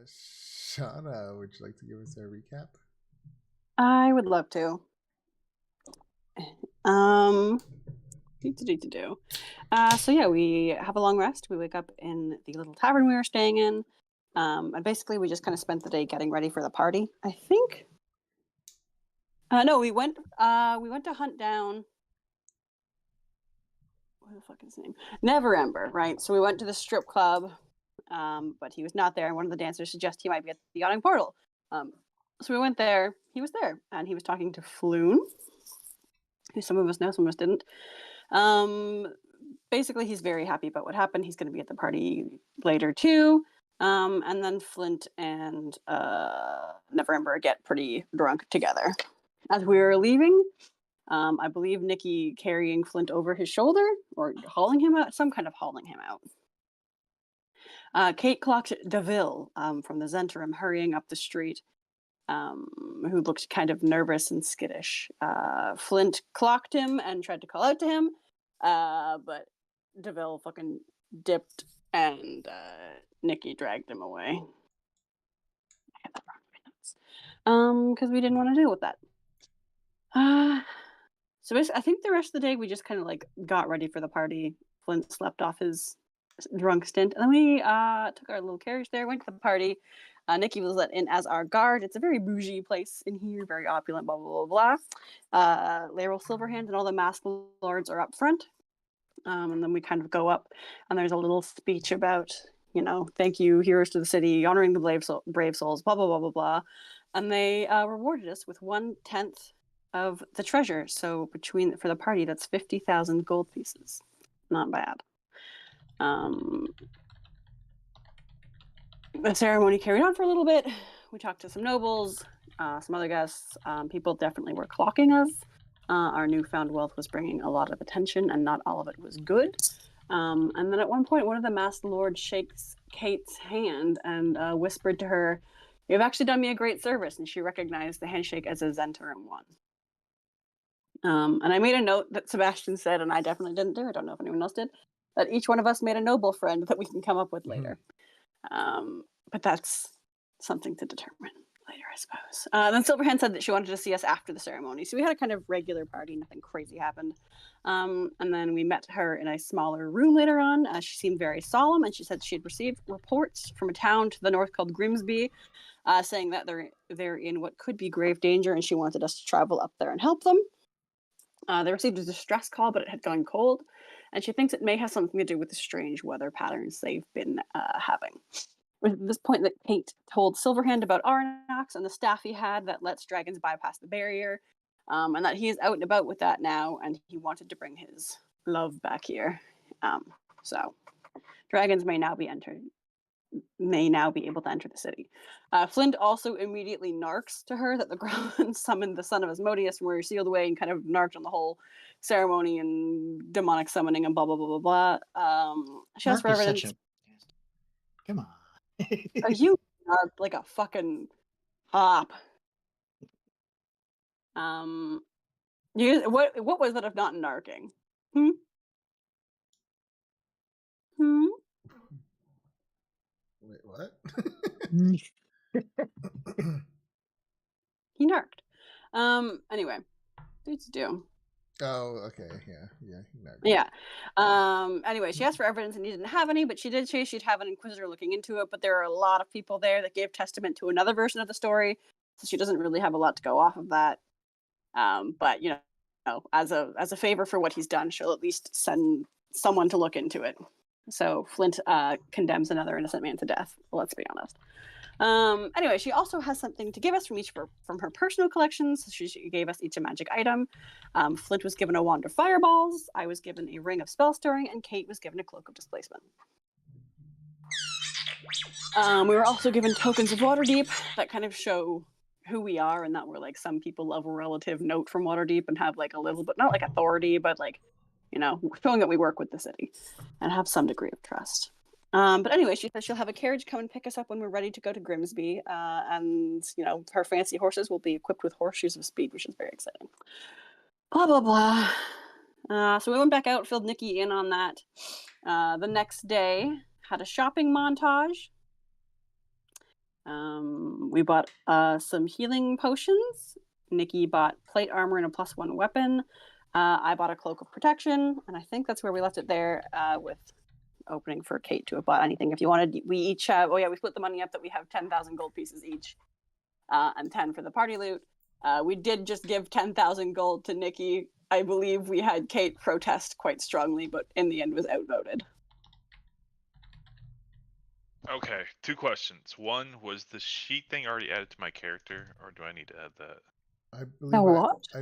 Shauna, would you like to give us a recap? I would love to. Um, do. So yeah, we have a long rest. We wake up in the little tavern we were staying in, and basically we just kind of spent the day getting ready for the party. I think. No, we went. We went to hunt down. What the fuck is his name? Never Ember, right? So we went to the strip club, but he was not there. And one of the dancers suggested he might be at the yachting portal. So we went there. He was there, and he was talking to Floon, who some of us know, some of us didn't. Basically, he's very happy about what happened. He's going to be at the party later too. And then Flint and Neverember get pretty drunk together. As we were leaving, I believe Nikki carrying Flint over his shoulder or hauling him out, some kind of hauling him out. Kate clocked Deville from the Zentrum hurrying up the street, who looked kind of nervous and skittish. Flint clocked him and tried to call out to him, but Deville fucking dipped and Nikki dragged him away. Because we didn't want to deal with that. So I think the rest of the day we just kind of like got ready for the party. Flint slept off his drunk stint, and then we took our little carriage there, went to the party. Nikki was let in as our guard. It's a very bougie place in here, very opulent, blah, blah, blah, blah. Laeral Silverhand and all the masked lords are up front. And then we kind of go up, and there's a little speech about, thank you, heroes to the city, honoring the brave souls, blah, blah, blah, blah, blah. And they rewarded us with 1/10 of the treasure. So for the party, that's 50,000 gold pieces. Not bad. The ceremony carried on for a little bit. We talked to some nobles, some other guests. People definitely were clocking us. Our newfound wealth was bringing a lot of attention, and not all of it was good. And then at one point, one of the masked lords shakes Kate's hand and whispered to her, "You've actually done me a great service," and she recognized the handshake as a Zentrum one. And I made a note that Sebastian said, and I definitely didn't do. I don't know if anyone else did. That each one of us made a noble friend that we can come up with later. But that's something to determine later, I suppose. Then Silverhand said that she wanted to see us after the ceremony. So we had a kind of regular party. Nothing crazy happened. And then we met her in a smaller room later on. She seemed very solemn, and she said she had received reports from a town to the north called Grimsby, saying that they're in what could be grave danger, and she wanted us to travel up there and help them. They received a distress call, but it had gone cold, and she thinks it may have something to do with the strange weather patterns they've been having. It was at this point that Kate told Silverhand about Arnox and the staff he had that lets dragons bypass the barrier, and that he is out and about with that now, and he wanted to bring his love back here. So dragons may now be able to enter the city. Flint also immediately narks to her that the Growlins summoned the son of Asmodeus and were sealed away, and kind of narked on the whole ceremony and demonic summoning and blah, blah, blah, blah, blah. She asked for evidence. Come on. You narked like a fucking hop. What was that if not narking? Wait, what? He narked. Anyway, dudes do. Oh, okay. Yeah. Yeah. Anyway, she asked for evidence and he didn't have any, but she did say she'd have an inquisitor looking into it. But there are a lot of people there that gave testament to another version of the story, so she doesn't really have a lot to go off of that. But as a favor for what he's done, she'll at least send someone to look into it. So Flint condemns another innocent man to death. Let's be honest. Anyway, she also has something to give us from her personal collections. So she gave us each a magic item. Flint was given a wand of fireballs. I was given a ring of spell storing, and Kate was given a cloak of displacement. We were also given tokens of Waterdeep that kind of show who we are, and that we're like some people of a relative note from Waterdeep and have like a little bit, not like authority, but like, showing that we work with the city and have some degree of trust. But anyway, she says she'll have a carriage come and pick us up when we're ready to go to Grimsby. And, her fancy horses will be equipped with horseshoes of speed, which is very exciting. Blah, blah, blah. So we went back out, filled Nikki in on that. The next day, had a shopping montage. We bought some healing potions. Nikki bought plate armor and a +1 weapon. I bought a cloak of protection, and I think that's where we left it there with opening for Kate to have bought anything if you wanted. We each have, we split the money up that we have 10,000 gold pieces each and 10 for the party loot. We did just give 10,000 gold to Nikki. I believe we had Kate protest quite strongly, but in the end was outvoted. Okay, 2 questions. One, was the sheet thing already added to my character, or do I need to add that? I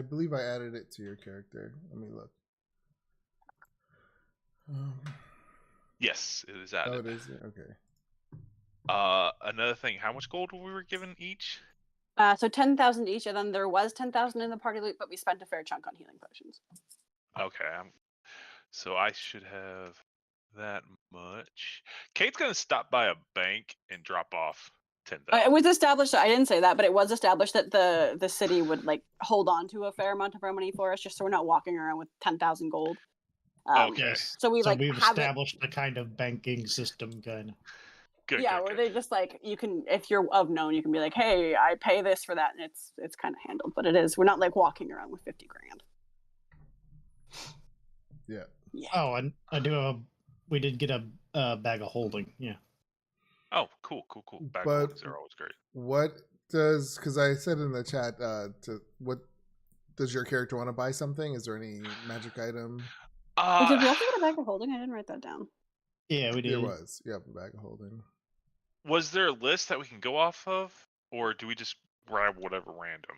believe I added it to your character. Let me look. Yes, it is added. Oh, it is? Okay. Another thing, how much gold we were given each? So 10,000 each, and then there was 10,000 in the party loot, but we spent a fair chunk on healing potions. Okay, so I should have that much. Kate's gonna stop by a bank and drop off 10,000. It was established. I didn't say that, but it was established that the city would like hold on to a fair amount of our money for us, just so we're not walking around with 10,000 gold. Okay. Yes. So we've established a kind of banking system, kind of. Good. Yeah, where they just like, you can, if you're of known, you can be like, hey, I pay this for that, and it's kind of handled. But we're not like walking around with 50 grand. Yeah. Oh, and we did get a bag of holding. Yeah. Oh, cool. Bag But holdings are always great. What does, because I said in the chat, what does your character want to buy something? Is there any magic item? Did we also get a bag of holding? I didn't write that down. Yeah, we did. There was. Yep, a bag of holding. Was there a list that we can go off of, or do we just grab whatever random?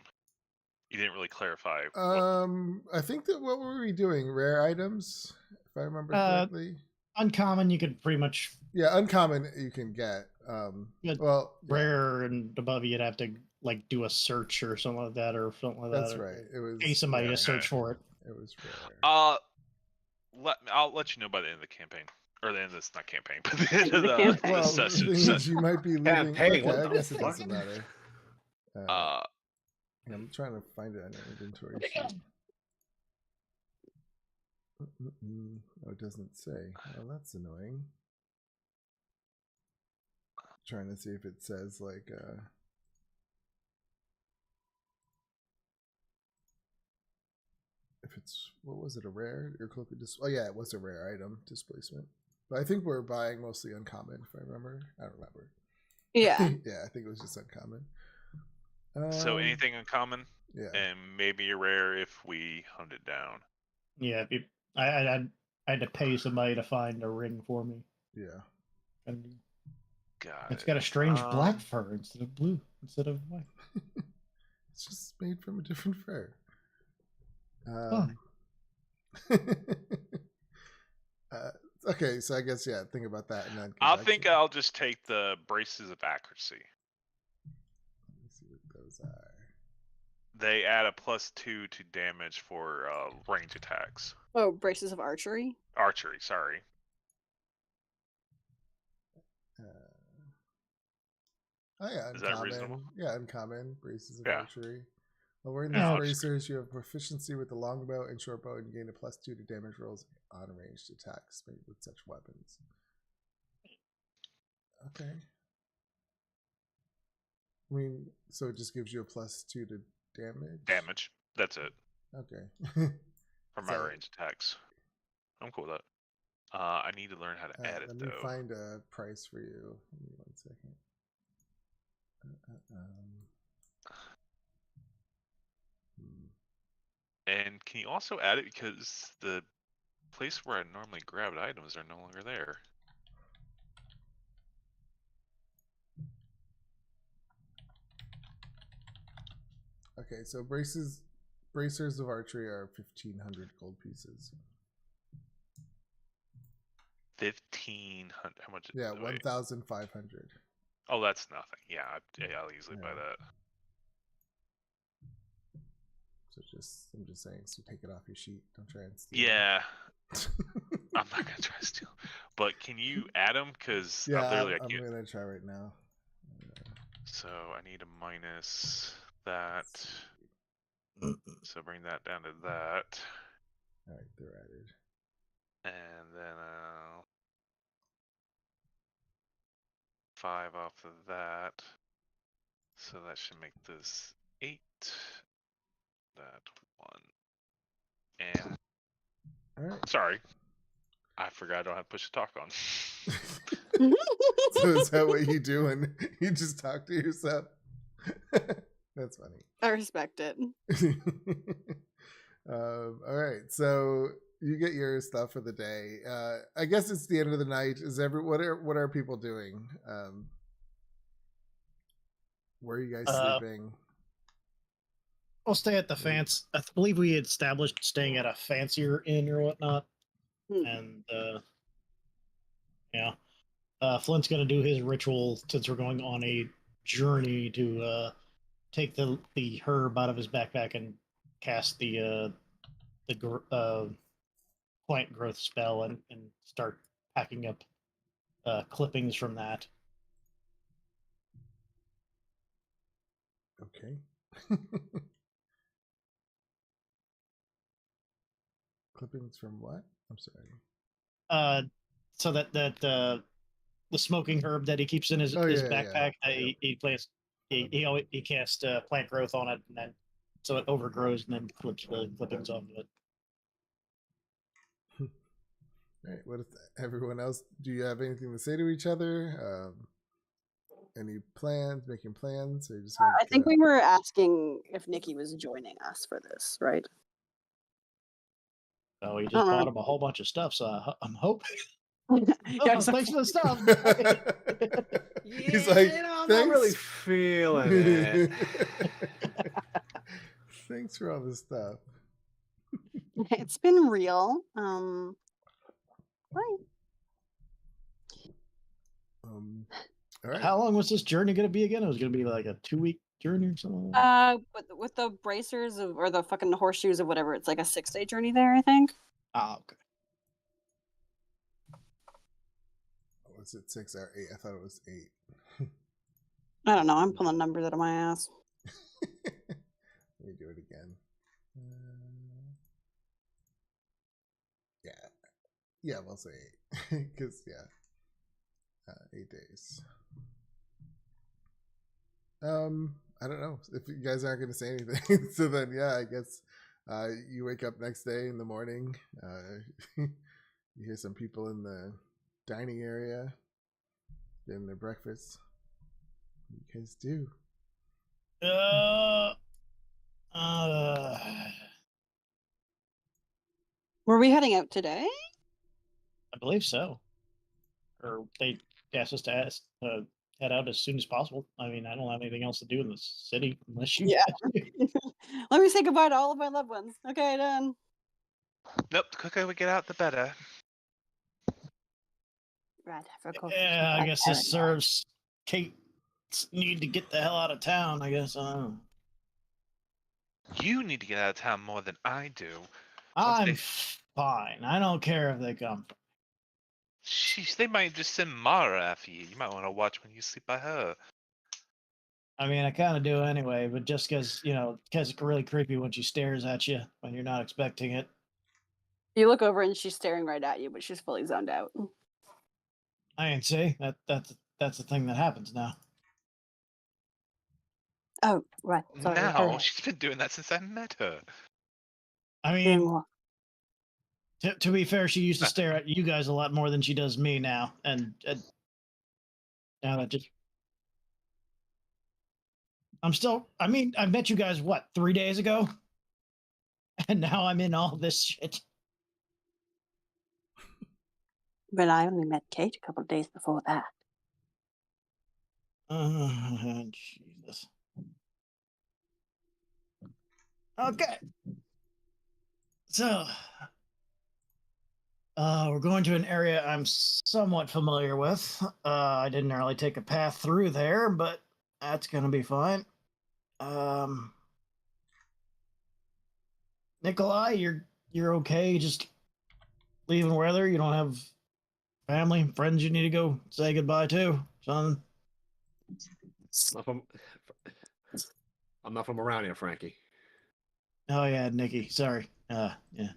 You didn't really clarify. I think that what were we doing? Rare items, if I remember correctly. Uncommon, you could pretty much. Yeah, uncommon you can get. Well, rare and above, you'd have to like do a search or something like that, That's right. It was pay somebody to search for it. It was rare. I'll let you know by the end of the campaign. Or the end of this, not campaign, but the end of the session. You might be leaving. Campaign, Okay, I what guess the it fuck? doesn't matter. I'm trying to find it on your inventory sheet. Oh, it doesn't say. Oh, that's annoying. Trying to see if it says like if it's, what was it, a rare? Your cloak of oh yeah, it was a rare item, displacement. But I think we're buying mostly uncommon, if I remember. I don't remember. Yeah. Yeah, I think it was just uncommon. So anything uncommon? Yeah. And maybe a rare if we hunt it down. Yeah, I had to pay somebody to find a ring for me. Yeah. It's got a strange black fur instead of blue, instead of white. It's just made from a different fur. Okay, so I guess think about that, and then I'll just take the braces of accuracy. Let me see what those are. They add a +2 to damage for range attacks. Oh, braces of archery. Archery, sorry. Oh yeah, is that reasonable? Yeah, uncommon braces of archery. While wearing Yeah, these bracers, you have proficiency with the longbow and shortbow, and you gain a +2 to damage rolls on ranged attacks made with such weapons. Okay. I mean, so it just gives you a +2 to damage? Damage. That's it. Okay. For my ranged attacks. I'm cool with that. I need to learn how to add it, though. Let me find a price for you. Give me 1 second. And can you also add it because the place where I normally grabbed items are no longer there? Okay, so bracers of archery are 1,500 gold pieces. 1,500. How much? Yeah, 1,500. Oh, that's nothing. Yeah, I'll easily buy that. So I'm just saying, so take it off your sheet. Don't try and steal. Yeah. I'm not gonna try to steal. But can you add them? Because I'm gonna try right now. So I need a minus that. So bring that down to that. All right, they're added. And then 5 off of that. So that should make this 8. That 1. And All right. sorry, I forgot I don't have push to talk on. So is that what you do when you just talk to yourself? That's funny. I respect it. All right, so you get your stuff for the day. I guess it's the end of the night. What are people doing? Where are you guys sleeping? We'll stay at the I believe we had established staying at a fancier inn or whatnot. Hmm. And yeah. Flint's gonna do his ritual since we're going on a journey to take the herb out of his backpack and cast the plant growth spell and start packing up clippings from that. Okay. Clippings from what? I'm sorry. So that the smoking herb that he keeps in his backpack, he plants, he casts plant growth on it, and then so it overgrows and then clips the clippings off of it. All right. What is everyone else? Do you have anything to say to each other? Any plans? Making plans? Or you just I think we were asking if Nikki was joining us for this, right? Oh, he just bought him a whole bunch of stuff, so I'm hoping. Yeah, Thanks for the stuff. He's like, I'm not really feeling it. Thanks for all this stuff. It's been real. Bye. All right. How long was this journey going to be again? It was going to be like a 2-week journey or something. With the bracers or the fucking horseshoes or whatever, it's like a 6-day journey there, I think. Ah, okay. Was it 6 or 8? I thought it was 8. I don't know. I'm pulling numbers out of my ass. Let me do it again. Yeah, we'll say 8 because 8 days. I don't know if you guys aren't going to say anything. So then, I guess you wake up next day in the morning. You hear some people in the dining area getting their breakfast. What do you guys do? Were we heading out today? I believe so. Or they asked us to head out as soon as possible. I mean, I don't have anything else to do in the city unless you. Yeah. Let me say goodbye to all of my loved ones. Okay, done. Nope, the quicker we get out, the better. Right. Yeah, I guess this serves Kate's need to get the hell out of town. I guess. You need to get out of town more than I do. I'm fine. I don't care if they come. Sheesh, they might just send Mara after you. You might want to watch when you sleep by her. I mean, I kind of do anyway, but just because, because it's really creepy when she stares at you when you're not expecting it. You look over and she's staring right at you, but she's fully zoned out. I ain't see. That's the thing that happens now. Oh, right. Sorry. No, she's been doing that since I met her. I mean, to be fair, she used to stare at you guys a lot more than she does me now, and now that just. I met you guys, 3 days ago? And now I'm in all this shit. But I only met Kate a couple of days before that. Jesus. Okay. So, we're going to an area I'm somewhat familiar with. I didn't really take a path through there, but that's gonna be fine. Nikolai, you're okay. Just leaving Weather. You don't have family, friends you need to go say goodbye to, son. I'm not from around here, Frankie. Oh yeah, Nikki. Sorry. Yeah. You're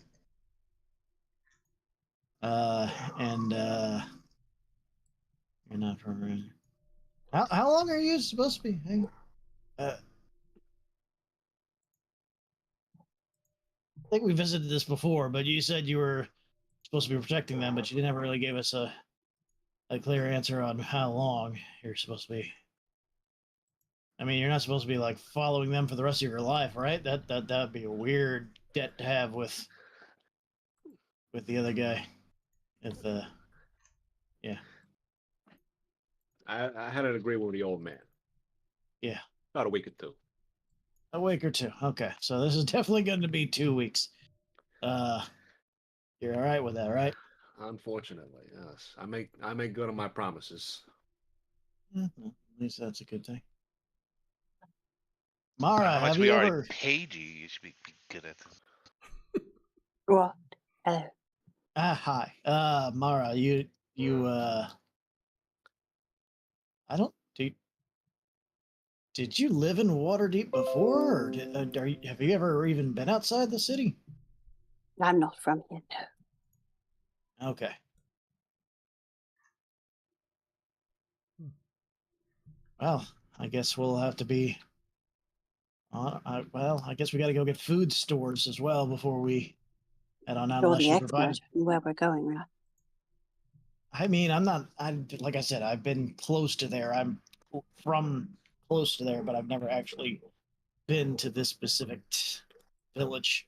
not from around here. How long are you supposed to be? Hey? I think we visited this before, but you said you were supposed to be protecting them, but you never really gave us a clear answer on how long you're supposed to be. I mean, you're not supposed to be like following them for the rest of your life, right? That'd be a weird debt to have with the other guy. If yeah, I had an agreement with the old man. yeah, About a week or two. a week or two. Okay, so this is definitely going to be 2 weeks. You're all right with that, right? Unfortunately, yes. I make good on my promises. Mm-hmm. At least that's a good thing. I don't know Mara, how much have we you already ever? paid you. You should be good at this. What? Hello. Hi. Mara, I don't did you live in Waterdeep before, or have you ever even been outside the city? I'm not from here, no. Okay. Well, I guess we'll have to be. Well, I guess we got to go get food stores as well before we head on out. You're Unless the you expert provide. in where we're going, right? I mean, I'm not. Like I said, I've been close to there. I'm from close to there, but I've never actually been to this specific village.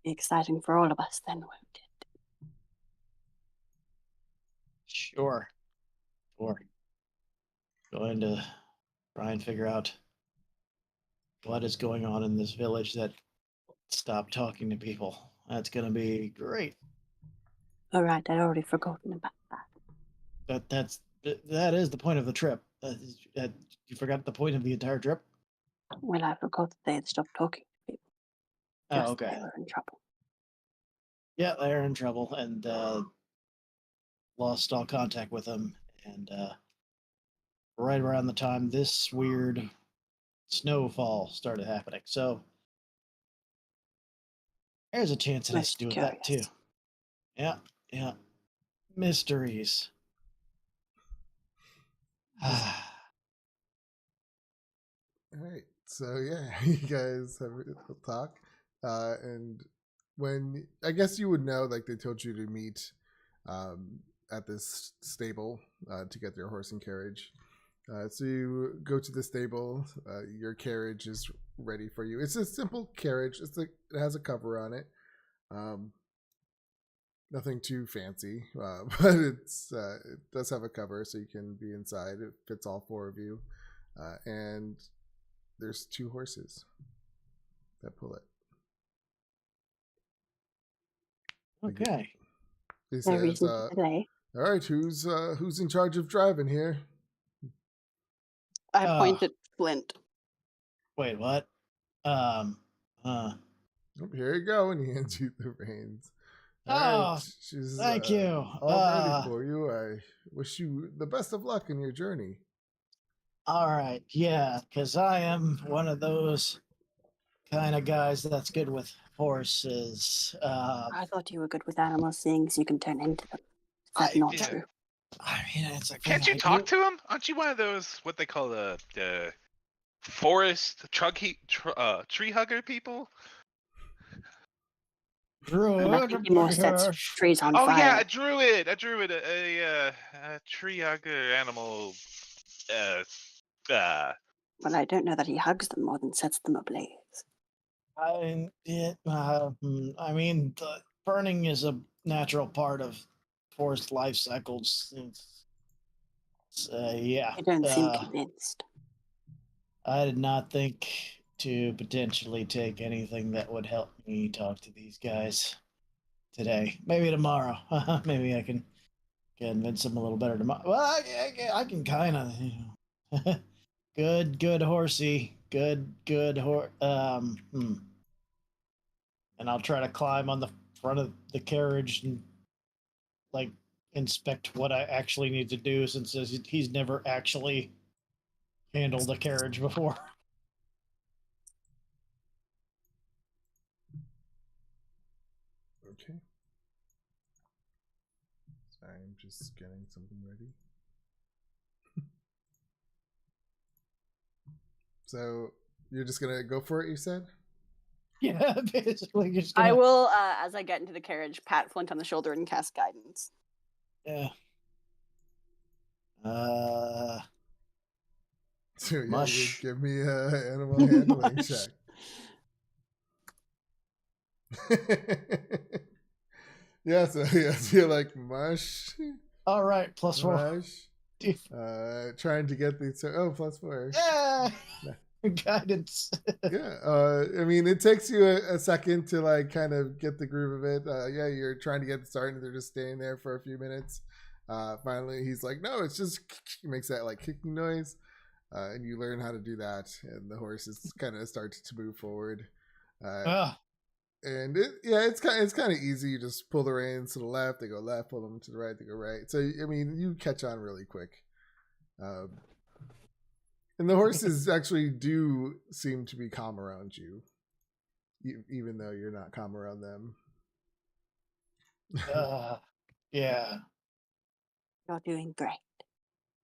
Be exciting for all of us then, won't it? Sure. Going to try and figure out what is going on in this village that stopped talking to people. That's going to be great. All right, I'd already forgotten about that. That is the point of the trip. You forgot the point of the entire trip? Well, I forgot that they had stopped talking to people. Oh, Just okay. they were in trouble. Yeah, they're in trouble and lost all contact with them. And right around the time this weird snowfall started happening. So there's a chance it has Most to do with curious. that too. Yeah. Mysteries. All right. So yeah, you guys have a talk, and when I guess you would know, like they told you to meet at this stable to get your horse and carriage. So you go to the stable. Your carriage is ready for you. It's a simple carriage. It's like it has a cover on it. Nothing too fancy, but it does have a cover, so you can be inside. It fits all four of you, and there's two horses that pull it. Okay. He No says, reason to delay. "All right, who's in charge of driving here?" I Ah. point at Flint. Wait, what? Oh, here you go, and he hands you the reins. All Oh, right, she's thank you. all ready for you. I wish you the best of luck in your journey. All right, yeah, because I am one of those kind of guys that's good with horses. I thought you were good with animals, seeing as you can turn into them. Is that I- not yeah. true? I mean, it's a Can't thing you I talk do. to him? Aren't you one of those what they call the forest tree hugger people? And I think he more sets trees on Oh fire. yeah, a druid, a tree hugger animal. Well, I don't know that he hugs them more than sets them ablaze. I mean, the burning is a natural part of forest life cycles. Yeah. You don't seem convinced. I did not think to potentially take anything that would help me talk to these guys today. Maybe tomorrow. Maybe I can convince them a little better tomorrow. Well, I can kind of. Good horsey. Good horse. And I'll try to climb on the front of the carriage and like inspect what I actually need to do, since he's never actually handled a carriage before. Okay. Sorry, I'm just getting something ready. So you're just gonna go for it, you said? Yeah, basically. Just I gonna, will, as I get into the carriage, pat Flint on the shoulder and cast guidance. Yeah. So yeah, you Mush. give me a animal handling Mush. check. Yeah, so you're like mush. All right, plus 4. Mush. Trying to get these. Oh, +4. Yeah. Yeah. Guidance. Yeah, I mean, it takes you a second to like kind of get the groove of it. Yeah, you're trying to get started, and they're just staying there for a few minutes. Finally, he's like, "No, it's just," he makes that like kicking noise, and you learn how to do that, and the horses kind of start to move forward. And it's kind of easy. You just pull the reins to the left, they go left. Pull them to the right, they go right. So I mean, you catch on really quick. And the horses actually do seem to be calm around you, even though you're not calm around them. Yeah. You're doing great.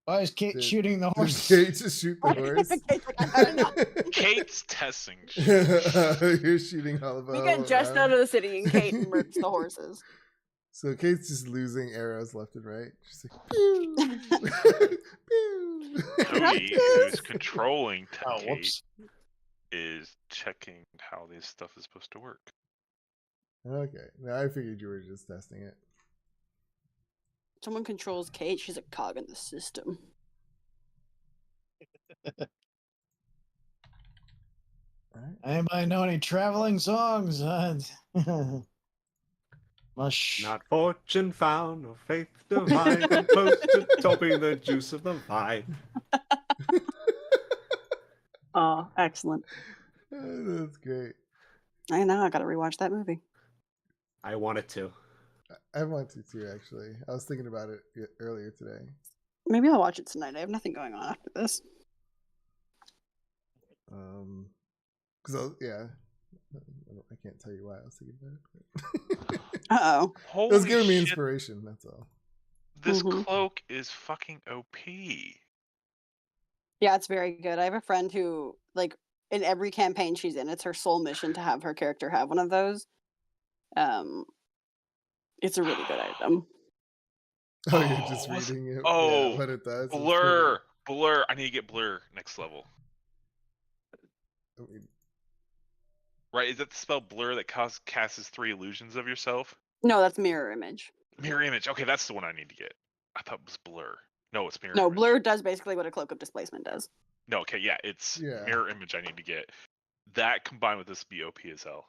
Why is Kate shooting the horse? Did Kate just shoot the horse? Kate's testing. You're shooting all of them. We get just out of the city and Kate murders the horses. So Kate's just losing arrows left and right. She's like, pew, pew. Cody, who's controlling Kate, Whoops. is checking how this stuff is supposed to work. Okay, now I figured you were just testing it. Someone controls Kate. She's a cog in the system. Anybody know any traveling songs? Mush. Not fortune found or faith divine, close to topping the juice of the vine. Oh, excellent. That's great. I know. I got to rewatch that movie. I wanted to. I want to too, actually. I was thinking about it earlier today. Maybe I'll watch it tonight. I have nothing going on after this. Because I can't tell you why I was thinking about it. Uh-oh. It was giving me shit, inspiration. That's all. This Mhm. cloak is fucking OP. Yeah, it's very good. I have a friend who, like, in every campaign she's in, it's her sole mission to have her character have one of those. It's a really good item. Oh, you're just what's- reading it. oh, yeah, what it does. It's Blur. Blur. I need to get Blur next level. pretty- I mean, Right? Is that the spell Blur that casts 3 illusions of yourself? No, that's mirror image. Mirror image. Okay, that's the one I need to get. I thought it was Blur. No, it's mirror No, image. blur does basically what a cloak of displacement does. No, okay, yeah, it's Yeah. mirror image I need to get. That combined with this be OP as hell.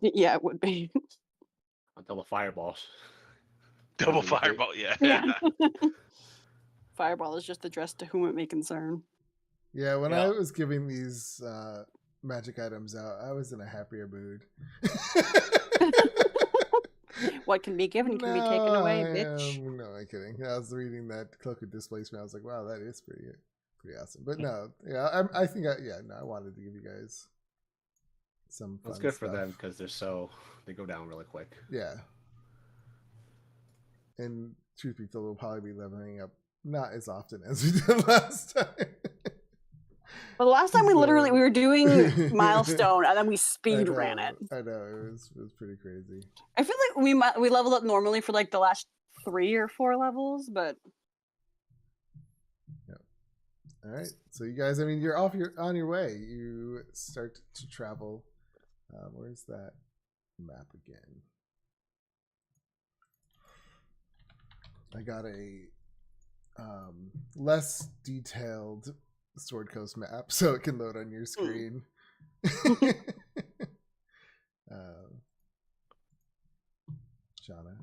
Yeah, it would be. Double fireballs. Double That'd be great. fireball, yeah. Yeah. Fireball is just addressed to whom it may concern. yeah, when Yeah. I was giving these magic items out, I was in a happier mood. What can be given can be taken away, bitch. No, I'm kidding. I was reading that Cloak of Displacement. I was like, wow, that is pretty awesome. But no, yeah, I think I wanted to give you guys some fun That's good for stuff. them because they go down really quick. Yeah. And truth be told, we'll probably be leveling up not as often as we did last time. But the last time we So- were doing milestone and then we speed ran it. I know it was pretty crazy. I feel like we leveled up normally for like the last 3 or 4 levels, but All right, so you guys, I mean, you're on your way. You start to travel. Where's that map again? I got a less detailed Sword Coast map, so it can load on your screen. Shauna,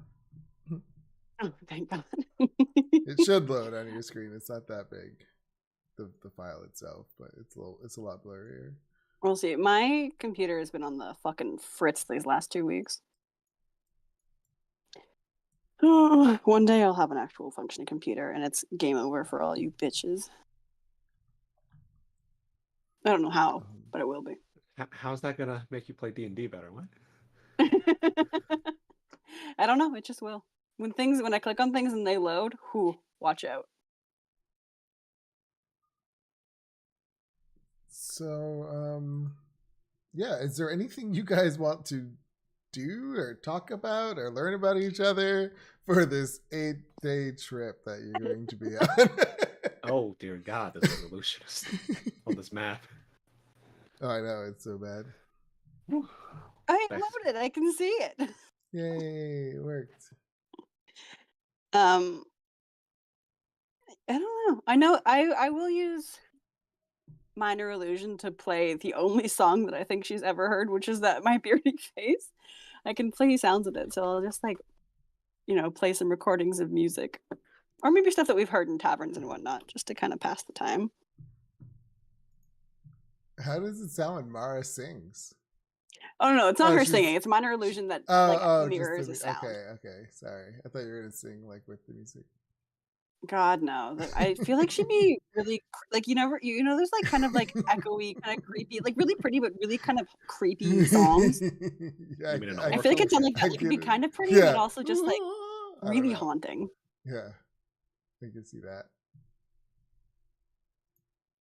oh, thank God. it should load on your screen. It's not that big, the file itself, but it's a lot blurrier. We'll see. My computer has been on the fucking fritz these last 2 weeks. One day I'll have an actual functioning computer and it's game over for all you bitches. I don't know how, but it will be. How's that gonna make you play D&D better? What? I don't know, it just will. When I click on things and they load, whoo, 'Whew, 'Watch out. So, So, yeah, is there anything you guys want to do or talk about or learn about each other for this 8-day trip that you're going to be on? Oh dear God, this evolutionist on this map. Oh, I know, it's so bad. I Nice. loved it. I can see it. Yay, it worked. I don't know. I know I will use Minor Illusion to play the only song that I think she's ever heard, which is that My Beardy Face. I can play sounds of it, so I'll just play some recordings of music. Or maybe stuff that we've heard in taverns and whatnot, just to kind of pass the time. How does it sound when Mara sings? Oh no, it's not her she's- singing. It's Minor Illusion that just mirrors a sound. Okay, sorry. I thought you were gonna sing like with the music. God no. I feel like she'd be really there's like kind of like echoey, kind of creepy, like really pretty but really kind of creepy songs. Yeah, You mean an I feel like it sounds like I that. It could be get it. kind of pretty, Yeah. but also just like I don't really know. haunting. Yeah, I can see that.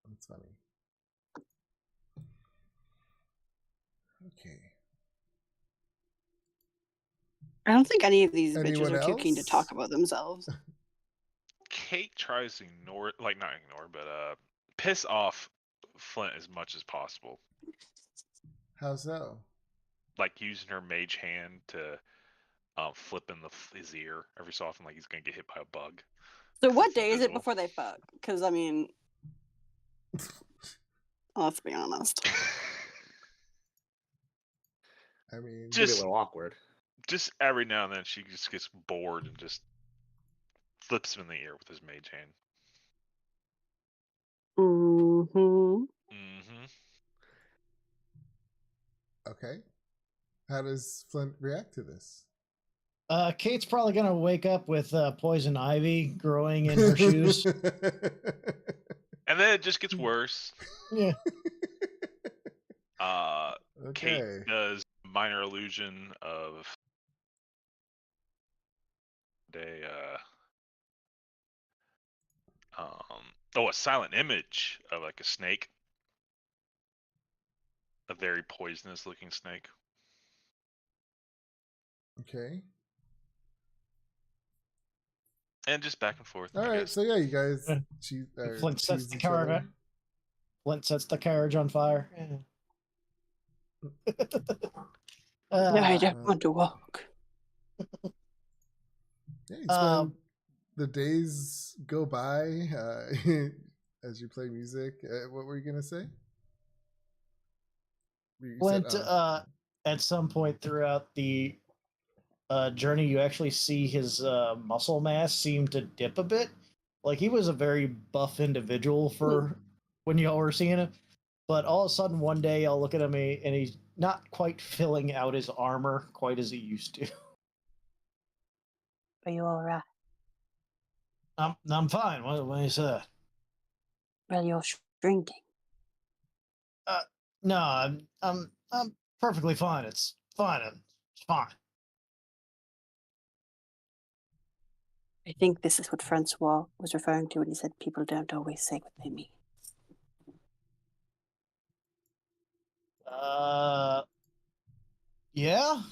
That's funny. Okay. I don't think any of these Anyone bitches are too keen to else? talk about themselves. Kate tries to ignore, like not ignore, but piss off Flint as much as possible. How so? Like using her mage hand to flip in his ear every so often, like he's gonna get hit by a bug. So 'Cause what it's day is it invisible. before they fuck? Because I mean, let's be honest. I mean, It's gonna be a Just- little awkward. Just every now and then she just gets bored and just flips him in the ear with his mage hand. Mm-hmm. Mm-hmm. okay. How does Flint react to this? Kate's probably gonna wake up with poison ivy growing in her shoes. And then it just gets worse. Yeah. Okay. Kate does Minor Illusion of a silent image of like a snake, a very poisonous looking snake. Okay. And just back and forth. All I right. guess. So yeah, you guys. Yeah. Flint sets choose the each car other. up. Flint sets the carriage on fire. I Uh, don't want to walk. Yeah, you spend the days go by as you play music. What were you gonna say? You Flint, said, at some point throughout the journey, you actually see his muscle mass seem to dip a bit. Like he was a very buff individual for when y'all were seeing him, but all of a sudden one day I'll look at him and he's not quite filling out his armor quite as he used to. Are you all right? I'm fine. What you say? Well, you're shrinking. No, I'm perfectly fine. It's fine. It's fine. I think this is what Francois was referring to when he said people don't always say what they mean. Yeah?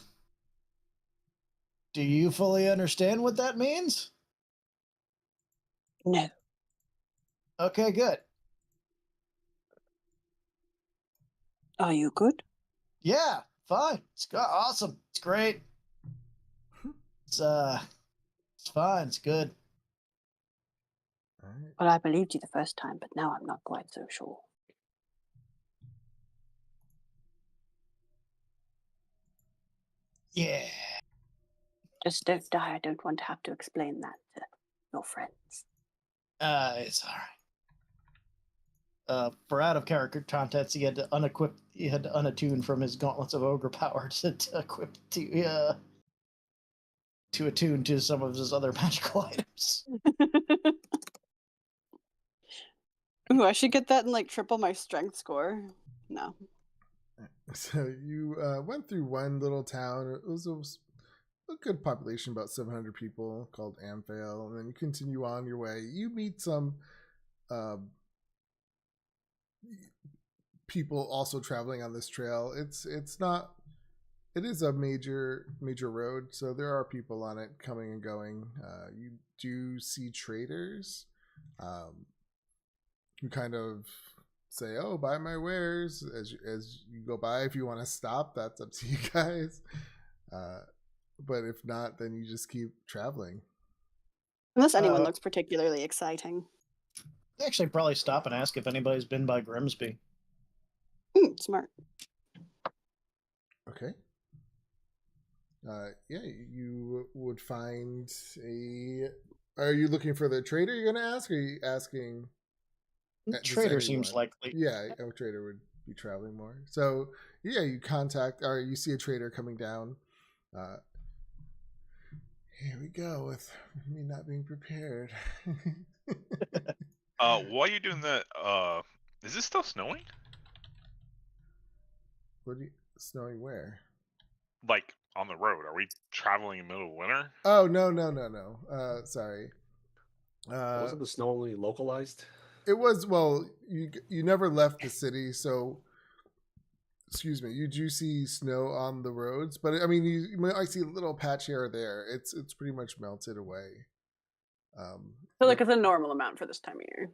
Do you fully understand what that means? No. Okay, good. Are you good? Yeah, fine. It's awesome. It's great. It's fine. It's good. all right. Well, I believed you the first time, but now I'm not quite so sure. Yeah. Just don't die. I don't want to have to explain that to your friends. It's all right. For out of character contents, he had to unattune from his gauntlets of ogre power to equip to attune to some of his other magical items. Ooh, I should get that and like triple my strength score. No. So you went through one little town. It was a good population, about 700 people, called Amphale, and then you continue on your way. You meet some people also traveling on this trail. It's not. It is a major road, so there are people on it coming and going. You do see traders, who kind of say, "Oh, buy my wares," as you go by. If you want to stop, that's up to you guys. But if not, then you just keep traveling. Unless anyone looks particularly exciting. Actually, probably stop and ask if anybody's been by Grimsby. Smart. Okay. Yeah, you would find a. Are you looking for the trader you're going to ask? Or are you asking? Trader seems likely. Yeah, a trader would be traveling more. So, yeah, you contact, or you see a trader coming down. Here we go with me not being prepared. While you're doing that, is this still snowing? Snowing where? Like on the road? Are we traveling in the middle of winter? Oh no. Sorry. Wasn't the snow only localized? It was. Well, you never left the city, so excuse me. You do see snow on the roads, but I mean, you might see a little patch here or there. It's pretty much melted away. So like it's a normal amount for this time of year.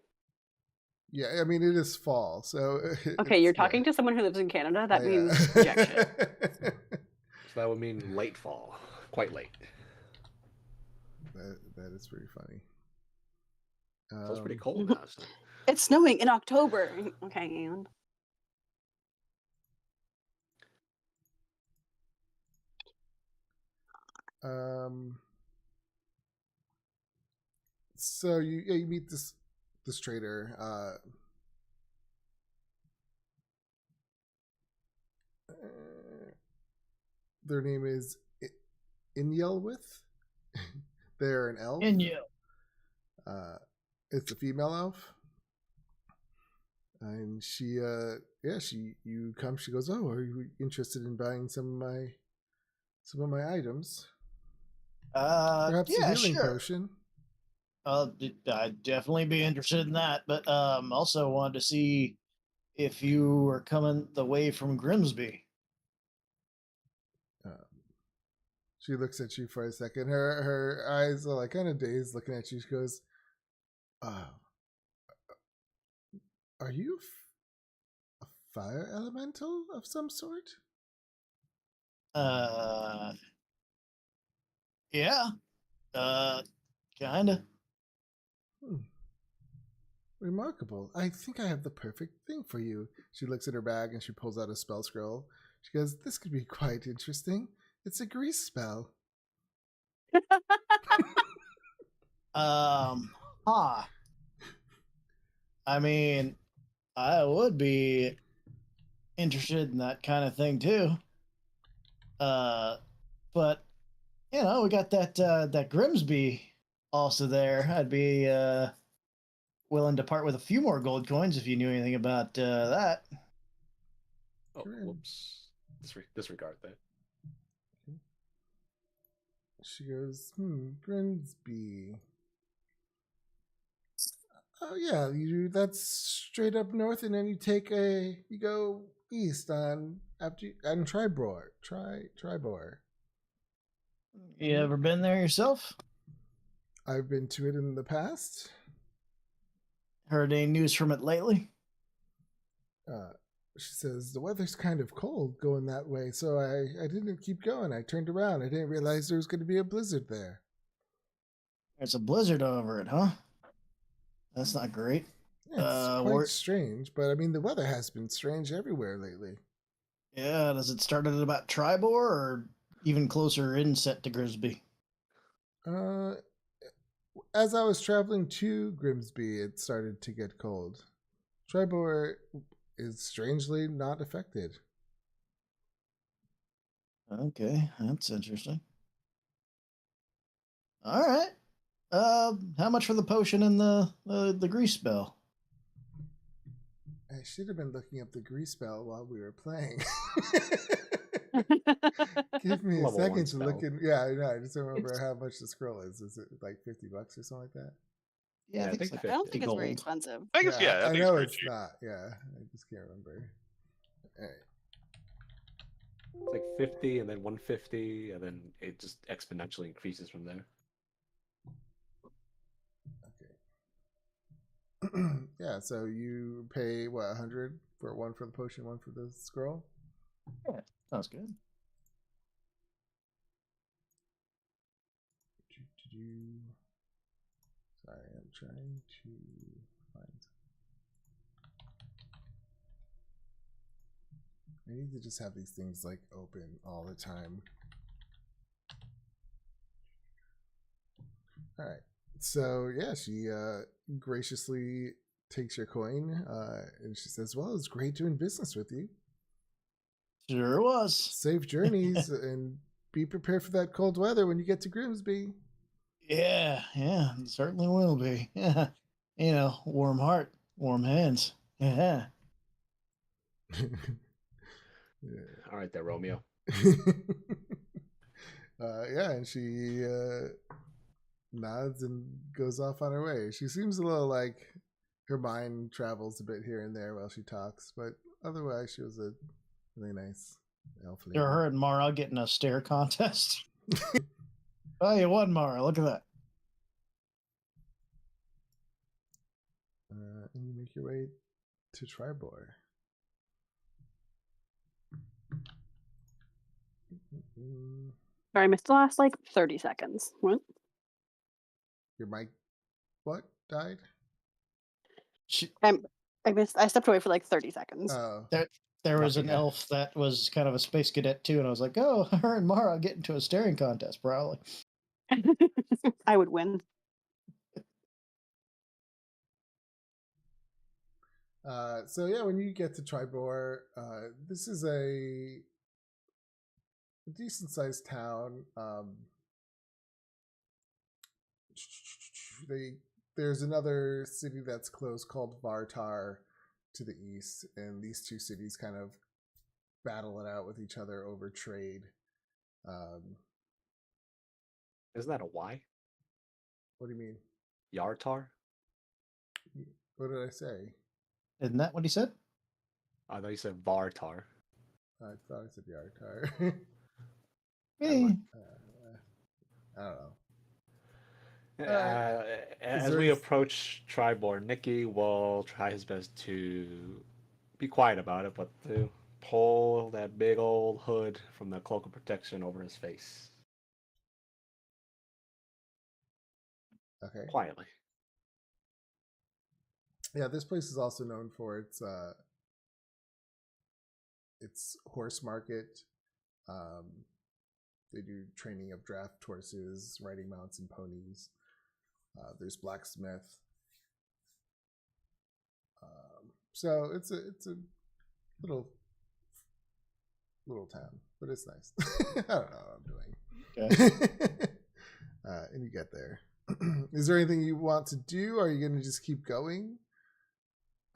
Yeah, I mean it is fall, so okay. You're talking to someone who lives in Canada. That means rejection. So that would mean late fall, quite late. That is pretty funny. So it's pretty cold now. So. It's snowing in October. Okay, and so you meet this trader. Their name is Inyelwith. They're an elf. Inyel. It's a female elf. And she goes, "Oh, are you interested in buying some of my items? Perhaps a healing potion." I'd definitely be interested in that, but also wanted to see if you were coming the way from Grimsby. She looks at you for a second. Her eyes are like kind of dazed, looking at you. She goes, "Are you a fire elemental of some sort?" Yeah. Kinda. Remarkable. I think I have the perfect thing for you. She looks at her bag and she pulls out a spell scroll. She goes, "This could be quite interesting. It's a grease spell." I mean, I would be interested in that kind of thing too. But we got that Grimsby also there. I'd be willing to part with a few more gold coins if you knew anything about that. Oh, whoops. Disregard that. She goes, Grimsby. Oh yeah, that's straight up north, and then you go east on Tribor. Tribor. You ever been there yourself? I've been to it in the past. Heard any news from it lately? She says, "The weather's kind of cold going that way, so I didn't keep going. I turned around. I didn't realize there was going to be a blizzard there." There's a blizzard over it, huh? That's not great. Yeah, it's quite strange, but I mean, the weather has been strange everywhere lately. Yeah, does it start at about Tribor or even closer inset to Grimsby? As I was traveling to Grimsby, it started to get cold. Tribor is strangely not affected. Okay, that's interesting. All right. How much for the potion and the grease spell? I should have been looking up the grease spell while we were playing. Give me a second to look in. Yeah, I know. I just don't remember how much the scroll is. Is it like $50 or something like that? Yeah, I don't think it's very expensive. I guess, I know it's cheap. not. Yeah, I just can't remember. right. It's like 50 and then 150, and then it just exponentially increases from there. Okay. Yeah, so you pay what, 100 for one for the potion, one for the scroll? Yeah, sounds good. Sorry, I'm trying to find. I need to just have these things like open all the time. All right. So yeah, she graciously takes your coin and she says, "Well, it's great doing business with you. Sure was. Safe journeys and be prepared for that cold weather when you get to Grimsby." Yeah, it certainly will be. Yeah, warm heart, warm hands. Yeah. Yeah. All right, there, Romeo. Yeah, and she nods and goes off on her way. She seems a little like her mind travels a bit here and there while she talks, but otherwise she was a really nice elf lady. Sure, her and Mara getting a stare contest. Oh, you won, Mara. Look at that. And you make your way to Tribor. Sorry, I missed the last like 30 seconds. What? Your mic, what, died? I stepped away for like 30 seconds. Oh. There was an elf that was kind of a space cadet too, and I was like, oh, her and Mara get into a staring contest, probably. I would win. So yeah, when you get to Tribor, this is a decent sized town. There's another city that's close called Vartar to the east, and these two cities kind of battle it out with each other over trade. Isn't that a Y? What do you mean? Yartar? What did I say? Isn't that what he said? I thought you said Vartar. I thought I said Yartar. Eh. I don't know. As we approach Tribor, Nicky will try his best to be quiet about it, but to pull that big old hood from the cloak of protection over his face. Okay. Quietly. Yeah, this place is also known for its horse market. They do training of draft horses, riding mounts, and ponies. There's blacksmith. So it's a little town, but it's nice. I don't know what I'm doing. Okay. And you get there. Is there anything you want to do? Are you gonna just keep going?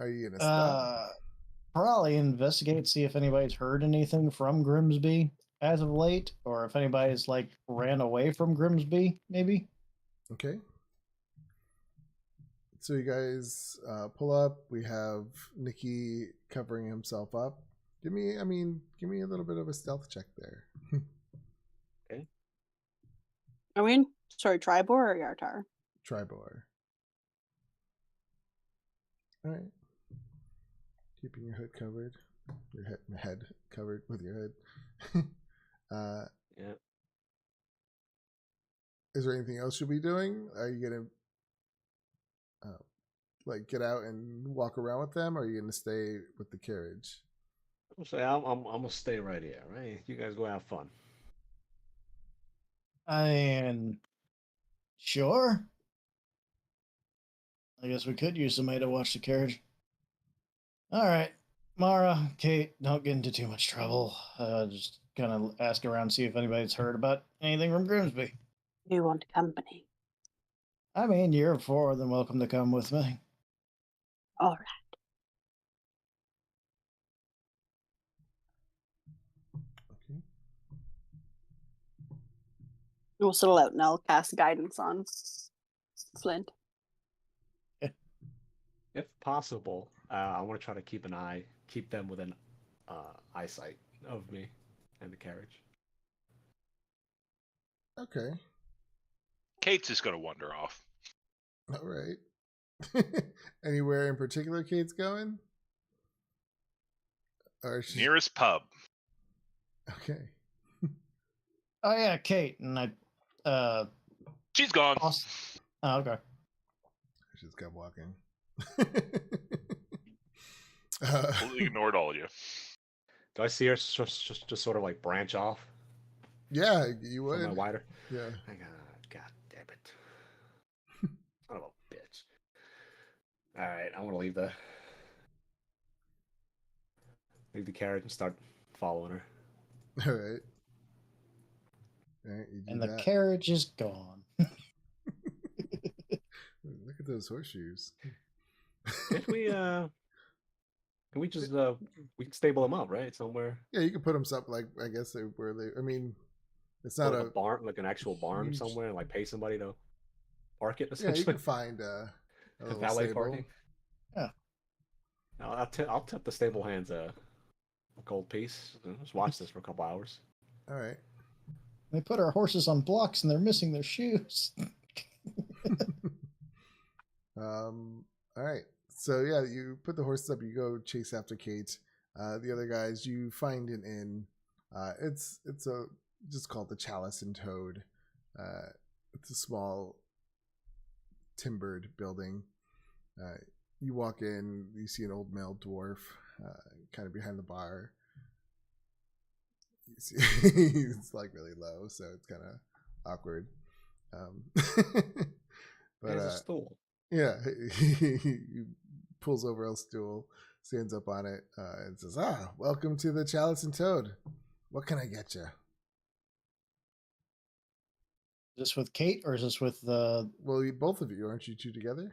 Are you gonna stop? Probably investigate, see if anybody's heard anything from Grimsby as of late, or if anybody's like ran away from Grimsby, maybe. Okay. So you guys pull up. We have Nicky covering himself up. Give me a little bit of a stealth check there. Okay. I mean, sorry, Tribor or Yartar? Tribor. All right. Keeping your hood covered, your head covered with your hood. Yeah. Is there anything else you'll be doing? Are you gonna like get out and walk around with them, or are you gonna stay with the carriage? I'm gonna stay right here, right? You guys go have fun. And sure. I guess we could use somebody to watch the carriage. All right. Mara, Kate, don't get into too much trouble. Just kind of ask around, see if anybody's heard about anything from Grimsby. Do you want company? I mean, you're more than welcome to come with me. All right. Okay. We'll settle out and I'll cast guidance on Flint. If possible, I want to try to keep them within eyesight of me and the carriage. Okay. Kate's just gonna wander off. All right. Anywhere in particular Kate's going? Or she's... Nearest pub. Okay. Oh yeah, Kate and I. She's gone. Oh, okay. I just kept walking. Totally ignored all of you. Do I see her just sort of like branch off? Yeah, you From my would. wider. Yeah. God damn it! Son of a bitch. All right, I'm gonna leave the carriage and start following her. All right. All right, you do And the that. carriage is gone. Look at those horseshoes. Can we just we can stable them up, right? Somewhere. Yeah, you can put them up like I guess where they. I mean, it's Not not a barn, like an actual barn huge... somewhere, and like pay somebody to park it. Yeah, Essentially, you can find a valet stable. parking. Yeah. No, I'll tip the stable hands a gold piece. Just watch this for a couple hours. All right. They put our horses on blocks and they're missing their shoes. All right. So yeah, you put the horses up. You go chase after Kate. The other guys, you find an inn. It's a just called the Chalice and Toad. It's a small timbered building. You walk in. You see an old male dwarf, kind of behind the bar. You see, it's like really low, so it's kind of awkward. But There's a stool. yeah, he pulls over a stool, stands up on it, and says, welcome to the Chalice and Toad. What can I get you? Is this with Kate or is this with the... Well, both of you. Aren't you two together?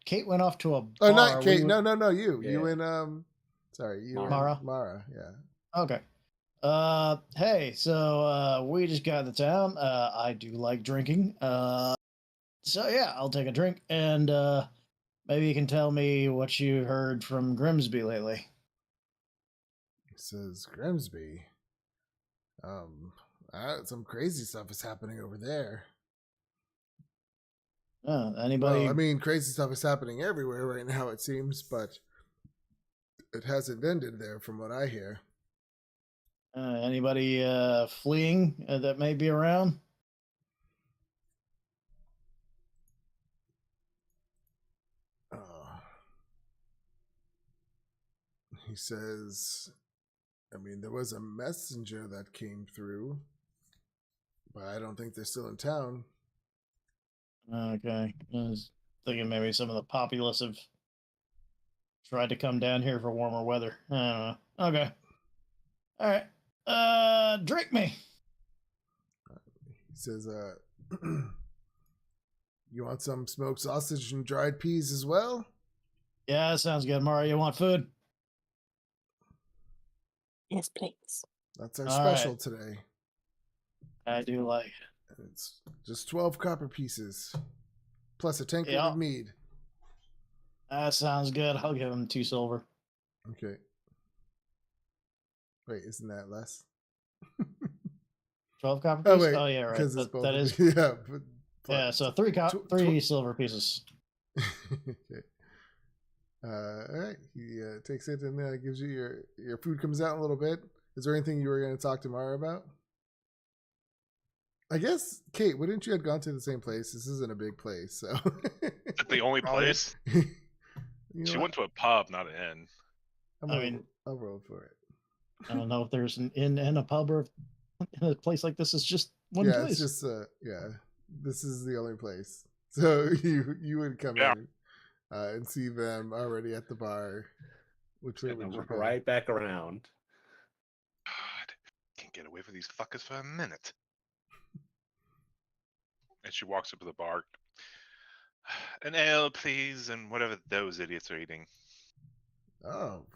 Kate went off to a bar. Oh, not Kate. No, you. Yeah. You and, sorry. You Mara. And Mara, yeah. Okay. Hey, so, we just got into town. I do like drinking. So yeah, I'll take a drink and, maybe you can tell me what you heard from Grimsby lately. He says, Grimsby. Some crazy stuff is happening over there. Anybody? Well, I mean, crazy stuff is happening everywhere right now, it seems, but it hasn't ended there from what I hear. Anybody, fleeing that may be around? He says, I mean, there was a messenger that came through, but I don't think they're still in town. Okay. I was thinking maybe some of the populace have tried to come down here for warmer weather. I don't know. Okay. All right. Drink me. He says, you want some smoked sausage and dried peas as well? Yeah, that sounds good. Mario, you want food? Yes, please. That's our All special right. today. I do like it. And it's just 12 copper pieces, plus a tankard Yeah. of mead. That sounds good. I'll give him 2 silver. Okay. Wait, isn't that less? 12 copper Oh, pieces? wait. Oh, yeah, right. Because it's both. That is, Yeah. But, yeah, so 3 silver pieces. Okay. All right. He takes it and gives you your food. Comes out in a little bit. Is there anything you were going to talk to Mara about? I guess, Kate, wouldn't you have gone to the same place? This isn't a big place, so. Is it the only place? You know She what? went to a pub, not an inn. I'll roll for it. I don't know if there's an inn and a pub or in a place like this. It's just one Yeah, place. it's just this is the only place. So you would come Yeah. in and see them already at the bar. Which way And would then you go? right back around. God, can't get away from these fuckers for a minute. And she walks up to the bar. An ale, please, and whatever those idiots are eating. Oh,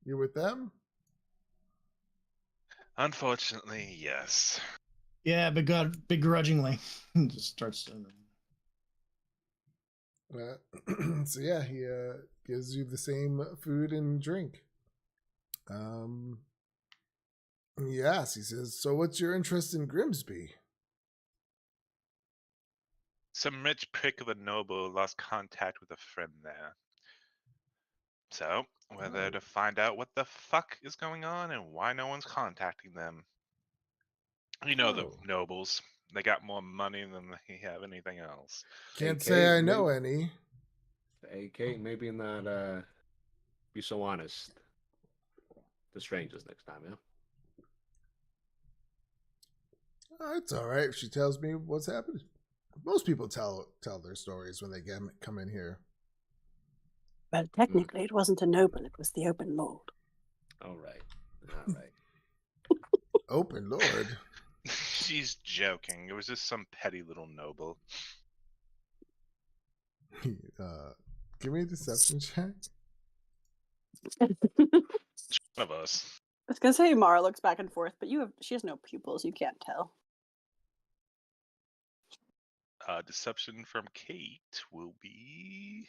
you're with them? Unfortunately, yes. Yeah, begrudgingly. Just starts. So yeah, he gives you the same food and drink. Yes, he says, so what's your interest in Grimsby? Some rich prick of a noble lost contact with a friend there. So, we're there to find out what the fuck is going on and why no one's contacting them. You know the nobles. They got more money than they have anything else. Can't AK, say I know any. AK, maybe not be so honest to strangers next time, yeah? Oh, it's all right if she tells me what's happened. Most people tell their stories when they come in here. Well, technically, it wasn't a noble; it was the open lord. All right. All right. Open lord. She's joking. It was just some petty little noble. Give me a deception check. One of us. I was gonna say Mara looks back and forth, but she has no pupils. You can't tell. Deception from Kate will be.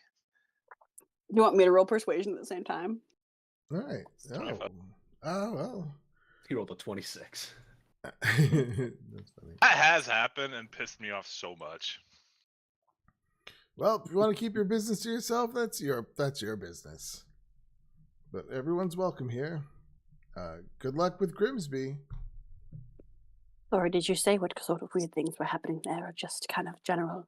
You want me to roll persuasion at the same time? All right. Oh, well. He rolled a 26. That's funny. That has happened and pissed me off so much. Well, if you want to keep your business to yourself, that's your business. But everyone's welcome here. Good luck with Grimsby. Or did you say what sort of weird things were happening there, or just kind of general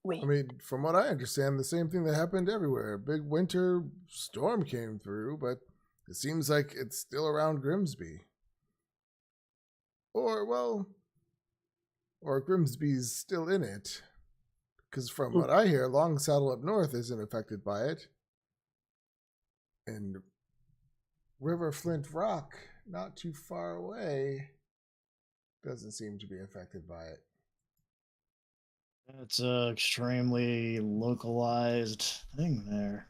weird? I mean, from what I understand, the same thing that happened everywhere. A big winter storm came through, but it seems like it's still around Grimsby. Or Grimsby's still in it. Because from what I hear, Long Saddle up north isn't affected by it. And River Flint Rock, not too far away, doesn't seem to be affected by it. It's a extremely localized thing there.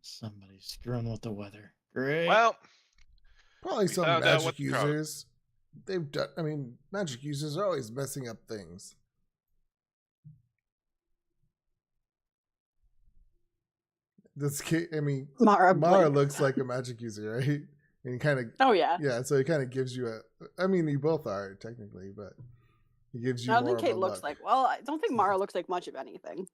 Somebody's screwing with the weather. Great. Well, Probably some found out what magic the problem- users. They've done. I mean, magic users are always messing up things. Mara blinks. looks like a magic user, right? And kind of. Oh yeah. Yeah, so he kind of gives you a. I mean, you both are technically, but he gives you. I don't more think of Kate a looks look. like. Well, I don't think Mara looks like much of anything.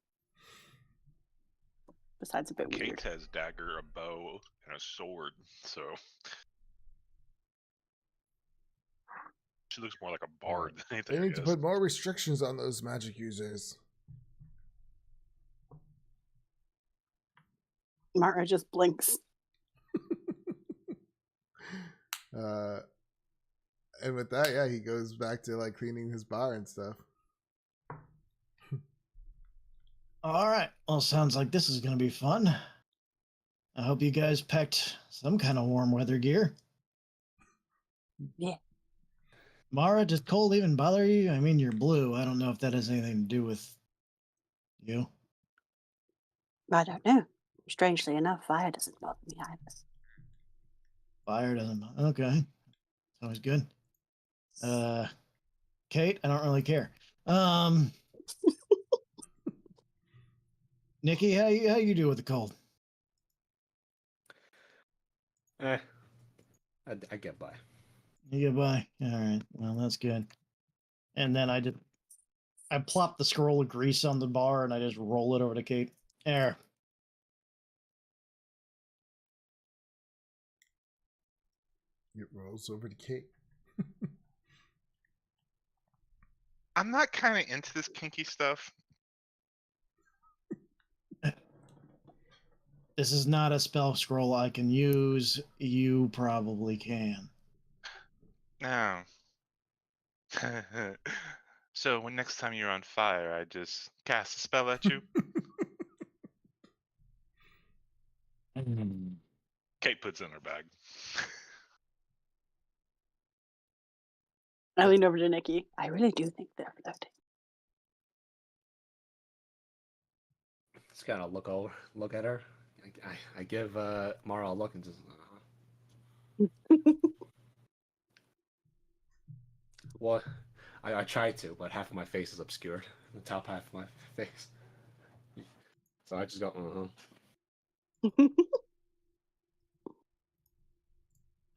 Besides a bit Kate weird. has dagger, a bow, and a sword, so she looks more like a bard than They anything. I need to guess. put more restrictions on those magic users. Mara just blinks. And with that, yeah, he goes back to like cleaning his bar and stuff. All right. Well, sounds like this is going to be fun. I hope you guys packed some kind of warm weather gear. Yeah. Mara, does cold even bother you? I mean, you're blue. I don't know if that has anything to do with you. I don't know. Strangely enough, fire doesn't bother me either. Fire doesn't bother. Okay. Always good. Kate, I don't really care. Nikki, how you do with the cold? I get by. You get by. All right. Well, that's good. And then I plop the scroll of grease on the bar and I just roll it over to Kate. There. It rolls over to Kate. I'm not kind of into this kinky stuff. This is not a spell scroll I can use. You probably can. No. So when next time you're on fire, I just cast a spell at you. Kate puts it in her bag. I lean over to Nikki. I really do think they're flirting. Just kind of look at her. I give Mara a look and just. Well, I tried to, but half of my face is obscured. The top half of my face. So I just go,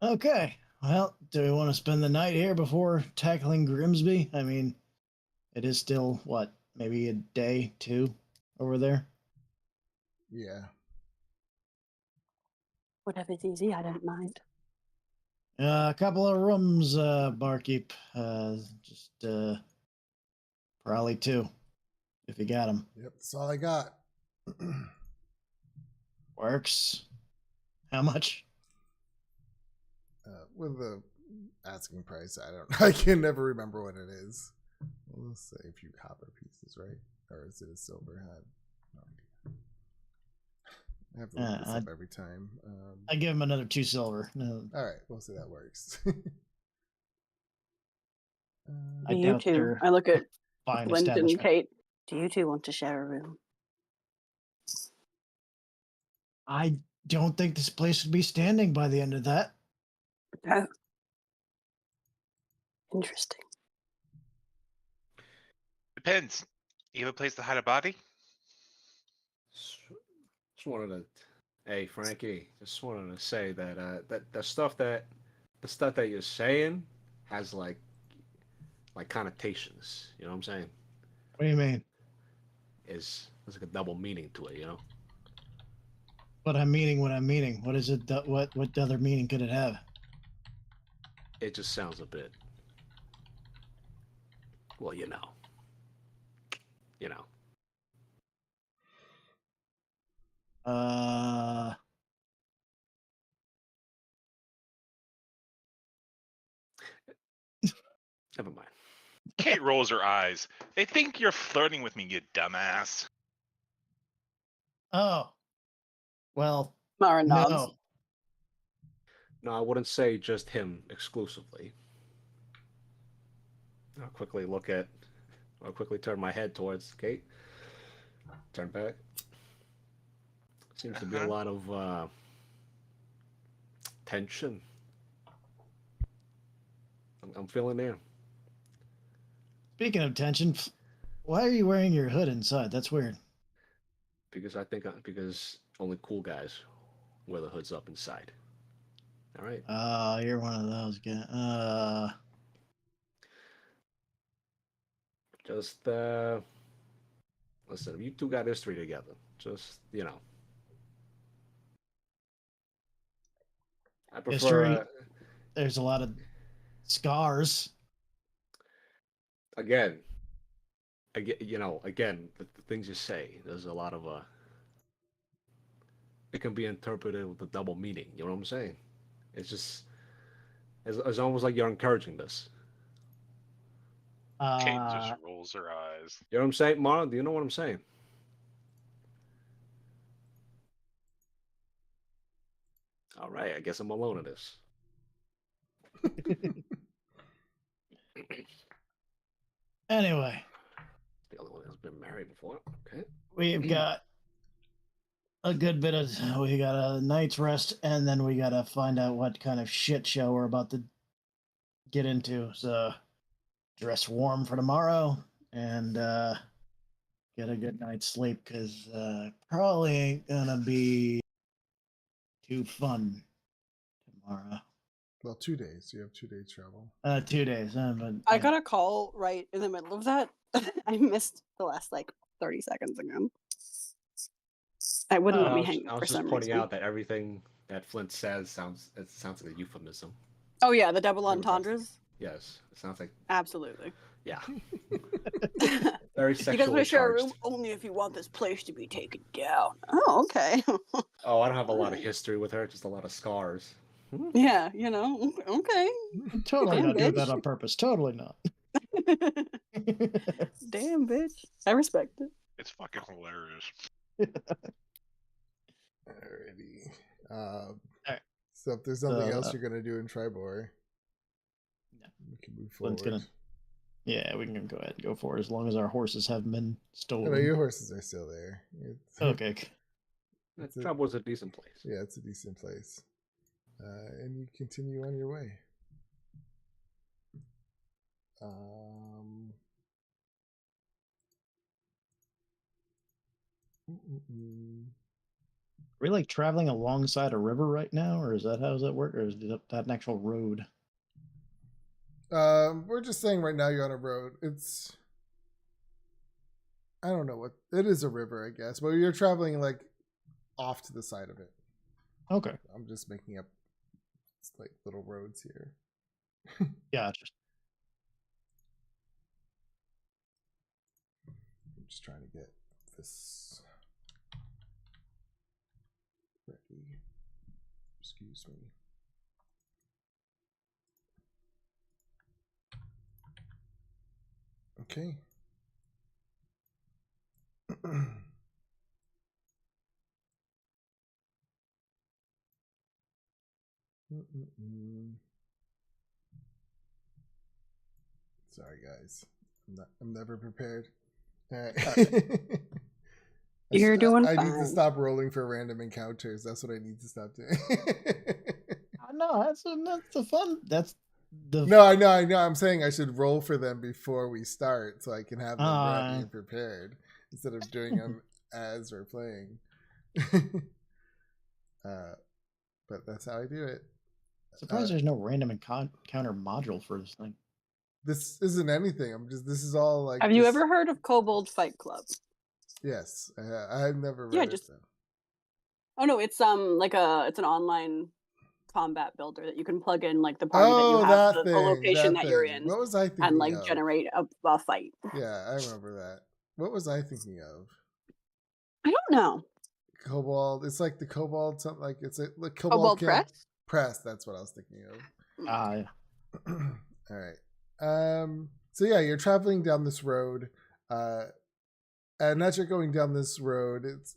Okay. Well, do we want to spend the night here before tackling Grimsby? I mean, it is still, what, maybe a day, 2 over there? Yeah. Whatever's easy, I don't mind. A couple of rooms, barkeep. Just probably 2, if you got them. Yep, that's all I got. Works. How much? With the asking price, I can never remember what it is. Let's say a few copper pieces, right? Or is it a silver? I have no idea. I have to look this up every time. I give him another 2 silver. No. All right, we'll see that works. I Do you doubt two? they're I look at fine Flint and establishment. Kate. Do you two want to share a room? I don't think this place would be standing by the end of that. Oh. Interesting. Depends. You have a place to hide a body? just wanted to, hey Frankie, just wanted to say that that the stuff that you're saying has like connotations. You know what I'm saying? What do you mean? There's like a double meaning to it. You know? What I'm meaning. What is it? What other meaning could it have? It just sounds a bit. Well, you know. Never mind. Kate rolls her eyes. They think you're flirting with me, you dumbass. Oh. Well, Mara nods. no. No, I wouldn't say just him exclusively. I'll quickly turn my head towards Kate. Turn back. Seems to be a lot of tension. I'm feeling there. Speaking of tension, why are you wearing your hood inside? That's weird. Because only cool guys wear the hoods up inside. All right. You're one of those guys. Just listen. You two got history together. Just I prefer. History. There's a lot of scars. Again, the things you say. There's a lot of it can be interpreted with a double meaning. You know what I'm saying? It's just it's almost like you're encouraging this. Kate just rolls her eyes. You know what I'm saying, Mara? Do you know what I'm saying? All right, I guess I'm alone in this. Anyway, The other one has been married before. Okay. we've got a good bit of. We got a night's rest, and then we gotta find out what kind of shit show we're about to get into. So, dress warm for tomorrow, and get a good night's sleep, because probably ain't gonna be too fun tomorrow. Well, 2 days. You have 2 days travel. 2 days. But, I got a call right in the middle of that. I missed the last 30 seconds ago. I wouldn't let me hang I up was for just some pointing reason. out that everything that Flint says sounds like a euphemism. Oh yeah, the double entendres. Yes, it sounds like Absolutely. yeah. Very You guys sexually want to share a charged. room only if you want this place to be taken down. Oh, okay. Oh, I don't have a lot of history with her, just a lot of scars. Yeah, okay. Totally Damn, not doing bitch. that on purpose. Totally not. Damn, bitch. I respect it. It's fucking hilarious. Alrighty. Alright. So if there's something else you're gonna do in Tribor, we can move Flint's forward. Yeah, we can go ahead and go for it as long as our horses haven't been stolen. No, your horses are still there. Okay. Tribor's a decent place. Yeah, it's a decent place. And you continue on your way. Are we like traveling alongside a river right now, or is that how does that work, or is that an actual road? We're just saying right now you're on a road. It's, I don't know what it is, a river, I guess, but you're traveling like off to the side of it. Okay. I'm just making up like little roads here. Gotcha. I'm just trying to get this ready. Excuse me. Okay. Sorry, guys. I'm never prepared. All right. You're doing I fine. need to stop rolling for random encounters. That's what I need to stop doing. No, that's the fun. That's the No, I know. I'm saying I should roll for them before we start, so I can have them ready and prepared instead of doing them as we're playing. But that's how I do it. Surprised there's no random encounter module for this thing. This isn't anything. This is all like. Have you ever heard of Kobold Fight Club? Yes, I've never read it. Oh no, it's it's an online combat builder that you can plug in like the party that you have, the location that you're in. What was I thinking? And like of? generate a fight. Yeah, I remember that. What was I thinking of? I don't know. Kobold. It's like the Kobold something like it's a like Kobold Press. Press. That's what I was thinking of. Yeah. All right. So yeah, you're traveling down this road. And as you're going down this road, it's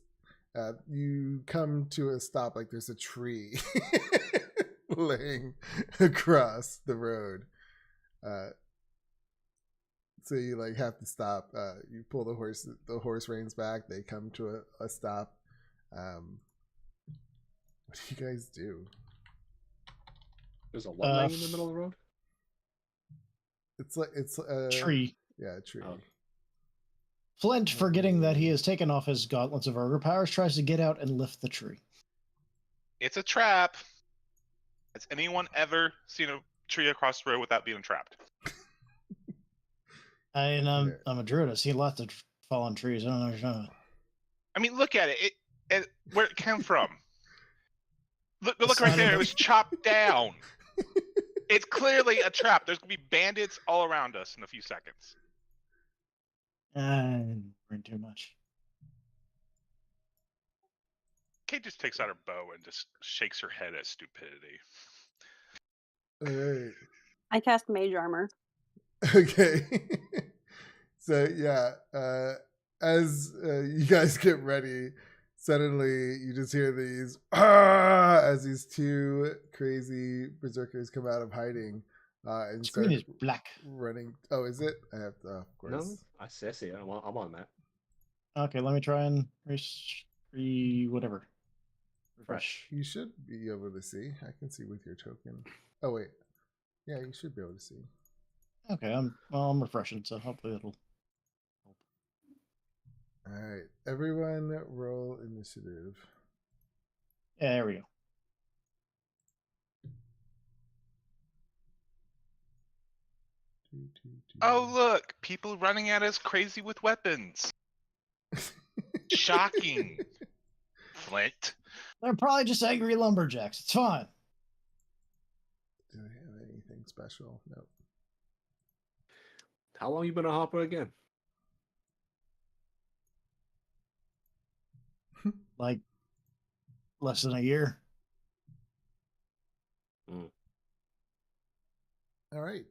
you come to a stop. Like there's a tree laying across the road. So you like have to stop. You pull the horse reins back. They come to a stop. What do you guys do? There's a what laying in the middle of the road? It's a tree. Yeah, a tree. Oh. Flint, forgetting that he has taken off his gauntlets of ogre powers, tries to get out and lift the tree. It's a trap. Has anyone ever seen a tree across the road without being trapped? I'm a druid. I've seen lots of fallen trees. I don't know what you're talking about. I mean, look at it. Where it came from. Look right there. It was chopped down. It's clearly a trap. There's going to be bandits all around us in a few seconds. We're in too much. Kate just takes out her bow and just shakes her head at stupidity. All right. I cast Mage Armor. Okay. So yeah, as you guys get ready, suddenly you just hear these as these two crazy berserkers come out of hiding and Screen is black. Running. Oh, is it? I have to. Of course. No, I see it. I'm on that. Okay, let me try and whatever. Refresh. You should be able to see. I can see with your token. Oh wait. Yeah, you should be able to see. Okay, I'm refreshing, so hopefully it'll help. All right, everyone, roll initiative. Yeah, there we go. Oh, look! People running at us crazy with weapons. Shocking. Flint. They're probably just angry lumberjacks. It's fine. Do they have anything special? Nope. How long you been a hopper again? Like less than a year. All right.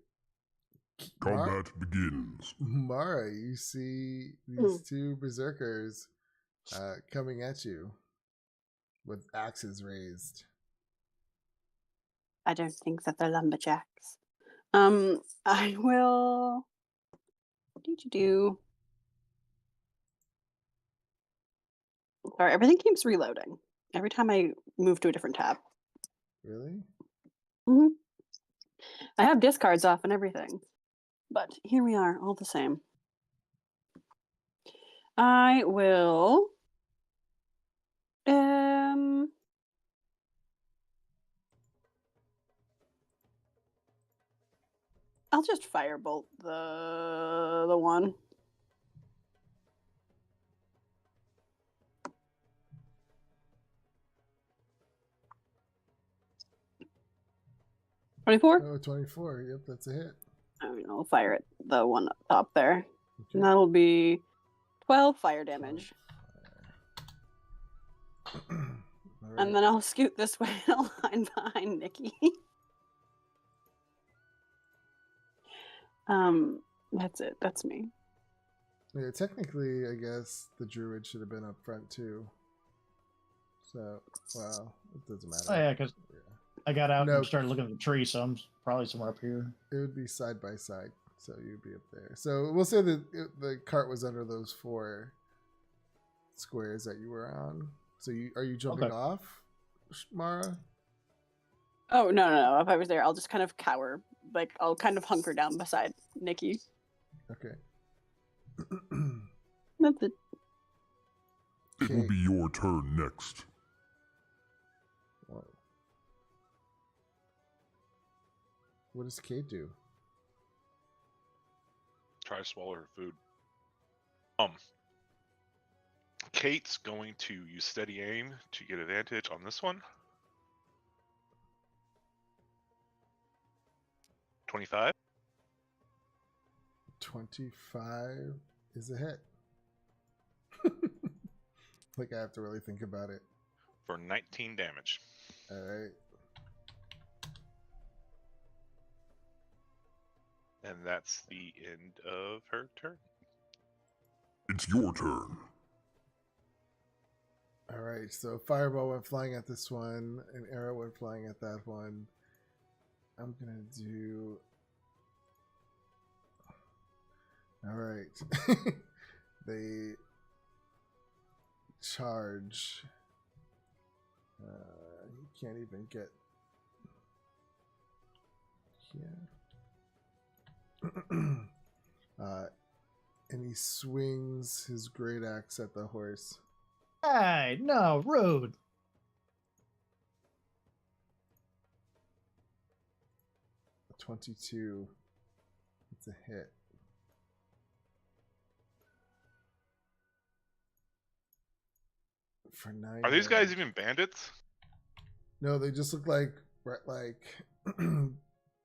Combat begins. Mara, you see these two berserkers coming at you with axes raised. I don't think that they're lumberjacks. I will. What did you do? Sorry, everything keeps reloading every time I move to a different tab. Really? Mm-hmm. I have discards off and everything. But here we are, all the same. I will. I'll just firebolt the one. $24? Oh, 24. Yep, that's a hit. I'll fire it, the one up top there. Okay. And that'll be 12 fire damage. All right. And then I'll scoot this way and I'll line behind Nikki. That's it. That's me. Yeah, technically, I guess the druid should have been up front too. So, well, it doesn't matter. Oh yeah, because I got out No. and started looking at the tree, so I'm probably somewhere up here. It would be side by side, so you'd be up there. So we'll say that the cart was under those 4 squares that you were on. So are you jumping Okay. off, Mara? Oh, no. If I was there, I'll just kind of cower. Like, I'll kind of hunker down beside Nikki. Okay. That's it. It will Okay. be your turn next. Whoa. What does Kate do? Try to swallow her food. Kate's going to use steady aim to get advantage on this one. 25. 25 is a hit. Like, I have to really think about it. For 19 damage. All right. And that's the end of her turn. It's your turn. All right. So fireball went flying at this one, an arrow went flying at that one. I'm gonna do. All right. They charge. You can't even get here. And he swings his great axe at the horse. Hey, no, rude. A 22. It's a hit. For 9. Are these guys damage. even bandits? No, they just look like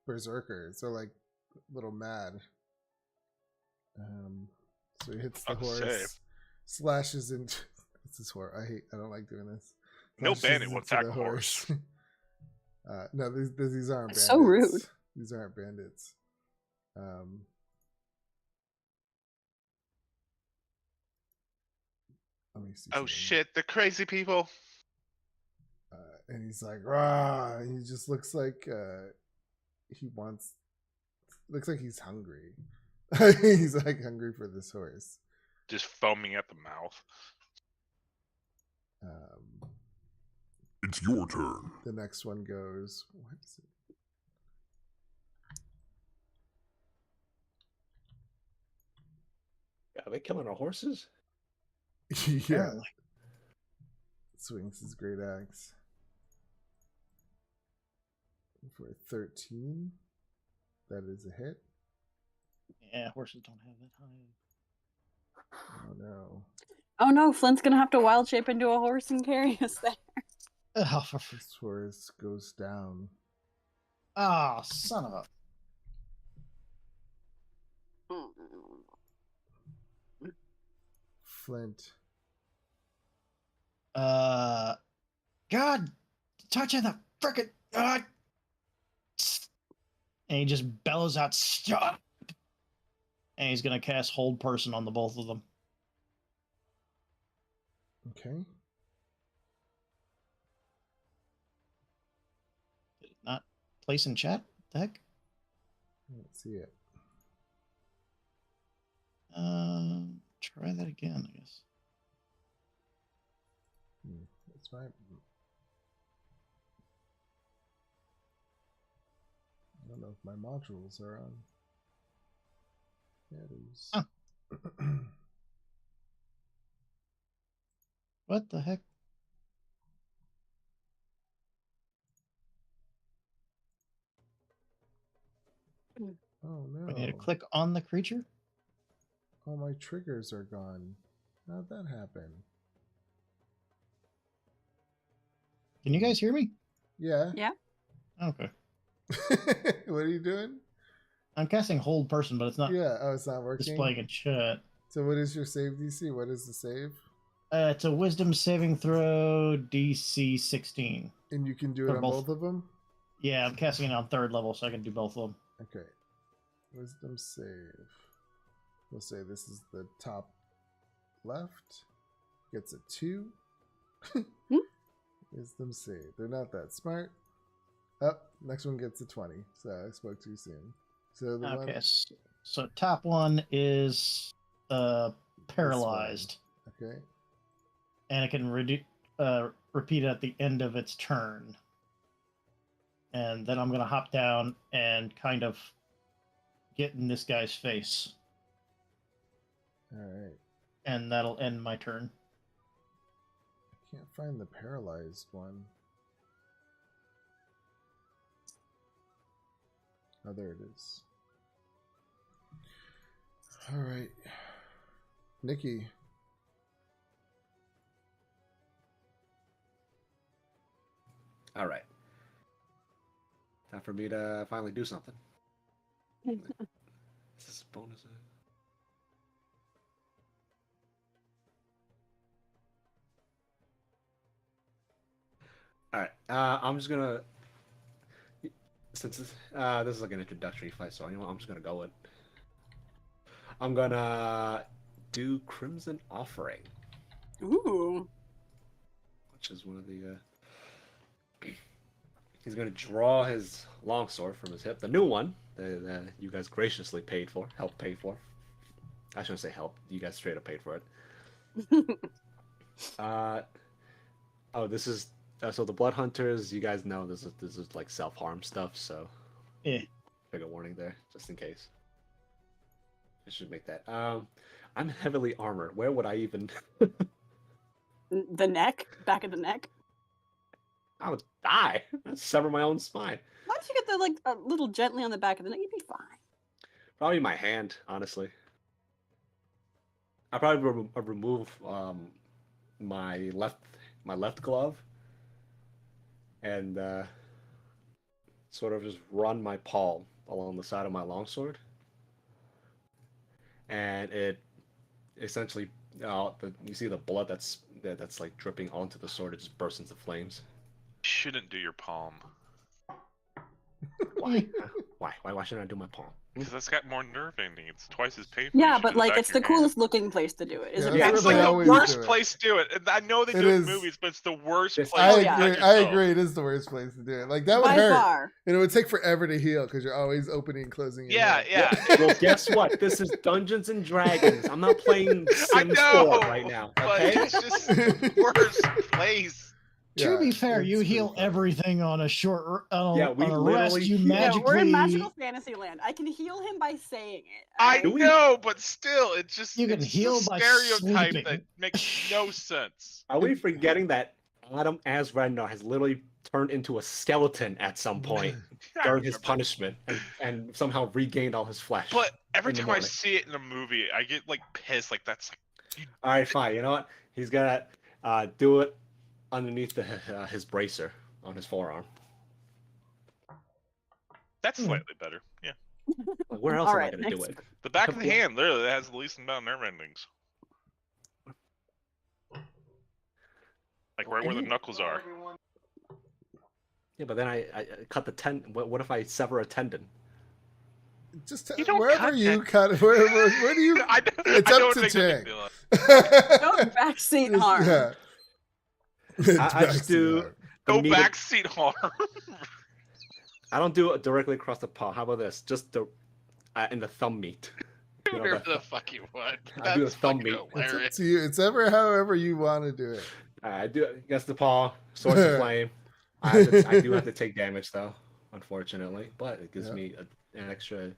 berserkers. They're like a little mad. So he hits the I'd say. horse, slashes into. This is horrible. I don't like doing this. No Slashes bandit will into attack the a horse. No, these aren't bandits. That's so rude. These aren't bandits. Let me see. Oh something. shit, the crazy people. And he's like, rah! He just looks like he wants. Looks like he's hungry. He's like hungry for this horse. Just foaming at the mouth. It's your turn. The next one goes. What is it? Are they killing our horses? Yeah. Apparently. Swings his great axe. For 13. That is a hit. Yeah, horses don't have that high. Oh no. Oh no, Flint's gonna have to wild shape into a horse and carry us there. Oh, for This horse goes down. oh, son of a. Flint. God, touching the frickin'. And he just bellows out, stop! And he's gonna cast Hold Person on the both of them. Okay. Did it not place in chat? What the heck? Let's see it. Try that again, I guess. That's right. I don't know if my modules are on. Shadows. Huh. What the heck? Oh I need to no. click on the creature. All my triggers are gone. How'd that happen? Can you guys hear me? Yeah. Yeah. Okay. What are you doing? I'm casting hold person, but it's not Yeah. Oh, it's not working. displaying in chat. So what is your save DC? What is the save? It's a wisdom saving throw DC 16. And you can do it For on both. both of them? Yeah, I'm casting it on 3rd level, so I can do both of them. Okay. Wisdom save. We'll say this is the top left. Gets a 2. Wisdom save. They're not that smart. Oh, next one gets a 20. So I spoke too soon. So the Okay, one. so top one is paralyzed, Okay. and it can repeat at the end of its turn. And then I'm going to hop down and kind of get in this guy's face. All right. And that'll end my turn. I can't find the paralyzed one. Oh, there it is. All right. Nikki. All right. Time for me to finally do something. Is this a bonus? All right. I'm just gonna, since this is like an introductory fight, so you know, I'm just gonna go with. I'm gonna do Crimson Offering, Ooh. which is one of the. He's gonna draw his longsword from his hip, the new one that you guys graciously helped pay for. I shouldn't say help. You guys straight up paid for it. Oh, this is so the Blood Hunters. You guys know this is like self-harm stuff. So, Yeah. bigger warning there, just in case. I should make that. I'm heavily armored. Where would I even? The neck, back of the neck. I would die. I'd sever my own spine. Why don't you get the like a little gently on the back of the neck? You'd be fine. Probably my hand, honestly. I probably remove my left glove and sort of just run my palm along the side of my longsword, and it essentially you see the blood that's like dripping onto the sword. It just bursts into flames. Shouldn't do your palm. Why? Why shouldn't I do my palm? Because that's got more nerve ending. It's twice as painful. Yeah, You should but do the like back it's of the your hand. coolest looking place to do it. Is Yeah, it Yeah, that's it's where like they the always worst do it. place to do it. And I know they It do it in is. movies, but it's the worst Yes, place. I to yeah. agree. cut I yourself. agree. It is the worst place to do it. Like that would by hurt, far? and it would take forever to heal because you're always opening and closing. Your Yeah, hand. yeah. Well, guess what? This is Dungeons and Dragons. I'm not playing I Sims know 4 right now. but Okay. it's just the worst place. To be fair, it's you pretty heal funny. everything on a short Yeah, we on a rest. literally You heal- Yeah, magically. we're in magical fantasy land. I can heal him by saying it. I alright? know, but still, it's just You can it's heal a by stereotype sleeping. that makes no sense. Are we forgetting that Adam Asrendar has literally turned into a skeleton at some point I during his remember. punishment and somehow regained all his flesh? But every in the time I morning. see it in a movie, I get like pissed. Like that's like All right, fine. You know what? He's gonna do it underneath his bracer on his forearm. that's slightly better. Yeah, Like, where else All am right, I gonna do next. it? the back of the hand literally has the least amount of nerve endings. Like right where the knuckles are. Yeah, but then I cut the tendon. What if I sever a tendon? Just You don't wherever cut you that. cut, where do you? I, It's I up don't to think the big Jack. deal. No backseat harm. Yeah. I just do. No immediate- backseat harm. I don't do it directly across the paw. How about this? Just the in the thumb meat. You know, Whatever the- the fuck you want. I do a That's thumb fucking meat. It's up hilarious. to you. It's ever however you want to do it. I do it against the paw, source of flame. I do have to take damage though, unfortunately, but it gives Yeah. me an extra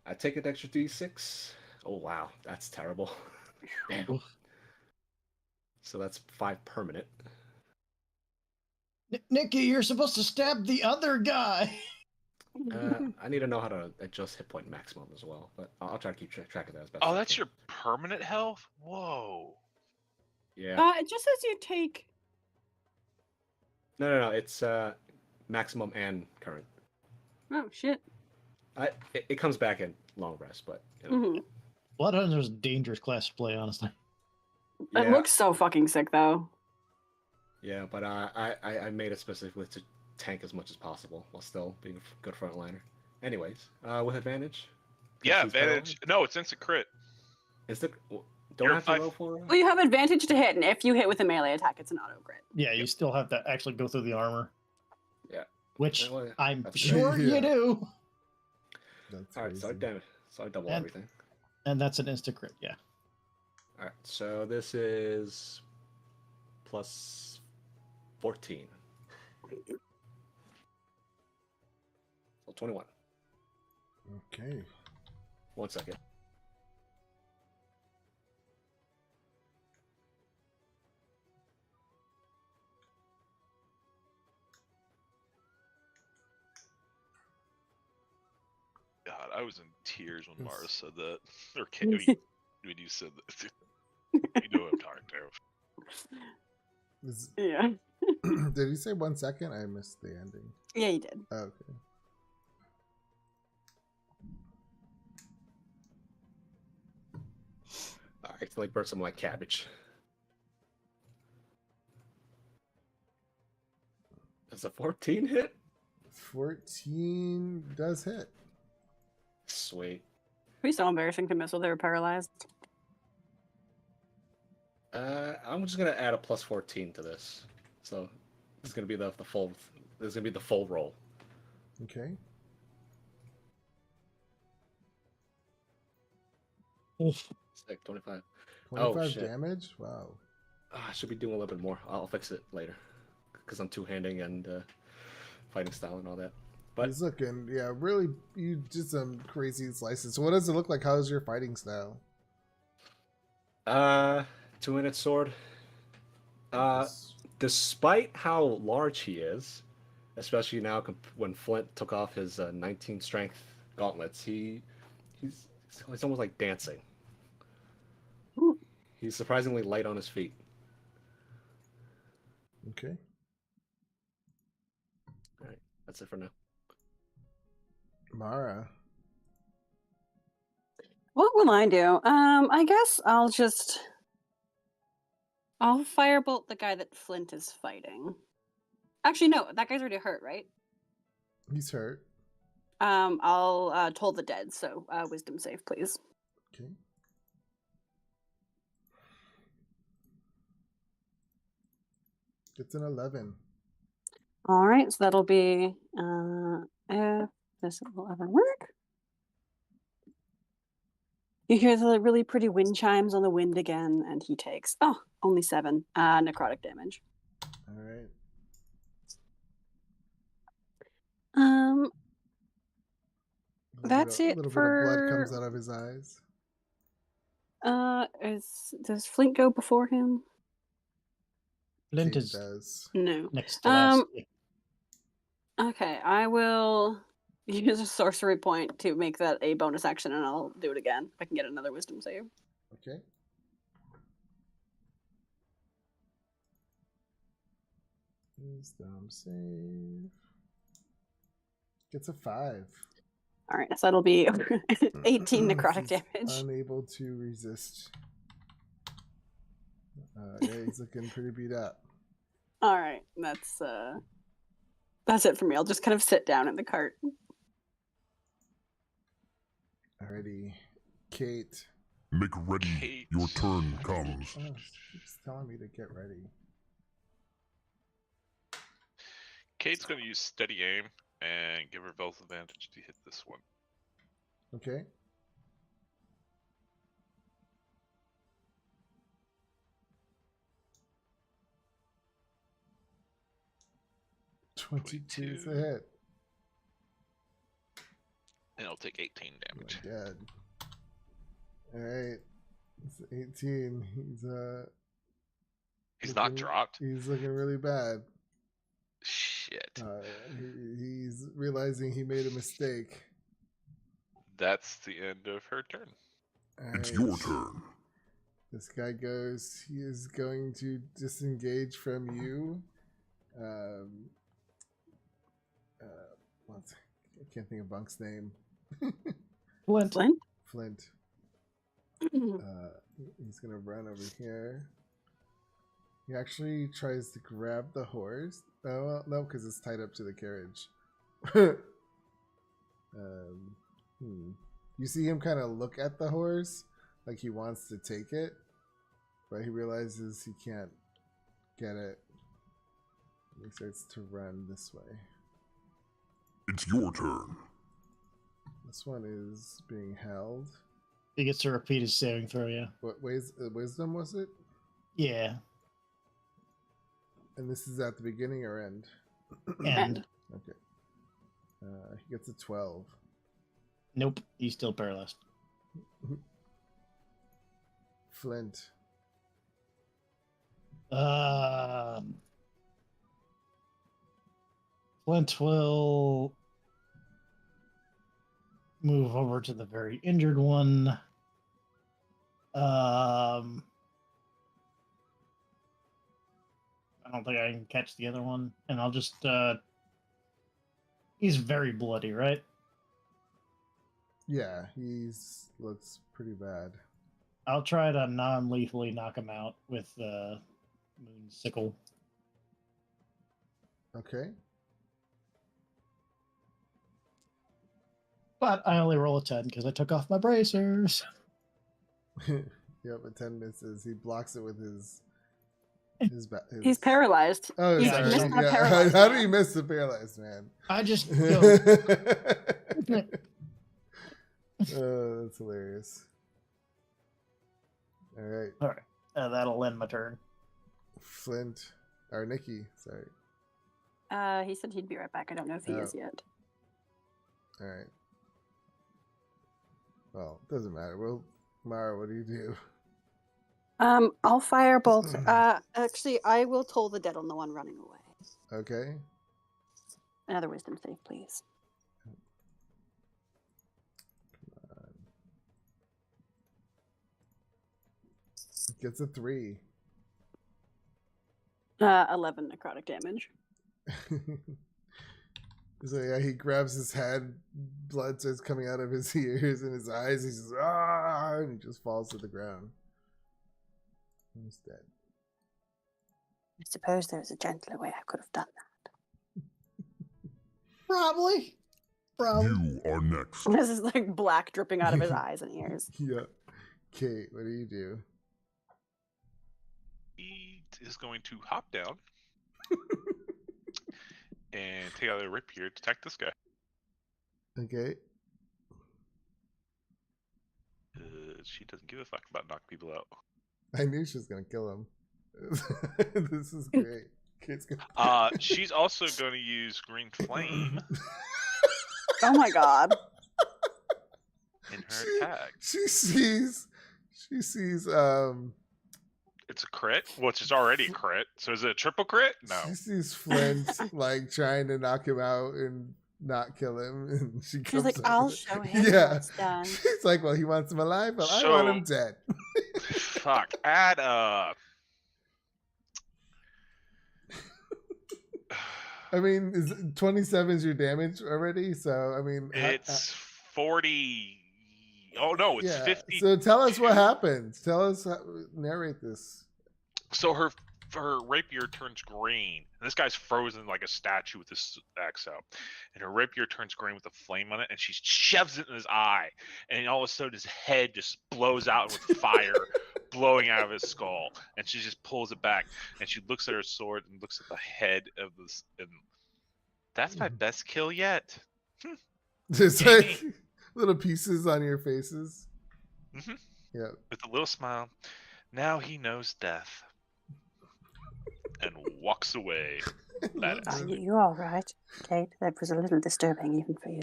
I take an extra d6. Oh wow, that's terrible. Damn. So that's 5 permanent. Nikki, you're supposed to stab the other guy. I need to know how to adjust hit point maximum as well, but I'll try to keep track of that as best. Oh, I that's can. your permanent health? Whoa. Yeah. It just says you take. No. It's maximum and current. Oh shit. It comes back in long rest, but you know. hmm Bloodhunter's a dangerous class to play, honestly. It looks so fucking sick though. Yeah, but I made it specifically to tank as much as possible while still being a good frontliner. Anyways, with advantage. Yeah, advantage. No, it's instant crit. Is the don't You're I have to 5 roll for? Well, you have advantage to hit, and if you hit with a melee attack, it's an auto crit. Yeah, you still have to actually go through the armor. Yeah. Which Well, I'm that's sure Yeah. you do. That's All right, so crazy. I double And- everything. And that's an instant crit, yeah. All right, so this is plus 14. So 21. Okay. 1 second. God, I was in tears when Mara Yes. said that. Or when you said that. You know what I'm talking to. Yeah. Did you say 1 second? I missed the ending. Yeah, you did. Oh, okay. I can like burn some like cabbage. Does a 14 hit? 14 does hit. Sweet. It'd be so embarrassing to miss while they were paralyzed. I'm just gonna add a plus 14 to this. So it's gonna be the full. This is gonna be the full roll. Okay. Oof. Sick, 25. 25 shit. damage? Wow. I should be doing a little bit more. I'll fix it later, because I'm two-handing and fighting style and all that. But He's looking, yeah, really, you did some crazy slices. So what does it look like? How's your fighting style? 2-handed sword. Despite how large he is, especially now when Flint took off his 19 strength gauntlets, he's almost like dancing. Ooh. He's surprisingly light on his feet. Okay. All right, that's it for now. Mara. What will I do? I guess I'll firebolt the guy that Flint is fighting. Actually, no, that guy's already hurt, right? He's hurt. I'll toll the dead, so wisdom save, please. Okay. It's an 11. All right, so that'll be if this will ever work. You hear the really pretty wind chimes on the wind again, and he takes only 7 necrotic damage. All right. That's it A little for. bit of blood comes out of his eyes. Does Flint go before him? Flint Kate is does. No. next to last. Okay, I will use a sorcery point to make that a bonus action, and I'll do it again if I can get another wisdom save. Okay. Wisdom save. Gets a 5. All right, so that'll be 18 necrotic He's damage. Unable to resist. Yeah, he's looking pretty beat up. All right, that's it for me. I'll just kind of sit down in the cart. Alrighty. Kate. Make ready. Kate. Your turn comes. Oh, she keeps telling me to get ready. Kate's gonna use steady aim and give her both advantage to hit this one. Okay. $22 is a hit. And it'll take 18 Oh damage. my god. Alright. It's 18. He's not looking- dropped. He's looking really bad. Shit. He's realizing he made a mistake. That's the end of her turn. It's Alright. your turn. This guy goes, he is going to disengage from you. What? I can't think of Bunk's name. Flint. Flint? Flint. He's gonna run over here. He actually tries to grab the horse. Oh, well, no, because it's tied up to the carriage. You see him kind of look at the horse like he wants to take it, but he realizes he can't get it. He starts to run this way. It's your turn. This one is being held. He gets to repeat his saving throw, yeah. What wisdom was it? Yeah. And this is at the beginning or end? And Okay. He gets a 12. nope, he's still paralyzed. Flint. Flint will move over to the very injured one. I don't think I can catch the other one, and I'll just he's very bloody, right? Yeah, looks pretty bad. I'll try to non-lethally knock him out with Moon Sickle. Okay. But I only roll a 10 because I took off my bracers. Yep, a 10 misses. He blocks it with his He's paralyzed. Oh, He's sorry. missed the Yeah. paralyzed How do man. you miss the paralyzed man? I just Oh, that's hilarious. All right, all right. That'll end my turn. Flint or Nikki. Sorry. He said he'd be right back. I don't know if he is yet. All right. Well, doesn't matter. Well, Mara, what do you do? I'll fire bolt. Actually, I will toll the dead on the one running away. Okay. Another wisdom save, please. Gets a 3. 11 necrotic damage. So yeah, he grabs his head, blood starts coming out of his ears and his eyes. He says, "Ah!" and he just falls to the ground. He's dead. I suppose there's a gentler way I could have done Probably. Probably. You are next. that. This is like black dripping out of his eyes and ears. Yeah. Kate, what do you do? He is going to hop down and take out a rapier to attack this guy. Okay. She doesn't give a fuck about knocking people out. I knew she was gonna kill him. This is great. Kate's gonna... She's also going to use Green Flame Oh my god. in her attack. She sees It's a crit, which is already a crit. So is it a triple crit? No. she sees Flint like trying to knock him out and not kill him, and she She's comes like, up I'll with it. show him Yeah. what's done. She's like, well, he wants him alive, but I want him dead. Fuck. Add I mean, is 27 is your damage already? So I mean, it's 40. Oh no, it's 50. So tell us what happens. Tell us, narrate this. So her rapier turns green, and this guy's frozen like a statue with his axe out. And her rapier turns green with a flame on it, and she shoves it in his eye, and all of a sudden his head just blows out with fire blowing out of his skull. And she just pulls it back, and she looks at her sword and looks at the head of this, and that's my best kill yet. There's like little pieces on your faces. Mhm. Yeah. With a little smile. Now he knows death. And walks away. Badass. Are you all right, Kate? That was a little disturbing even for you.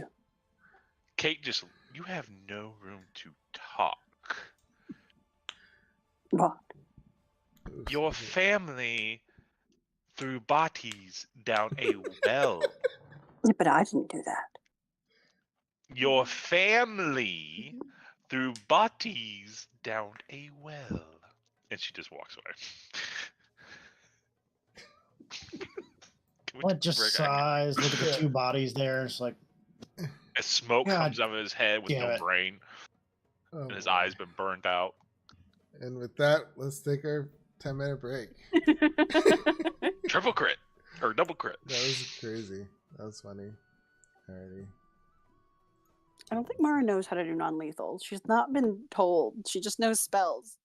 Kate just, you have no room to talk. What? Oof. Your family threw bodies down a well. Yeah, but I didn't do that. Your family threw bodies down a well. And she just walks away. Can we What take a just break? sighs, look at the 2 bodies there. It's like, As smoke God comes out of his head with damn no it. brain, Oh, and his boy. eyes been burned out. And with that, let's take our 10-minute break. Triple crit or double crit. That was crazy. That was funny. Alrighty. I don't think Mara knows how to do non-lethal. She's not been told. She just knows spells.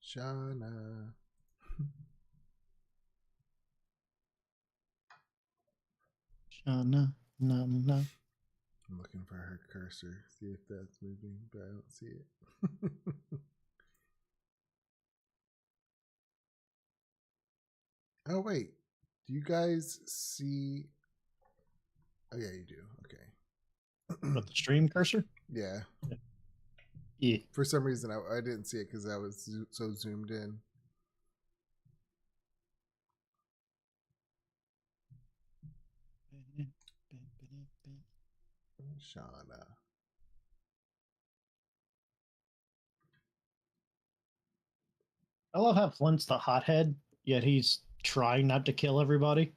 Shauna. No, no, no. I'm looking for her cursor, see if that's moving, but I don't see it. Oh wait, do you guys see? Oh yeah, you do. Okay. But the stream cursor? Yeah. Yeah. For some reason, I didn't see it because I was so zoomed in. Shauna. I love how Flint's the hothead, yet he's trying not to kill everybody,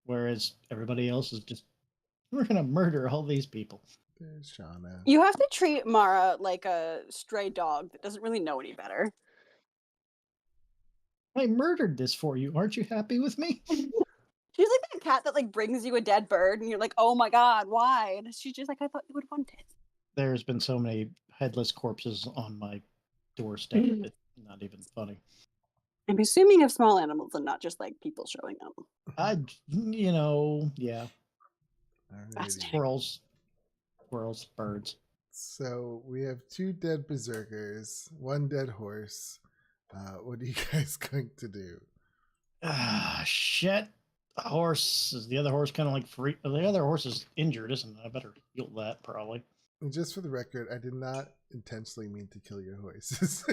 whereas everybody else is just, we're gonna murder all these people. There's Shauna. You have to treat Mara like a stray dog that doesn't really know any better. I murdered this for you. Aren't you happy with me? She's like that cat that like brings you a dead bird, and you're like, "Oh my god, why?" And she's just like, "I thought you would want it." There's been so many headless corpses on my doorstep. It's not even funny. I'm assuming of small animals and not just like people showing up. Yeah. Alrighty. Squirrels, birds. So we have 2 dead berserkers, 1 dead horse. What are you guys going to do? Shit. The other horse kind of like free. The other horse is injured, isn't it? I better heal that probably. And just for the record, I did not intentionally mean to kill your horses.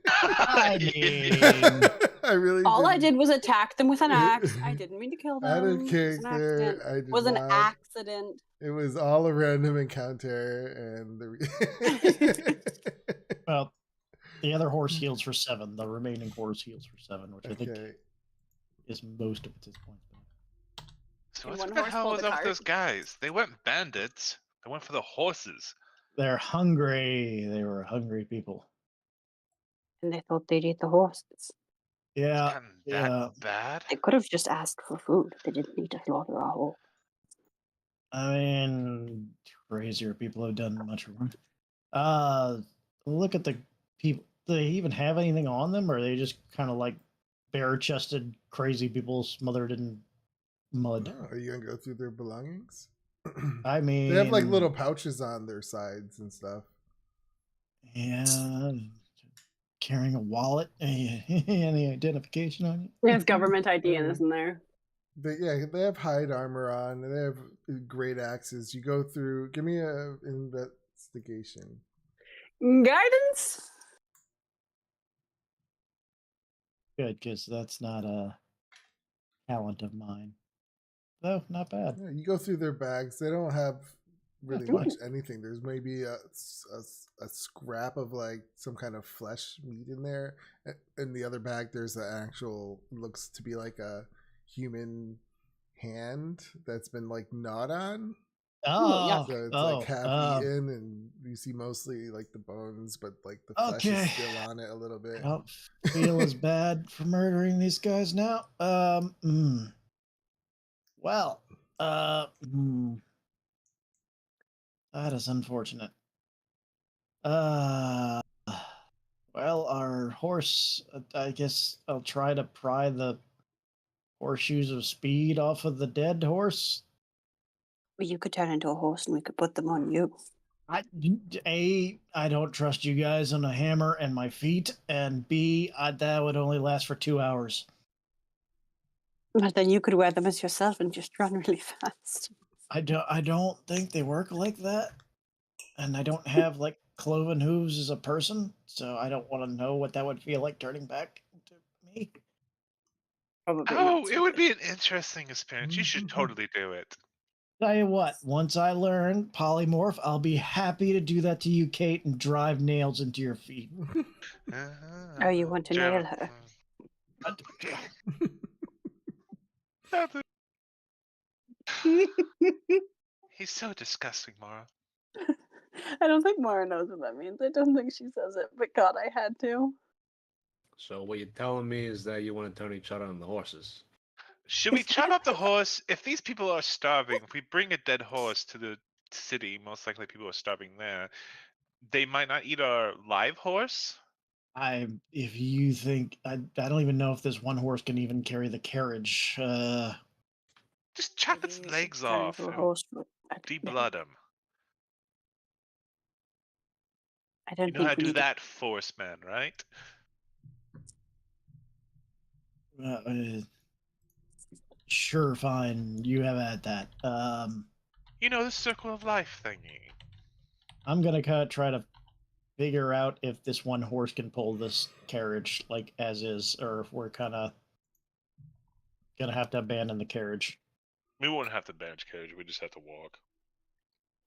I mean, I really. All I didn't. did was attack them with an axe. I didn't mean to kill them. Out of It was an character, accident. I did It was an not. accident. It was all a random encounter, and the. well, the other horse heals for 7. The remaining horse heals for 7, which I think is most of its points. So what the hell was up with those guys? They weren't bandits. They went for the horses. They're hungry. They were hungry people. And they thought they'd eat the horses. Yeah. That bad? They could have just asked for food. They didn't need to slaughter our whole. I mean, crazier people have done much worse. Look at the people. Do they even have anything on them, or are they just kind of like bare-chested, crazy people smothered in mud? Oh, are you gonna go through their belongings? I mean, they have like little pouches on their sides and stuff. Yeah, carrying a wallet, any identification on it? There's government ID, isn't there? They have hide armor on. They have great axes. You go through. Give me a investigation. Guidance. Good, because that's not a talent of mine. No, not bad. Yeah, you go through their bags. They don't have really much anything. There's maybe a scrap of like some kind of flesh meat in there. In the other bag, there's an actual, looks to be like a human hand that's been like gnawed on. Oh, so it's like half eaten, and you see mostly like the bones, but like the flesh is still on it a little bit. I don't feel as bad for murdering these guys now. Well, that is unfortunate. Well, our horse, I guess I'll try to pry the horseshoes of speed off of the dead horse. Well, you could turn into a horse and we could put them on you. I don't trust you guys on a hammer and my feet, and B, that would only last for 2 hours. But then you could wear them as yourself and just run really fast. I don't think they work like that, and I don't have like cloven hooves as a person, so I don't want to know what that would feel like turning back to me. Probably it would be an interesting experience. You should totally do it. Tell you what, once I learn polymorph, I'll be happy to do that to you, Kate, and drive nails into your feet. Oh, you want to nail her? He's so disgusting, Mara. I don't think Mara knows what that means. I don't think she says it, but God, I had to. So what you're telling me is that you want to turn each other on the horses? Should we chop up the horse? If these people are starving, if we bring a dead horse to the city, most likely people are starving there. They might not eat our live horse. If you think, I don't even know if this one horse can even carry the carriage. Just chop its Maybe we should legs turn off into a and horse. I de-blood him. don't You know how to think we do need to. that, Force Man, right? Sure, fine. You have at that. You know, the circle of life thingy. I'm gonna try to figure out if this one horse can pull this carriage like as is, or if we're kind of gonna have to abandon the carriage. We won't have to bench carriage, we just have to walk.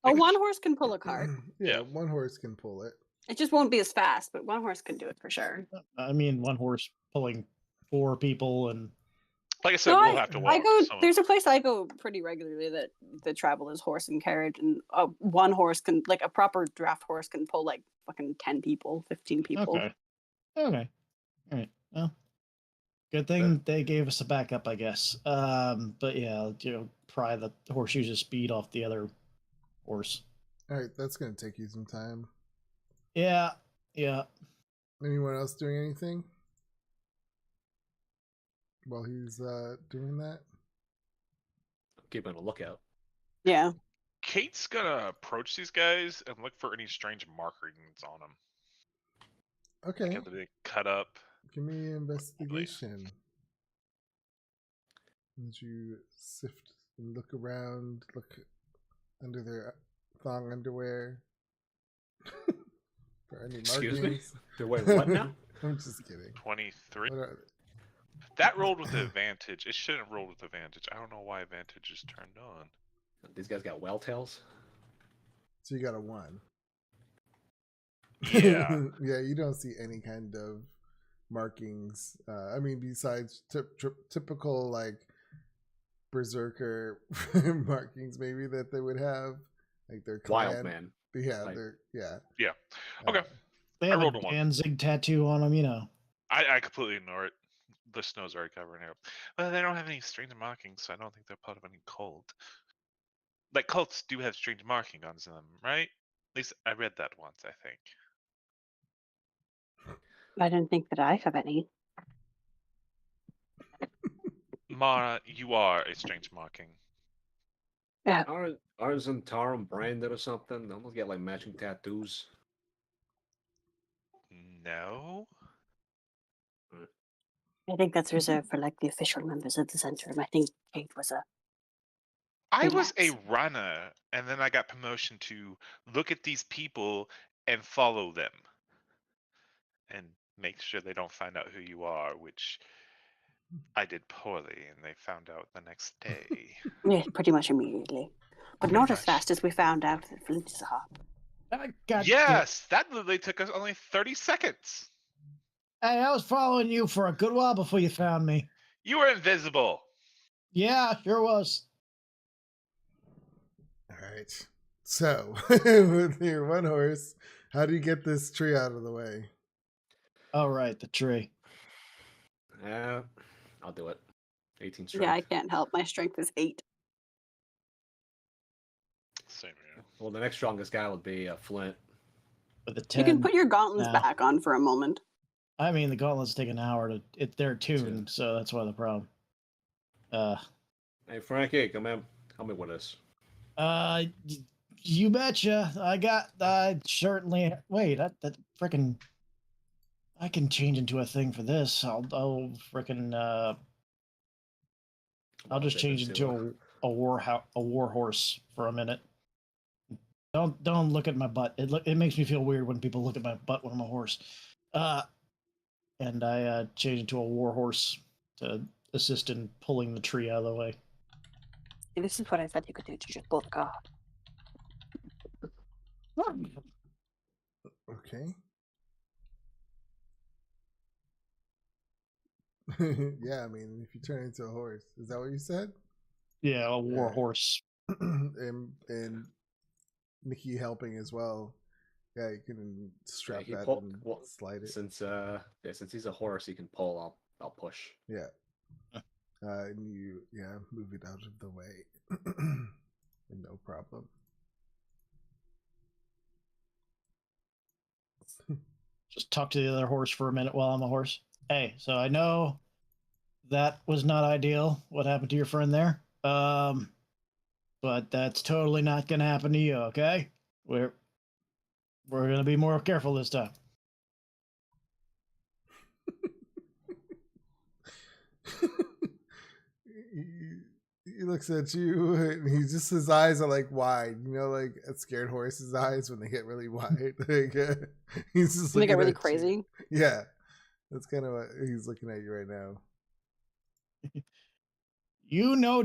Oh, one horse can pull a cart. Yeah, Yeah. one horse can pull it. It just won't be as fast, but one horse can do it for sure. I mean, one horse pulling 4 people, and Like I said, No, we'll have to walk. I go. some of There's it. a place I go pretty regularly that the travel is horse and carriage, and one horse can, like a proper draft horse, can pull like fucking 10 people, 15 people. okay, all right. Well, good thing they gave us a backup, I guess. But yeah, pry the horseshoes' speed off the other horse. All right, that's gonna take you some time. Yeah. Anyone else doing anything while he's doing that? Keeping a lookout. Yeah. Kate's gonna approach these guys and look for any strange markings on them. Okay, Like, they cut up. give me an investigation. As you sift and look around, look under their thong underwear for any Excuse me? markings. Wait, what now? I'm just kidding. 23. What are- That rolled with advantage. It shouldn't have rolled with advantage. I don't know why advantage is turned on. These guys got well tails. So you got a 1. Yeah. Yeah, you don't see any kind of markings. I mean, besides typical like berserker markings, maybe that they would have, like their clan. Wild man. Yeah, Like- they're yeah. Yeah. Okay. They I have rolled a a 1. Danzig tattoo on them, you know. I completely ignore it. The snow's already covering it up. Well, they don't have any strange markings, so I don't think they're part of any cult. Like, cults do have strange markings on them, right? At least I read that once, I think. I don't think that I have any. Mara, you are a strange marking. Yeah. Aren't Zentarum branded or something? They almost get like matching tattoos. No? I think that's reserved for like the official members of the Centrum. I think Kate was a. I was a Relax. runner, and then I got promotion to look at these people and follow them. And make sure they don't find out who you are, which I did poorly, and they found out the next day. Yeah, pretty much immediately. But Pretty not as much. fast as we found out that Flint is a hop. Yes, that literally took us only 30 seconds. Hey, I was following you for a good while before you found me. You were invisible. Yeah, sure was. All right. So with your one horse, how do you get this tree out of the way? All right, the tree. Yeah, I'll do it. 18 strength. Yeah, I can't help. My strength is 8. Same here. Well, the next strongest guy would be Flint. With a You 10. can put your gauntlets now. back on for a moment. I mean, the gauntlets take an hour to. They're tuned, so that's why the problem. Hey, Frankie, come in. Help me with this. You betcha. I certainly. Wait, that frickin'. I can change into a thing for this. I'll frickin'. I'll just change into a war horse for a minute. Don't look at my butt. It makes me feel weird when people look at my butt when I'm a horse. And I changed into a war horse to assist in pulling the tree out of the way. This is what I said you could do to just pull the car. Okay. Yeah, I mean, if you turn into a horse, is that what you said? Yeah, a war Yeah. horse. and Nikki helping as well. Yeah, you can strap he that pull- and well, slide it. Since he's a horse, he can pull. I'll push. Yeah. And you move it out of the way. No problem. just talk to the other horse for a minute while I'm a horse. Hey, so I know that was not ideal. What happened to your friend there? But that's totally not going to happen to you. Okay, we're going to be more careful this time. He looks at you and his eyes are like wide, like a scared horse's eyes when they get really wide. Like, he's just When they get really at you. crazy. Yeah, that's kind of what he's looking at you right now.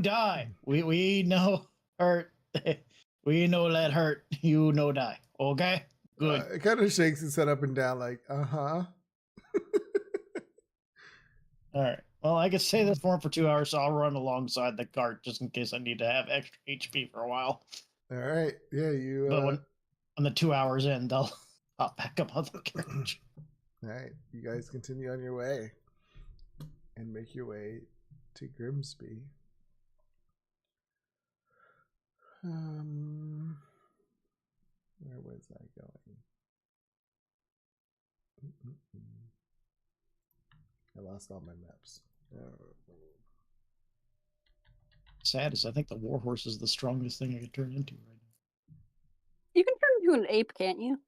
Die. We know hurt. We know that hurt. Die. Okay, good. It kind of shakes his head up and down, like, uh-huh. All right. Well, I could say this for him for 2 hours, so I'll run alongside the cart just in case I need to have extra HP for a while. All right. Yeah, you. But when the 2 hours end, I'll hop back up on the carriage. All right. You guys continue on your way and make your way to Grimsby. Where was I going? I lost all my maps. Sad is I think the warhorse is the strongest thing I could turn into right now. You can turn into an ape, can't you?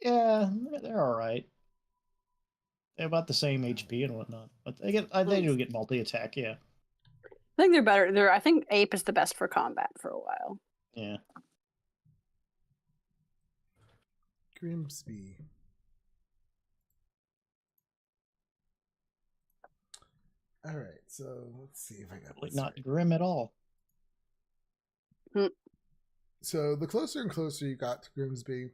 Yeah, they're all right. They're about the same HP and whatnot, but they do get multi attack. Yeah, I think they're better. I think ape is the best for combat for a while. Yeah. Grimsby. All right, so let's see if I got this not right. grim at all. So the closer and closer you got to Grimsby,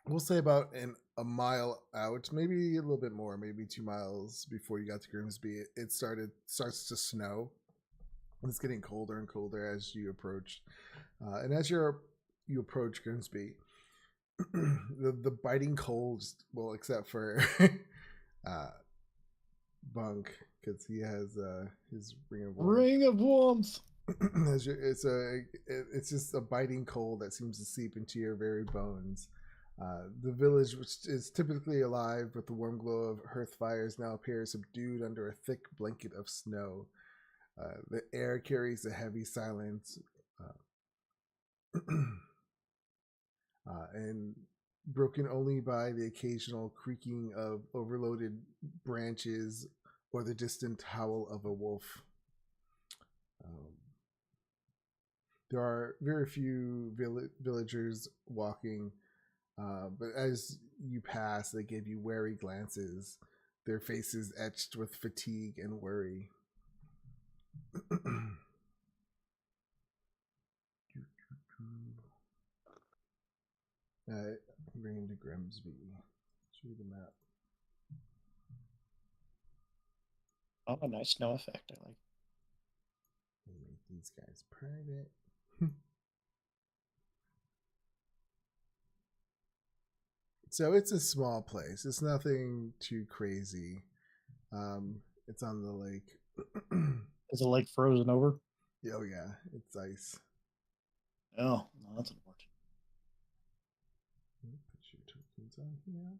we'll say about a mile out, maybe a little bit more, maybe 2 miles before you got to Grimsby, it starts to snow. It's getting colder and colder as you approach, and as you approach Grimsby, the biting cold, well, except for Bunk, because he has his ring of warmth. Ring of warmth. It's just a biting cold that seems to seep into your very bones. The village, which is typically alive with the warm glow of hearth fires, now appears subdued under a thick blanket of snow. The air carries a heavy silence, and broken only by the occasional creaking of overloaded branches or the distant howl of a wolf. There are very few villagers walking, but as you pass, they give you wary glances, their faces etched with fatigue and worry. Bring to Grimsby. Show you the map. Oh, a nice snow effect. I like. Make these guys private. So it's a small place. It's nothing too crazy. It's on the lake. Is the lake frozen over? Oh yeah, it's ice. Oh, no, that's unfortunate. Put your tokens on here.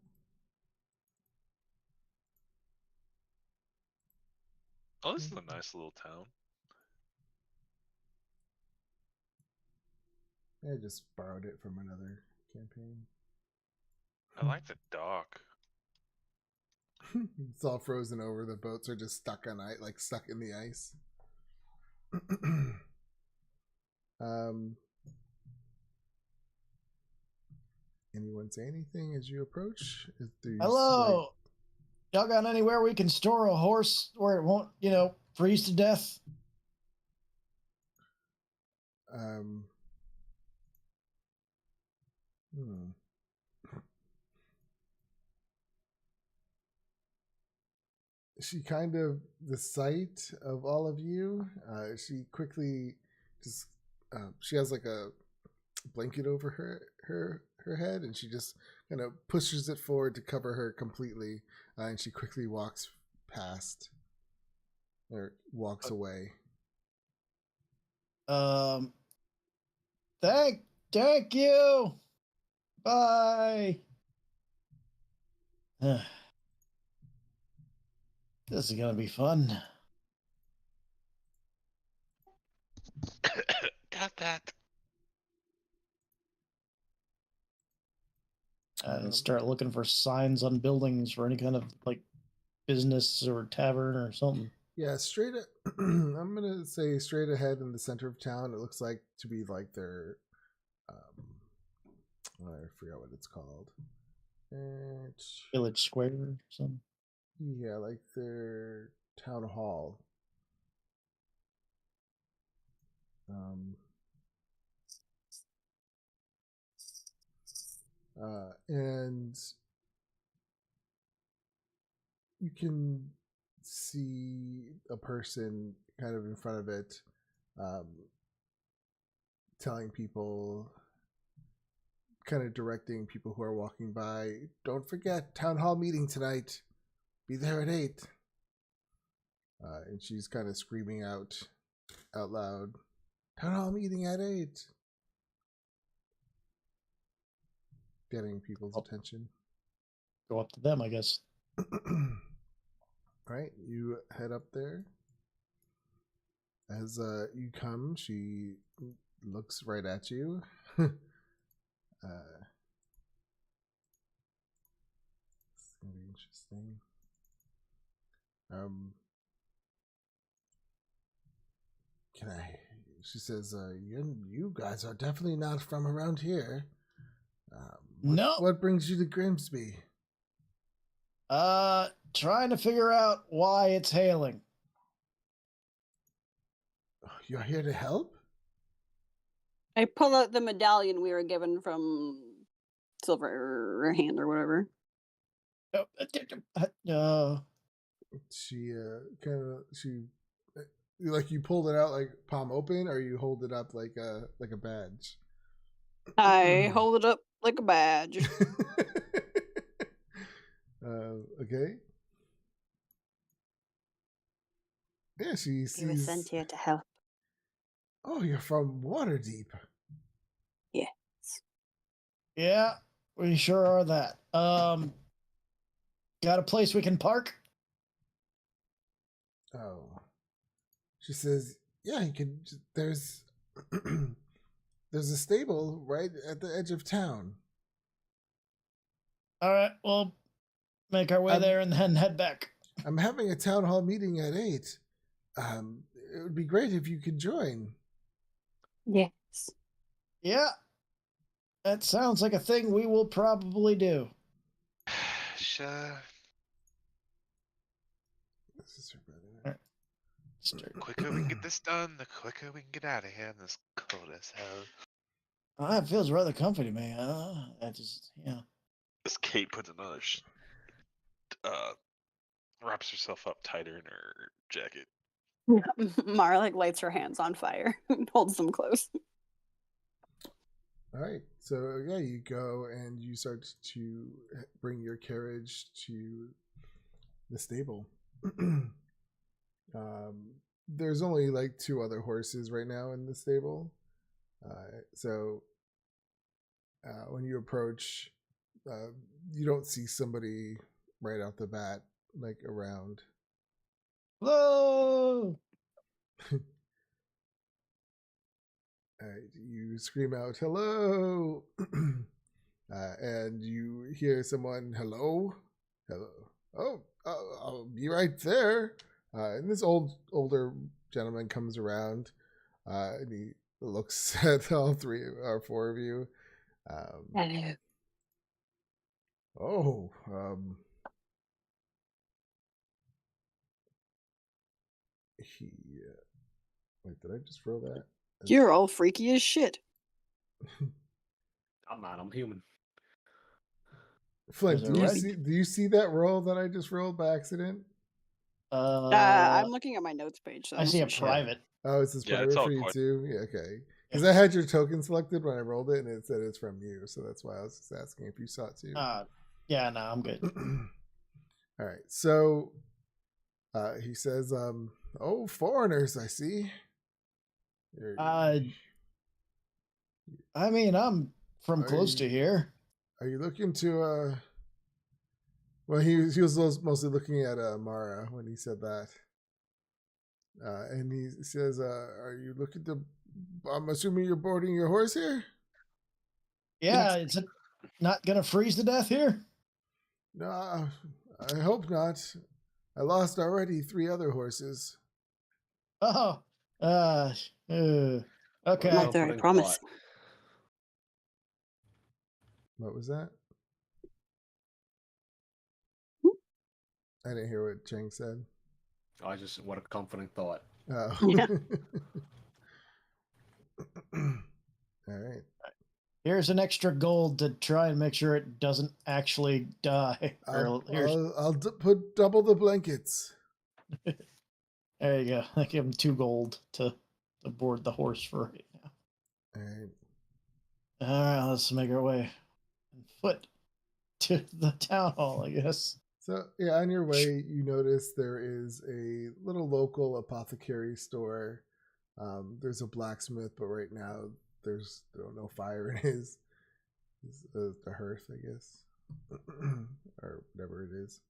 Oh, this is a nice little town. I just borrowed it from another campaign. I like the dock. It's all frozen over. The boats are just stuck on ice, like stuck in the ice. Anyone say anything as you approach? Hello. Y'all got anywhere we can store a horse where it won't, freeze to death? She kind of, the sight of all of you, she quickly just, she has like a blanket over her head, and she just kind of pushes it forward to cover her completely, and she quickly walks past, or walks away. Thank you. Bye. This is gonna be fun. Got that. Start looking for signs on buildings for any kind of like business or tavern or something. Yeah, I'm gonna say straight ahead in the center of town. It looks like to be like their, I forgot what it's called. Village Square or something. Yeah, like their town hall. And you can see a person kind of in front of it, telling people, kind of directing people who are walking by, don't forget, town hall meeting tonight. Be there at 8. And she's kind of screaming out loud, town hall meeting at 8. Getting people's attention. Go up to them, I guess. All right, you head up there. As you come, she looks right at you. It's gonna be interesting. Can I? She says, "You guys are definitely not from around here. No. What brings you to Grimsby?" Trying to figure out why it's hailing. You're here to help? I pull out the medallion we were given from Silverhand or whatever. She like, you pulled it out like palm open, or you hold it up like a badge? I hold it up like a badge. Okay. Yeah, she sees. He was sent here to help. Oh, you're from Waterdeep. Yes. Yeah, we sure are that. Got a place we can park? Oh. She says, yeah, you can. There's there's a stable right at the edge of town. All right, we'll make our way there and then head back. I'm having a town hall meeting at 8. It would be great if you could join. Yes. Yeah. That sounds like a thing we will probably do. Sure. This is her brother. The quicker we can get this done, the quicker we can get out of here in this cold as hell. Oh, it feels rather comfy to me. I just, yeah. As Kate puts another, wraps herself up tighter in her jacket. Mara like lights her hands on fire and holds them close. All right, so yeah, you go and you start to bring your carriage to the stable. There's only like 2 other horses right now in the stable. So when you approach, you don't see somebody right out the bat, like around. Whoa! You scream out, hello! And you hear someone, hello? Hello. Oh, I'll be right there. And this older gentleman comes around, and he looks at all 3 or 4 of you. Hello. Oh, wait, did I just roll that? You're all freaky as shit. I'm not. I'm human. Flint, do you see that roll that I just rolled by accident? I'm looking at my notes page. So I see a private. Oh, is this private for you too? Yeah, okay. Because I had your token selected when I rolled it, and it said it's from you, so that's why I was just asking if you saw it too. Yeah, no, I'm good. All right, so he says, "Oh, foreigners, I see." I mean, I'm from close to here. Are you looking to Well, he was mostly looking at Mara when he said that. And he says, "Are you looking to? I'm assuming you're boarding your horse here." Yeah, it's not gonna freeze to death here. No, I hope not. I lost already 3 other horses. Oh, okay. Not very promising. What was that? I didn't hear what Cheng said. What a comforting thought. Oh. Yeah. All right. Here's an extra gold to try and make sure it doesn't actually die. I'll put double the blankets. There you go. I give him 2 gold to board the horse for right now. All right. All right, let's make our way on foot to the town hall, I guess. So, yeah, on your way, you notice there is a little local apothecary store. There's a blacksmith, but right now there's no fire in his the hearth, I guess, or whatever it is.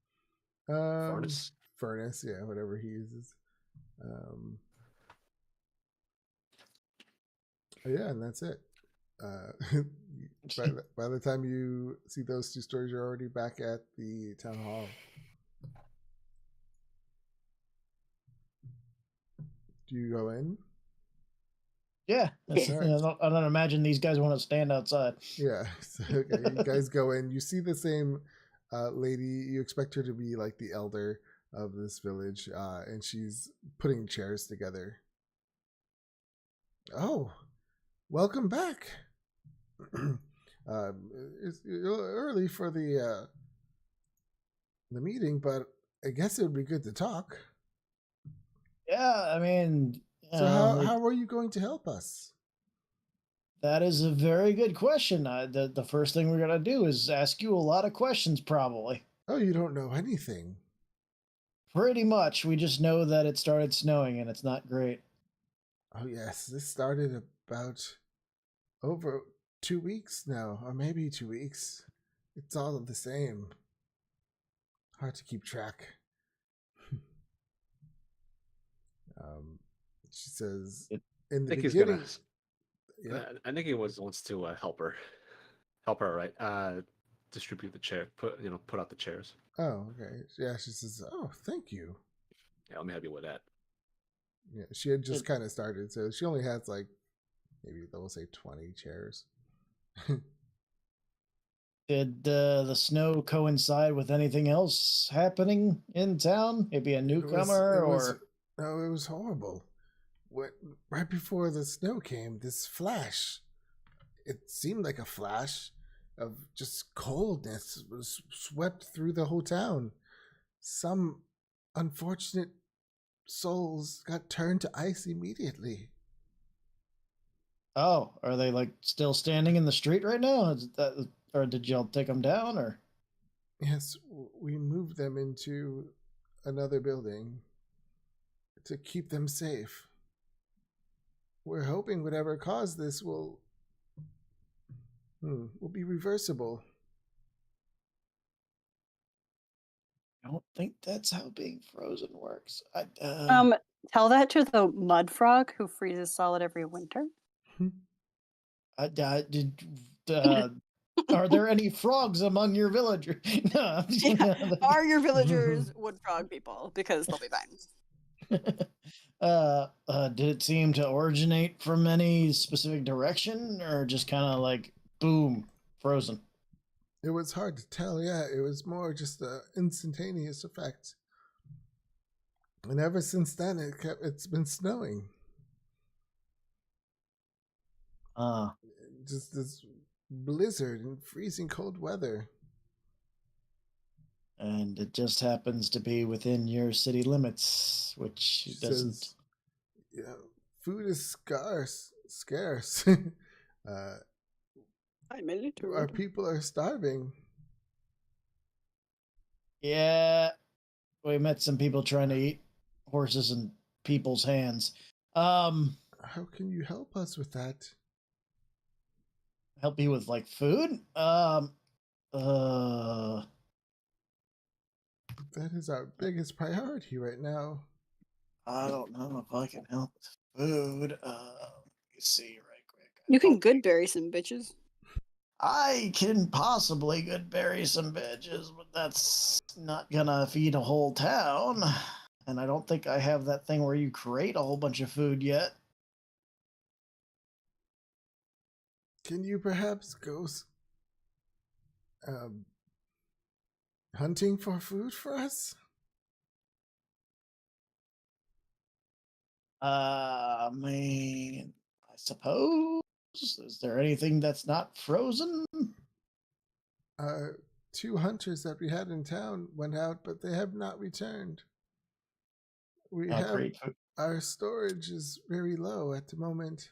Furnace. Furnace, yeah, whatever he uses. Yeah, and that's it. By the time you see those 2 stores, you're already back at the town hall. Do you go in? Yeah. Right. I don't imagine these guys want to stand outside. Yeah. So, okay, you guys go in. You see the same lady. You expect her to be like the elder of this village, and she's putting chairs together. Oh, welcome back. It's early for the meeting, but I guess it would be good to talk. Yeah, I mean, so how are you going to help us? That is a very good question. The first thing we're gonna do is ask you a lot of questions, probably. Oh, you don't know anything. Pretty much. We just know that it started snowing and it's not great. Oh yes, this started about over 2 weeks now, or maybe 2 weeks. It's all the same. Hard to keep track. She says, in the beginning... I think he wants to help her, right? Distribute the chair, put out the chairs. Oh, okay. Yeah, she says, "Oh, thank you." Yeah, let me help you with that. Yeah, she had just kind of started, so she only has like maybe they'll say 20 chairs. Did the snow coincide with anything else happening in town? Maybe a newcomer No, it was horrible. Right before the snow came, this flash. It seemed like a flash of just coldness was swept through the whole town. Some unfortunate souls got turned to ice immediately. Oh, are they like still standing in the street right now? Or did y'all take them down? Or yes, we moved them into another building to keep them safe. We're hoping whatever caused this will be reversible. I don't think that's how being frozen works. Tell that to the mud frog who freezes solid every winter. Are there any frogs among your villagers? No. Yeah. Are your villagers wood frog people? Because they'll be fine. Did it seem to originate from any specific direction, or just kind of like boom, frozen? It was hard to tell. Yeah, it was more just an instantaneous effect. And ever since then, it's been snowing. Just this blizzard and freezing cold weather. And it just happens to be within your city limits, which doesn't. Says, yeah, food is scarce. Our people are starving. Yeah, we met some people trying to eat horses in people's hands. How can you help us with that? Help you with like food? That is our biggest priority right now. I don't know if I can help with food. Let me see right quick. You can don't think- good bury some bitches. I can possibly good bury some veggies, but that's not gonna feed a whole town. And I don't think I have that thing where you create a whole bunch of food yet. Can you perhaps go hunting for food for us? I mean, I suppose. Is there anything that's not frozen? Two hunters that we had in town went out, but they have not returned. We Oh, have great food. our storage is very low at the moment.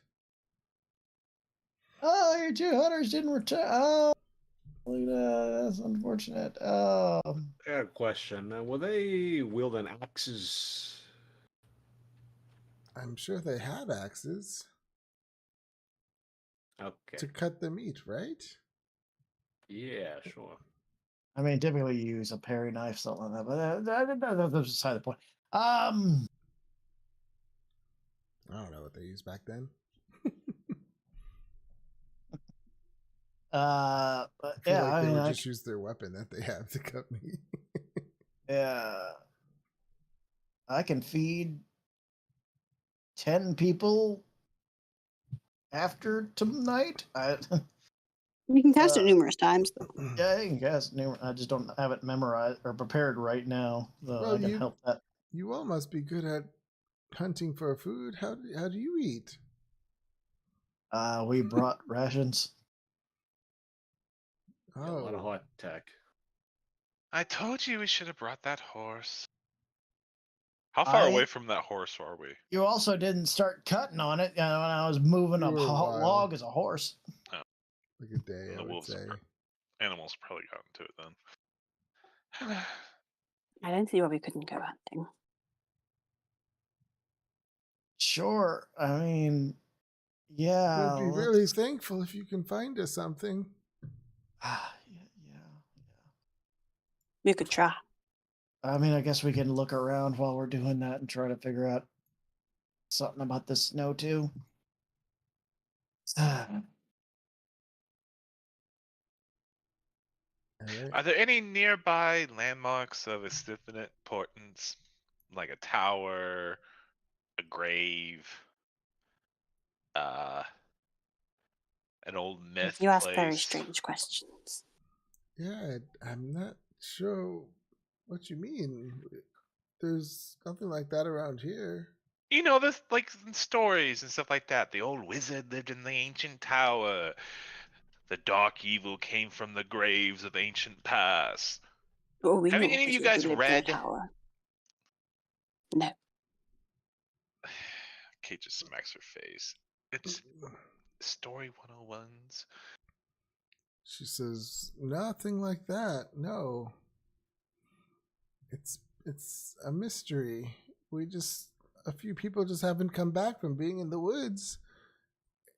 Oh, your two hunters didn't return. Oh, look at that. That's unfortunate. I got a question. Were they wielding axes? I'm sure they had axes Okay. to cut the meat, right? Yeah, sure. I mean, typically you use a paring knife, something like that, but that's beside the point. I don't know what they used back then. But I feel yeah, like I they mean, would just use their weapon that they have to cut meat. yeah, I can feed 10 people after tonight. You can cast it Uh, numerous times. Yeah, I can guess. I just don't have it memorized or prepared right now. So Well, I can help that. You all must be good at hunting for food. How do you eat? We brought rations. A lot of Oh, hot tech. I told you we should have brought that horse. How far away from that horse are we? You also didn't start cutting on it when I was moving You a were a while. log as a horse. like a day, And I the would wolves say. Animals probably got into it then. I don't see why we couldn't go hunting. Sure. I mean, yeah. We'd be really thankful if you can find us something. Yeah. We could try. I mean, I guess we can look around while we're doing that and try to figure out something about the snow too. All right. Are there any nearby landmarks of a significant importance, like a tower, a grave, an old myth You ask very place? strange questions. Yeah, I'm not sure what you mean. There's nothing like that around here. You know, this like in stories and stuff like that. The old wizard lived in the ancient tower. The dark evil came from the graves of ancient past. Oh, we Have know any of you wizard guys who lived in a read? tower. No. Kate just smacks her face. It's story 101s. She says, nothing like that. No. It's a mystery. A few people just haven't come back from being in the woods.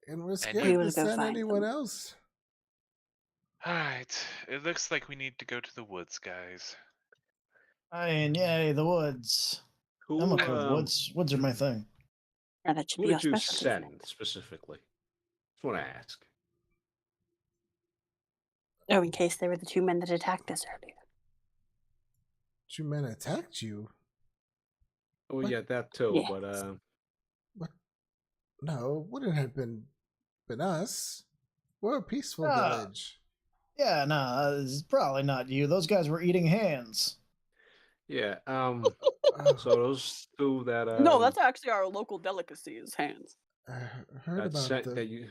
And we're scared We to will go send find anyone them. else. Alright, it looks like we need to go to the woods, guys. I mean, yay, the woods. Who, I'm okay with woods. Woods are my thing. Yeah, that should who be our did you specialty. send specifically? Just want to ask. Oh, in case they were the two men that attacked us earlier. 2 men attacked you? Oh What? yeah, that too. Yes. But What? No, wouldn't have been us. We're a peaceful Ah. village. Yeah, no, it's probably not you. Those guys were eating hands. yeah. Oh, So those two that No, that's actually our local delicacy is hands. I heard that about sent the. that you.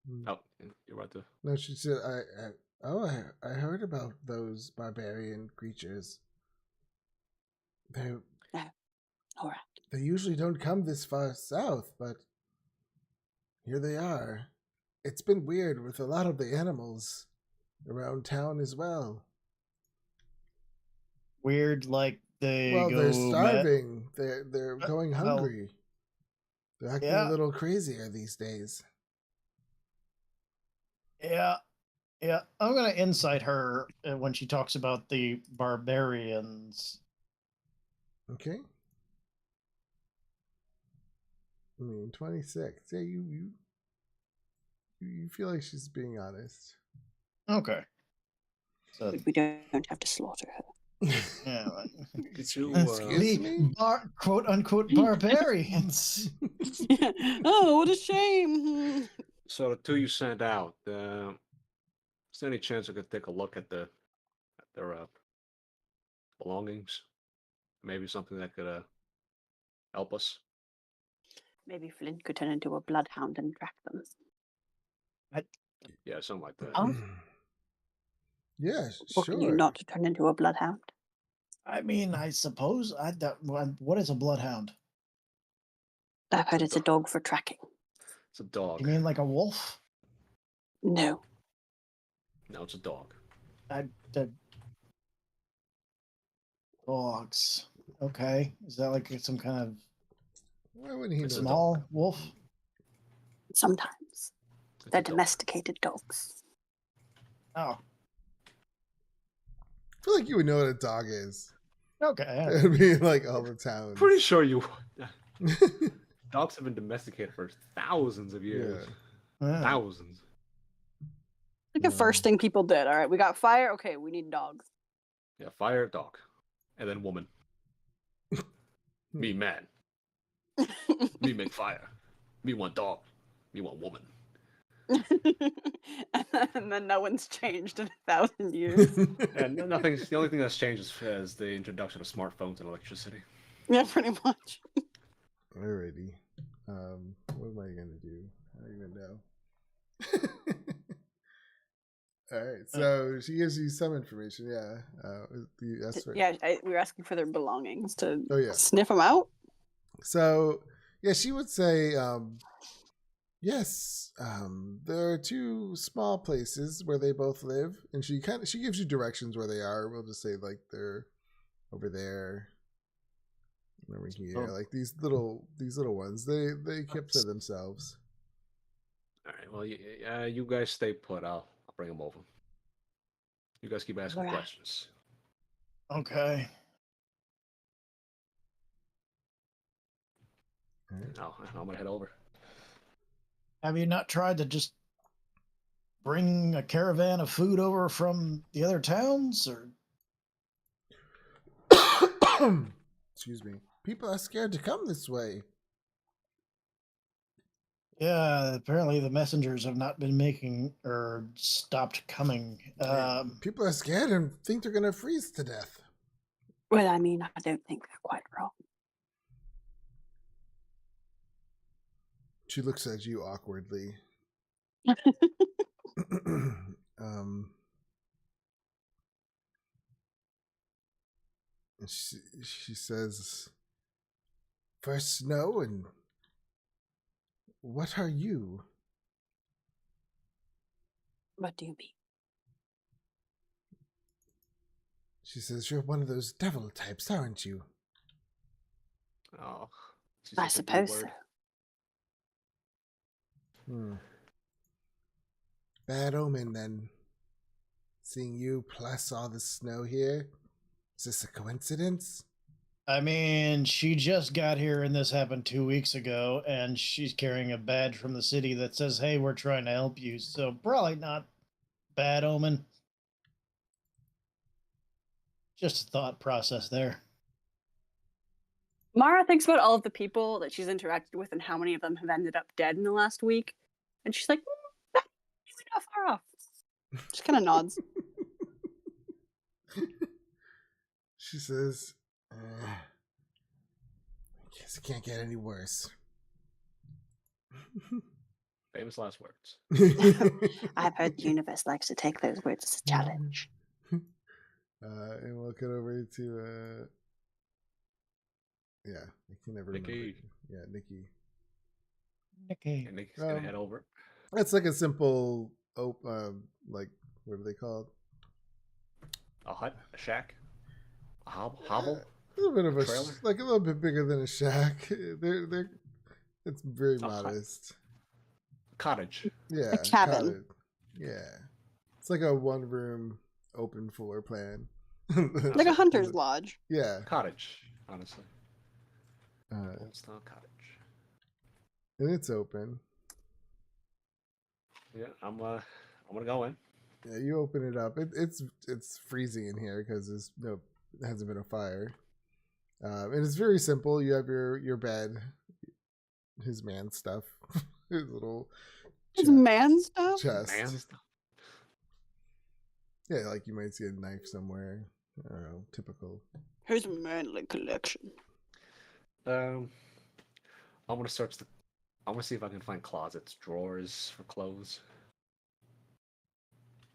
Hmm. Oh, you're about to. No, she said, I heard about those barbarian creatures. All right. They usually don't come this far south, but here they are. It's been weird with a lot of the animals around town as well. Weird, like they Well, go they're mad. starving. They're going well, hungry. They're acting yeah. a little crazier these days. Yeah. Yeah, I'm gonna insight her when she talks about the barbarians. Okay. I mean, 26. Yeah, you feel like she's being honest. Okay. So We don't have to slaughter her. yeah, Did you, Excuse me? quote unquote barbarians. Oh, what a shame. so the two you sent out, is there any chance we could take a look at their belongings? Maybe something that could help us. Maybe Flint could turn into a bloodhound and track them. Yeah, something like that. Oh. Yeah, Or sure. can you not turn into a bloodhound? I mean, I suppose what is a bloodhound? I've heard it's a dog for tracking. It's a dog. You mean like a wolf? No. No, it's a dog. The dogs. Okay, is that like some kind Why wouldn't he of know? small wolf? Sometimes. It's They're a dog. domesticated dogs. Oh, I feel like you would know what a dog is. okay. It'd be like all the towns. Pretty sure you. Dogs have been domesticated for thousands of years. Yeah. Thousands. Like the first thing people did. All right, we got fire. Okay, we need dogs. Yeah, fire, dog, and then woman. Me man. Me make fire. Me want dog. Me want woman. And then no one's changed in 1,000 years. And nothing's. The only thing that's changed is the introduction of smartphones and electricity. Yeah, pretty much. Alrighty. What am I gonna do? I don't even know. Alright, so she gives you some information, yeah. That's right. Yeah, we were asking for their belongings to Oh, yeah. sniff them out. So yeah, she would say, yes, there are two small places where they both live, and she gives you directions where they are. We'll just say like they're over there, over here, like these little ones. They kept to themselves. All right. Well, you guys stay put. I'll bring them over. You guys keep asking Alright. questions. Okay. All right. I'm gonna head over. Have you not tried to just bring a caravan of food over from the other towns, or? Excuse me. People are scared to come this way. Yeah, apparently the messengers have not been making or stopped coming. People are scared and think they're gonna freeze to death. Well, I mean, I don't think they're quite wrong. She looks at you awkwardly. And she says, "First snow, and what are you?" What do you mean? She says, "You're one of those devil types, aren't you?" Oh, she's I such a B suppose so. word. Bad omen, then. Seeing you plus all the snow here. Is this a coincidence? I mean, she just got here and this happened 2 weeks ago, and she's carrying a badge from the city that says, "Hey, we're trying to help you." So probably not bad omen. Just a thought process there. Mara thinks about all of the people that she's interacted with and how many of them have ended up dead in the last week. And she's like, that's really not far off. She kind of nods. She says, I guess it can't get any worse. Famous last words. I've heard the universe likes to take those words as a challenge. And we'll cut over to yeah, I can never remember. Nikki. Yeah, Nikki. Okay. And Nick's gonna head over. That's like a simple like what are they called? A hut, a shack, a hovel. A little bit of a trailer? like a little bit bigger than a shack. They're it's very A hut. modest. Cottage. Yeah, A cabin. cottage. Yeah, It's like a one-room open floor plan. Like a hunter's lodge. Yeah. Cottage, honestly. Uh, Old style cottage. and it's open. Yeah, I'm gonna go in. Yeah, you open it up. It's freezing in here because there's no, it hasn't been a fire. And it's very simple. You have your bed, his man stuff, his little It's man stuff. chest. Man stuff. Yeah, like you might see a knife somewhere. I don't know, typical. Here's a manly collection. I'm gonna search the. I'm gonna see if I can find closets, drawers for clothes.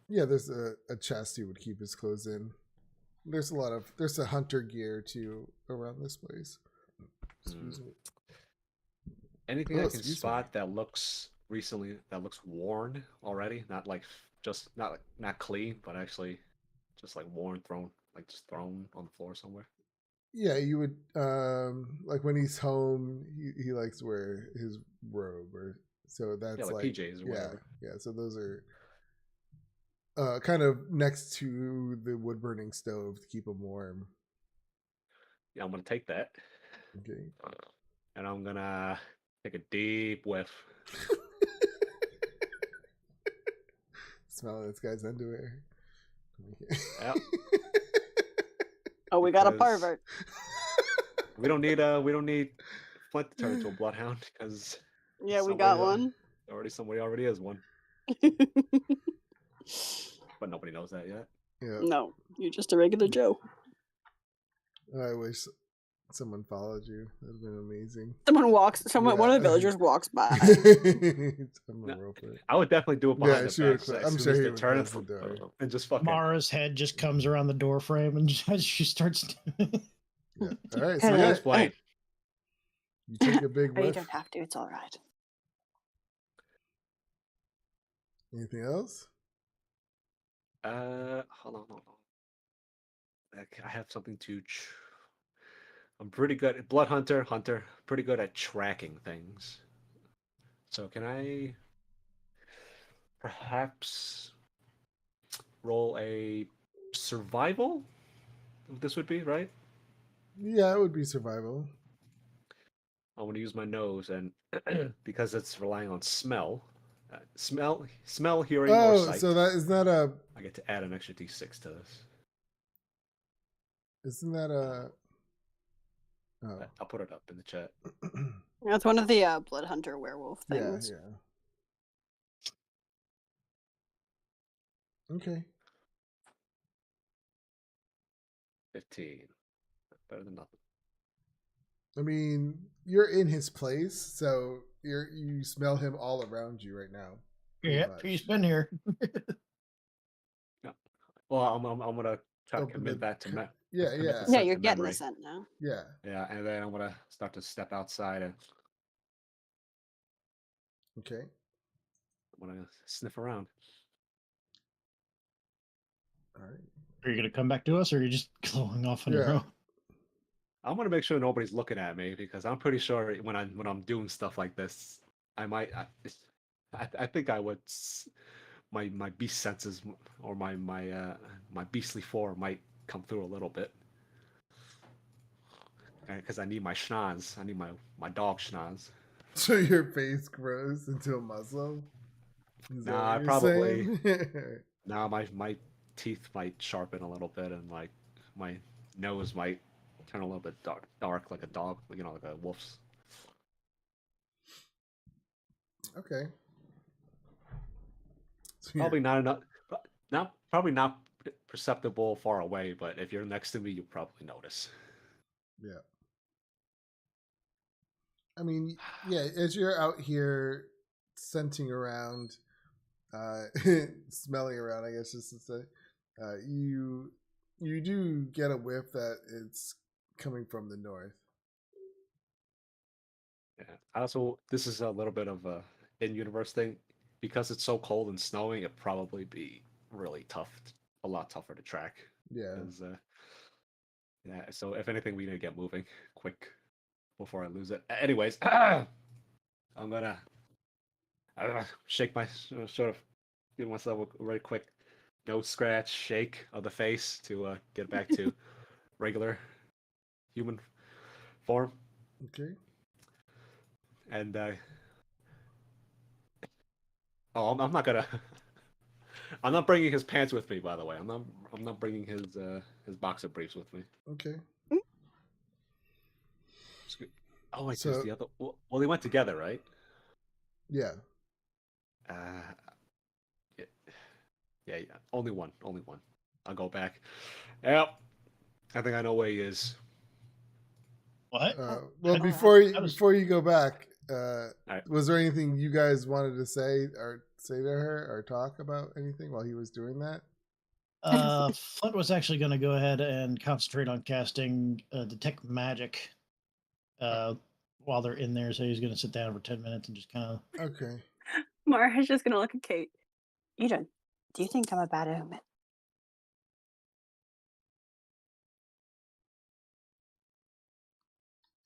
Yeah, there's a chest he would keep his clothes in. There's a hunter gear too around this place. Excuse me. Anything Oh, I can excuse me. spot that looks worn already, not like not clean, but actually just like worn, thrown on the floor somewhere. Yeah, you would like when he's home, he likes to wear his robe, or so that's Yeah, like PJs or yeah, whatever. yeah. So those are kind of next to the wood burning stove to keep him warm. Yeah, I'm gonna take that, Okay. and I'm gonna take a deep whiff. Smell this guy's underwear. Yep. Oh, we got a Because- pervert. We don't need Flint to turn into a bloodhound because Yeah, we got somebody, one. somebody already is one, but nobody knows that yet. Yeah. No, you're just a regular Joe. I wish someone followed you. That'd have been amazing. One of the villagers walks by. I'm No. a roper. I would definitely do it Yeah, behind she the would back. cl- As I'm soon sure as he they would turn close it the door. and just fucking. Mara's head just comes around the door frame and she starts. Yeah. All right. So Hello. yeah, Explain. you take a big Oh, you whiff. don't have to. It's all right. Anything else? Hold on. I have something to. I'm pretty good at Blood Hunter. Pretty good at tracking things. So can I perhaps roll a survival? This would be right. Yeah, it would be survival. I want to use my nose, and because it's relying on smell, smell, hearing, or Oh, sight. so that is not a. I get to add an extra d6 to this. Isn't that a? Oh. I'll put it up in the chat. That's one of the blood hunter werewolf Yeah, things. yeah. Okay. 15. Better than nothing. I mean, you're in his place, so you smell him all around you right now. pretty Yeah, much. he's been here. Well, I'm gonna try to Open commit the- that to me. Yeah, commit yeah, the Yeah, scent you're to getting memory. the scent now. yeah. Yeah, and then I'm gonna start to step outside and Okay. I'm gonna sniff around. All right. Are you gonna come back to us, or are you just going off on your Yeah. own? I'm gonna make sure nobody's looking at me because I'm pretty sure when I'm doing stuff like this, I might. I think I would. My beast senses or my beastly form might come through a little bit. Because I need my schnoz. I need my dog schnoz. So your face grows into a muzzle? Is that Nah, what you're probably. saying? Now my teeth might sharpen a little bit, and like my nose might turn a little bit dark like a dog, like a wolf's. Okay. So Probably not enough. Probably not perceptible far away, but if you're next to me, you probably notice. Yeah. I mean, yeah, as you're out here scenting around, smelling around, I guess just to say, you do get a whiff that it's coming from the north. Yeah. Also, this is a little bit of a in-universe thing. Because it's so cold and snowing, it'd probably be really tough, a lot tougher to track. Yeah. 'Cause, yeah, so if anything, we need to get moving quick before I lose it. Anyways, I'm gonna shake my sort of give myself a very quick no scratch, shake of the face to get back to regular human form. Okay. And I'm not gonna. I'm not bringing his pants with me. By the way, I'm not bringing his boxer briefs with me. Okay. Oh wait, So- there's the other. Well, they went together, right? Yeah. Yeah, yeah. Only one. I'll go back. Yep. I think I know where he is. What? Well, Alright. before you go back, Alright. was there anything you guys wanted to say to her or talk about anything while he was doing that? Flint was actually going to go ahead and concentrate on casting detect magic while they're in there. So he's going to sit down for 10 minutes and just kind of. Okay. Mara's just gonna look at Kate. Eden, do you think I'm a bad omen?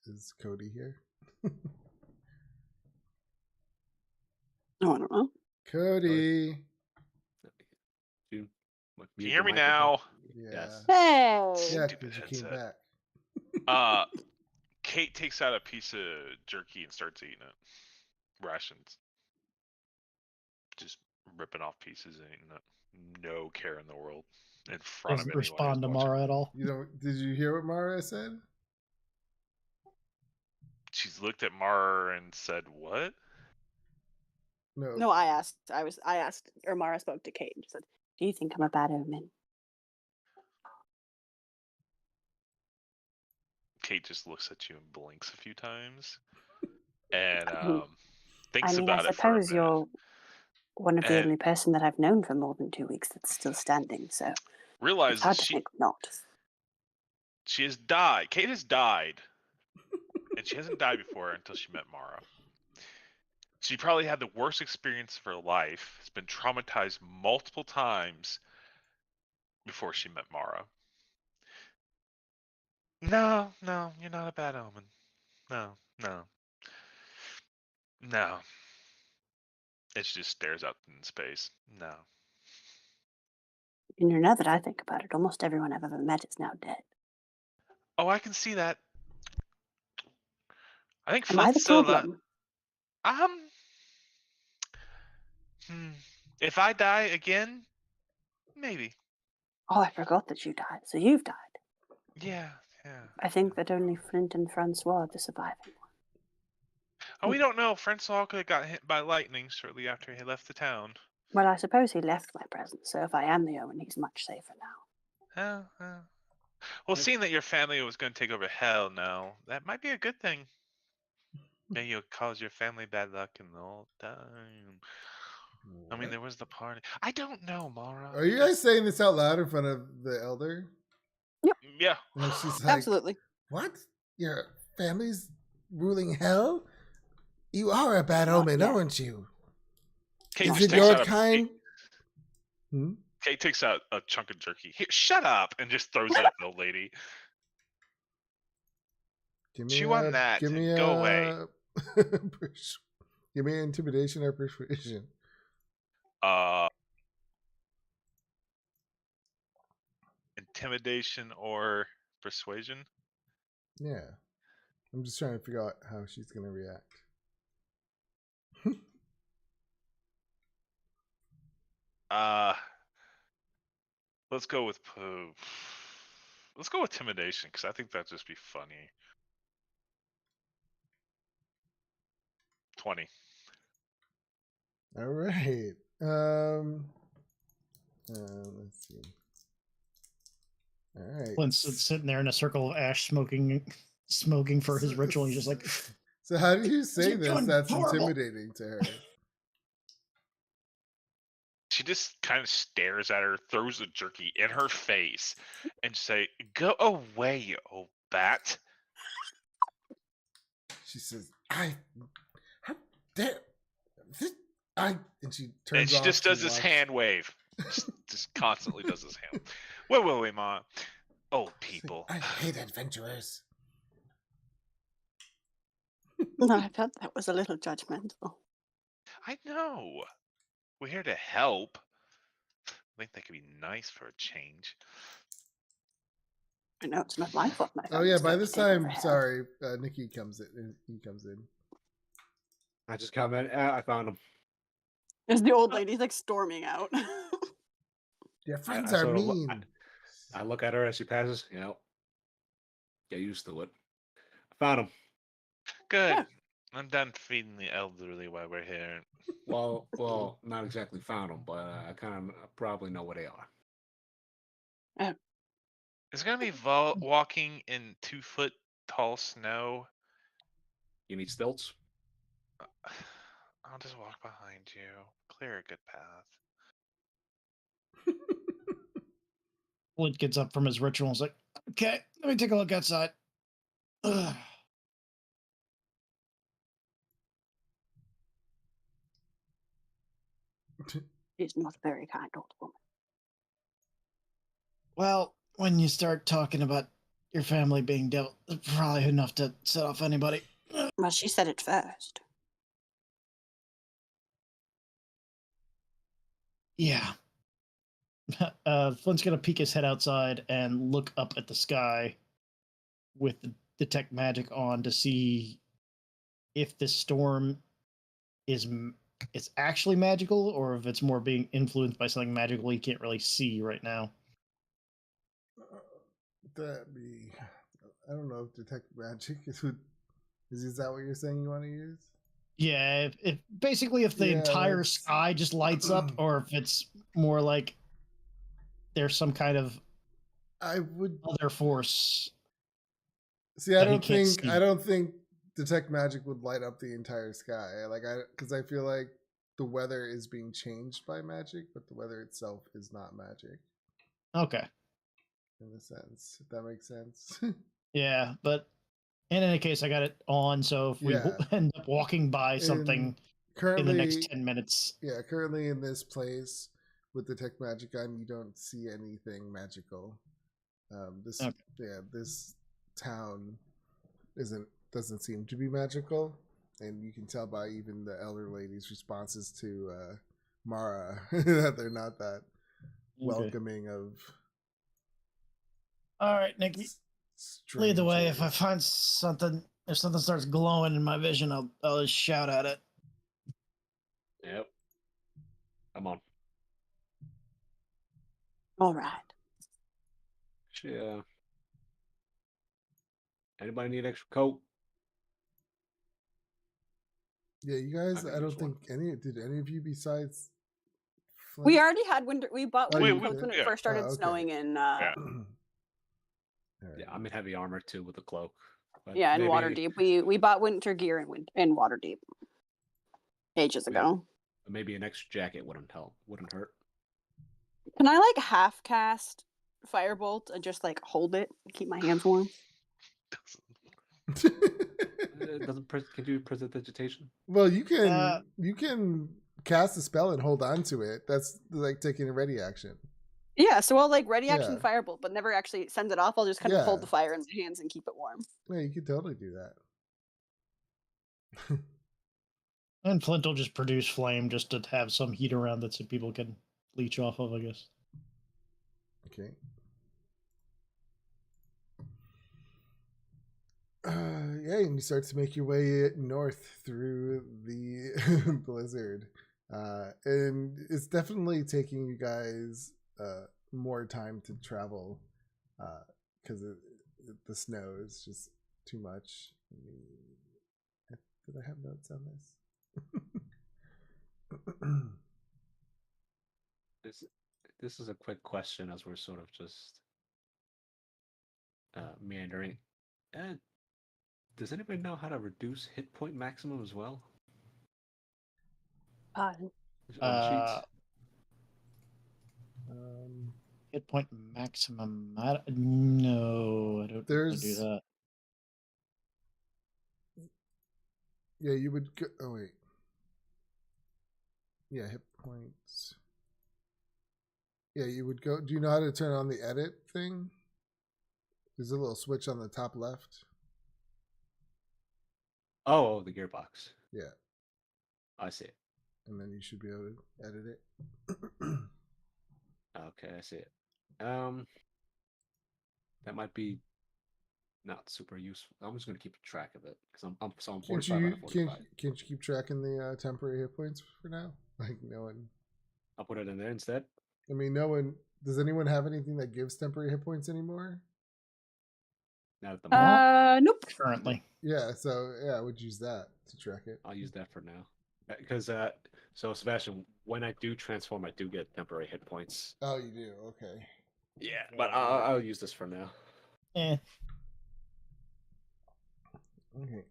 Is Cody here? Oh, I don't know. Cody. Can you hear me now? Yeah. Yes. Hey. Yeah, Stupid because you came headset. back. Kate takes out a piece of jerky and starts eating it. Rations. Just ripping off pieces and eating it. No care in the world. In front Doesn't of anyone. respond to who's watching. Mara at all. Did you hear what Mara said? She's looked at Mara and said, "What?" No. No, I asked. I asked, or Mara spoke to Kate and said, "Do you think I'm a bad omen?" Kate just looks at you and blinks a few times, and I thinks mean, about I it for a suppose minute. you're one of the And only person that I've known for more than 2 weeks that's still standing. So it's realizes hard to think not. she has died. Kate has died, and she hasn't died before until she met Mara. She probably had the worst experience of her life. Has been traumatized multiple times before she met Mara. No, you're not a bad omen. No. It just stares out in space. No. And now that I think about it, almost everyone I've ever met is now dead. Oh, I can see that. I think Am I the Flint's still alive. problem? If I die again, maybe. Oh, I forgot that you died. So you've died. Yeah. I think that only Flint and Francois are the surviving one. Oh, we don't know. Francois could have got hit by lightning shortly after he left the town. Well, I suppose he left my presence, so if I am the omen, he's much safer now. Well, seeing that your family was going to take over hell now, that might be a good thing. Maybe you'll cause your family bad luck in the old time. I mean, there was the party. I don't know, Mara. Are you guys saying this out loud in front of the elder? Yeah. And she's like, Absolutely. "What? Your family's ruling hell? You are a bad Not omen, yet. aren't you? Kate Is just it takes your out kind?" Kate takes out a chunk of jerky. Here, shut up, and just throws it at the old lady. Chew on that. Give me Go away. Give me intimidation or persuasion. Intimidation or persuasion? Yeah. I'm just trying to figure out how she's gonna react. Let's go with intimidation, because I think that'd just be funny. 20. All right. Let's see. All right. Flint's sitting there in a circle of ash, smoking for his ritual. He's just like, So how do you say You're this doing that's horrible. intimidating to her? She just kind of stares at her, throws the jerky in her face, and say, "Go away, you old bat." She says, how dare, and she turns And she off just to does this watch- hand wave. Just constantly does this hand. Wait, Ma. Old people. I hate adventurers. No, I felt that was a little judgmental. I know. We're here to help. I think they could be nice for a change. I know it's not my fault. My Oh yeah, family's by going this to take time, overhead. sorry, Nikki comes in. He comes in. I just comment. I found him. As the old lady's like storming out. Your friends I are sort of mean. I look at her as she passes. You know, get used to it. I found him. Good. Yeah. I'm done feeding the elderly while we're here. Well, not exactly found them, but I kind of probably know where they are. It's gonna be walking in 2-foot tall snow. You need stilts? I'll just walk behind you. Clear a good path. Flint gets up from his ritual and is like, okay, let me take a look outside. Ugh. She's not a very kind old woman. Well, when you start talking about your family being devil, it's probably enough to set off anybody. Well, she said it first. Yeah. Flint's gonna peek his head outside and look up at the sky with the detect magic on to see if this storm is it's actually magical or if it's more being influenced by something magical he can't really see right now. That be, I don't know if detect magic is that what you're saying you want to use? Yeah, if basically if the entire let's- sky just lights up, or if it's more like there's some kind of I would other force. see. I that he don't can't think. see. I don't think detect magic would light up the entire sky. Because I feel like the weather is being changed by magic, but the weather itself is not magic. Okay. In a sense, if that makes sense. Yeah, but in any case, I got it on. So if we Yeah. end up walking by something in the next 10 minutes, Yeah, currently in this place with the tech magic on, you don't see anything magical. This town doesn't seem to be magical, and you can tell by even the elder lady's responses to Mara that they're not that welcoming of. All right, Nikki, lead the way. If I find something, if something starts glowing in my vision, I'll just shout at it. Yep. Come on. All right. Yeah. Anybody need extra coat? Yeah, you guys. I I don't use one. think did any of you besides. Flint? We already had winter. We bought Oh, winter you coats did? when it Yeah. first started Oh, okay. snowing in. Yeah. Alright. Yeah, I'm in heavy armor too with the cloak. But Yeah, in maybe, Waterdeep. We bought winter gear in Waterdeep ages Yeah. ago. Maybe an extra jacket wouldn't help. Wouldn't hurt. Can I like half cast Firebolt and just like hold it, keep my hands warm? It doesn't can you prestidigitation? Well, you can cast a spell and hold on to it. That's like taking a ready action. Yeah, so I'll like ready action Yeah. Firebolt, but never actually send it off. I'll just kind of hold Yeah. the fire in my hands and keep it warm. Yeah, you could totally do that. And Flint will just produce flame just to have some heat around it so people can leech off of, I guess. Okay. Yeah, and you start to make your way north through the blizzard, and it's definitely taking you guys more time to travel because the snow is just too much. Did I have notes on this? This is a quick question as we're sort of just meandering. Does anybody know how to reduce hit point maximum as well? On the sheets? Hit point maximum. No, I don't know how to do that. Yeah, you would go. Oh wait. Yeah, hit points. Yeah, you would go. Do you know how to turn on the edit thing? There's a little switch on the top left. Oh, the gearbox. Yeah. I see it. And then you should be able to edit it. Okay, I see it. That might be not super useful. I'm just gonna keep track of it because I'm 45 out of 45. Can't you keep tracking the temporary hit points for now? Like no one. I'll put it in there instead. I mean, no one. Does anyone have anything that gives temporary hit points anymore? Not at the moment. Nope. Currently. Yeah, so yeah, I would use that to track it. I'll use that for now. Because so Sebastian, when I do transform, I do get temporary hit points. Oh, you do. Okay. Yeah, but I'll use this for now. Eh. Okay.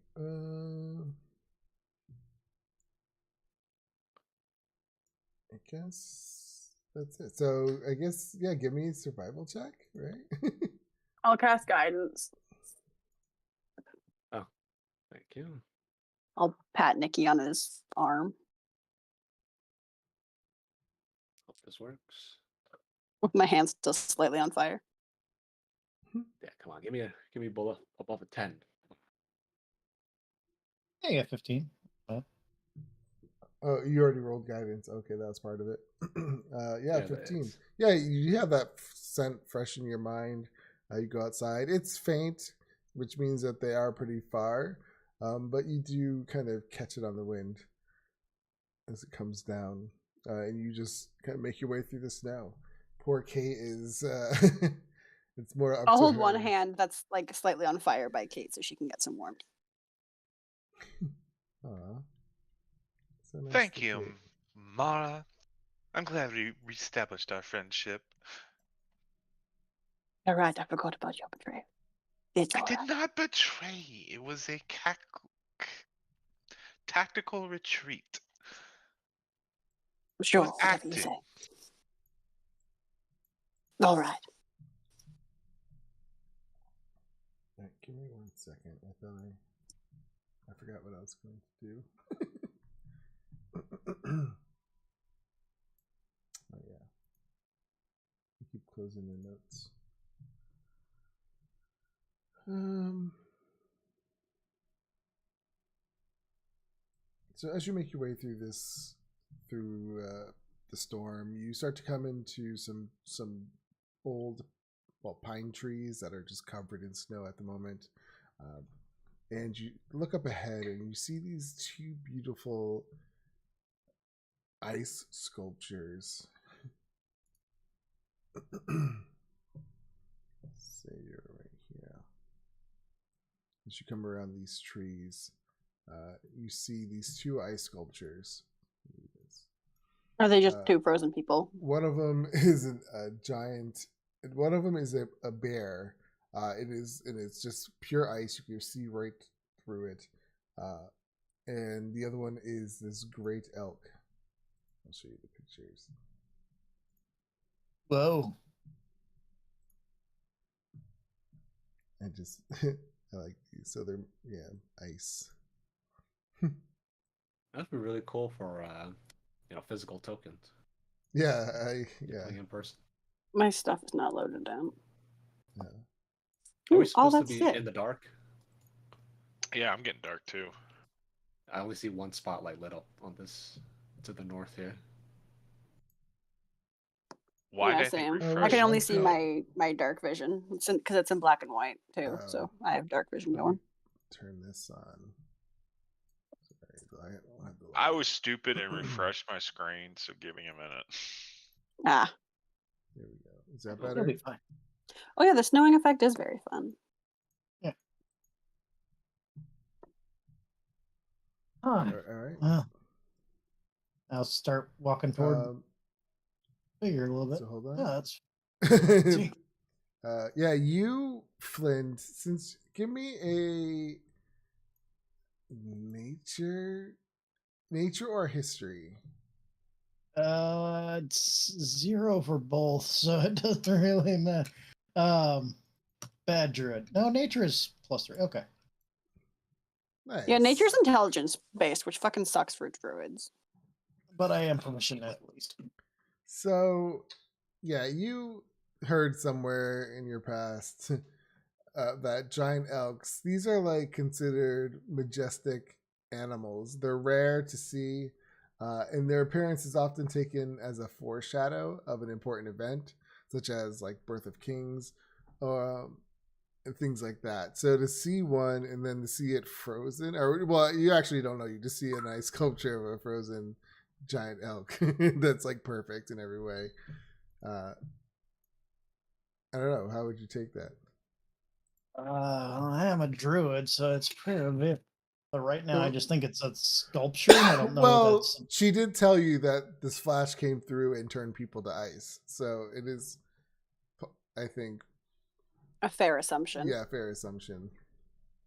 I guess that's it. So I guess yeah, give me a survival check, right? I'll cast guidance. Oh, thank you. I'll pat Nikki on his arm. Hope this works. With my hand's still slightly on fire. Yeah, come on, give me above a 10. Yeah, you got 15. Oh, you already rolled guidance. Okay, that's part of it. Yeah, 15. It's- Yeah, you have that scent fresh in your mind. You go outside. It's faint, which means that they are pretty far, but you do kind of catch it on the wind as it comes down, and you just kind of make your way through the snow. Poor Kate is. It's more up I'll to hold her. one hand that's like slightly on fire by Kate so she can get some warmth. Aw. So nice Thank to you, Kate. Mara. I'm glad we reestablished our friendship. You're right, I forgot about your betrayal. It's I all did right. not betray. It was a tactical retreat. Sure, was whatever you active. say. All right. All right, give me 1 second. I forgot what I was going to do. Oh yeah. I keep closing the notes. So as you make your way through the storm, you start to come into some old, well, pine trees that are just covered in snow at the moment. And you look up ahead and you see these two beautiful ice sculptures. Say you're right here. As you come around these trees, you see these two ice sculptures. Are they just two frozen people? One of them is a giant. One of them is a bear. It's just pure ice. You can see right through it. And the other one is this great elk. I'll show you the pictures. Whoa. I just I like these. So they're ice. That'd be really cool for physical tokens. Yeah, Playing in person. My stuff is not loaded down. Yeah. Are we Ooh, supposed to that's be it. in the dark? Yeah, I'm getting dark too. I only see one spotlight lit up on this to the north here. Why Yeah, did I same. think I can only refresh? see my dark vision because it's in black and white too. Oh. So I have dark vision Let me going. turn this on. Sorry, I don't have the I light. was stupid and refreshed my screen, so give me a minute. Ah. There we go. Is that You'll better? be fine. Oh yeah, the snowing effect is very fun. Huh. All right. Well, I'll start walking toward Um, figure a little bit. so hold on. Yeah, that's see. Yeah, you, Flint, give me a nature or history. It's 0 for both, so it doesn't really matter. Bad druid. No, nature is +3. Okay. Nice. Yeah, nature's intelligence based, which fucking sucks for druids. But I am proficient at least. So, yeah, you heard somewhere in your past that giant elks, these are like considered majestic animals. They're rare to see. and their appearance is often taken as a foreshadow of an important event, such as like Birth of Kings, and things like that. So to see one and then to see it frozen, or well, you actually don't know. You just see a nice sculpture of a frozen giant elk that's like perfect in every way. I don't know. How would you take that? I am a druid, so it's pretty bit. But right now, I just think it's a sculpture. I don't know. Well, if that's... she did tell you that this flash came through and turned people to ice, so it is, I think, a fair assumption. Yeah, fair assumption.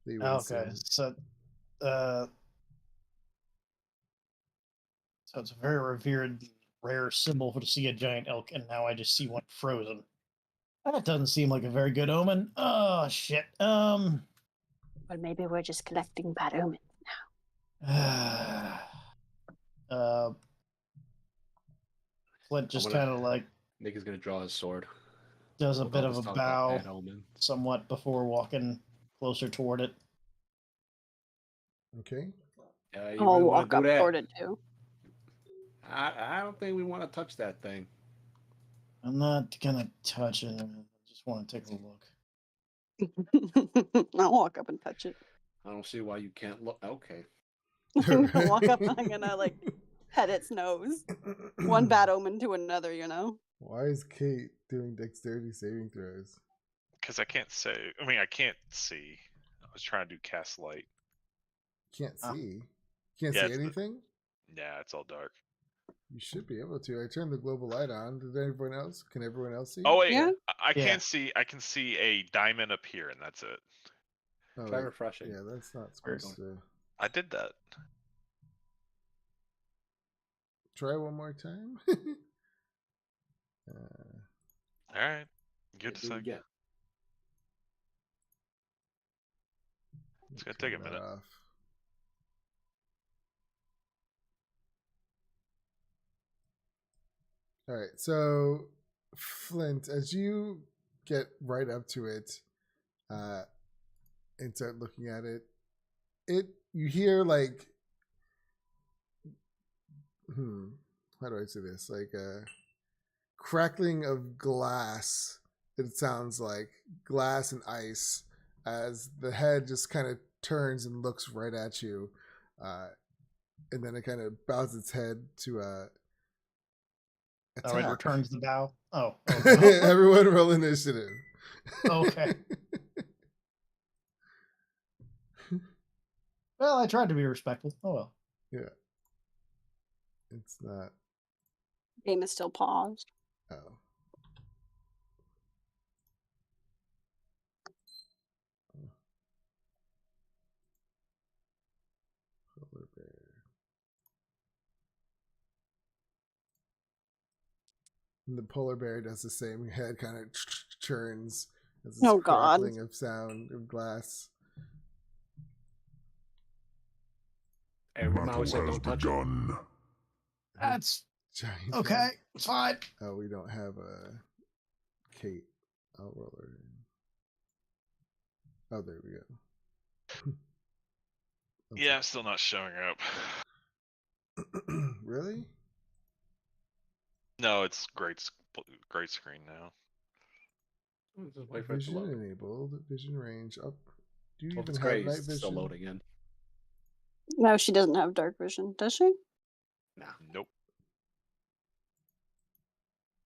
Okay, so it's a very revered, rare symbol to see a giant elk, and now I just see one frozen. That doesn't seem like a very good omen. Oh shit. Well, maybe we're just collecting bad omens now. Flint just kind of like Nick is gonna draw his sword. Does a bit of a bow, omen. somewhat before walking closer toward it. Okay. I'll walk up toward it too. I don't think we want to touch that thing. I'm not gonna touch it. I just want to take a look. I'll walk up and touch it. I don't see why you can't look. Okay. I'll walk up. I'm gonna like pet its nose. One bad omen to another, you know. Why is Kate doing dexterity saving throws? Because I can't say. I mean, I can't see. I was trying to do cast light. Can't see. Can't Yeah, see anything. Yeah, it's all dark. You should be able to. I turned the global light on. Did everyone else? Can everyone else see? Oh wait, Yeah. I can't see. I can see a diamond appear, and that's it. Oh, Try wait. refreshing. Yeah, that's not supposed to. I did that. Try one more time. All right. Good to see. Yeah. It's gonna take a minute. Off. All right, so Flint, as you get right up to it, and start looking at it, you hear like, how do I say this? Like a crackling of glass. It sounds like glass and ice as the head just kind of turns and looks right at you, and then it kind of bows its head to Oh, it returns the bow. Oh, everyone roll initiative. Okay. Well, I tried to be respectful. Oh well. Yeah. It's not. Game is still paused. Oh. Polar bear. And the polar bear does the same. Head kind of churns. As this Oh, God. crackling of sound of glass. Every Battle mouse said has don't touch it. begun. That's Giant okay. head. It's fine. Oh, we don't have a Kate. I'll roll her in. Oh, there we go. Yeah, I'm still not showing up. Really? No, it's great screen now. Just wait for it to Vision load. enabled. Vision range up. Do you Well, even it's have great. night It's vision? still loading in. No, she doesn't have dark vision, does she? Nah. Nope.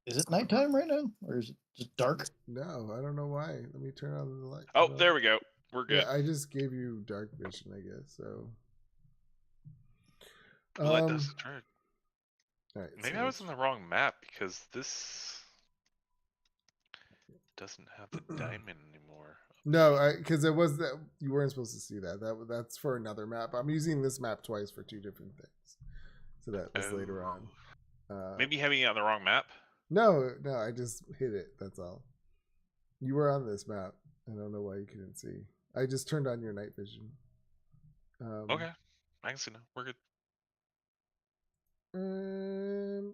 Is it nighttime right now, or is it just dark? No, I don't know why. Let me turn on the light. Oh, No. there we go. We're good. Yeah, I just gave you dark vision, I guess. So. Well, that does the trick. All right, Maybe so I was on the wrong map because this doesn't have the diamond anymore. No, because it was that you weren't supposed to see that. That's for another map. I'm using this map twice for two different things, so that was later on. Maybe having it on the wrong map. No, I just hit it. That's all. You were on this map. I don't know why you couldn't see. I just turned on your night vision. Okay, I can see now. We're good.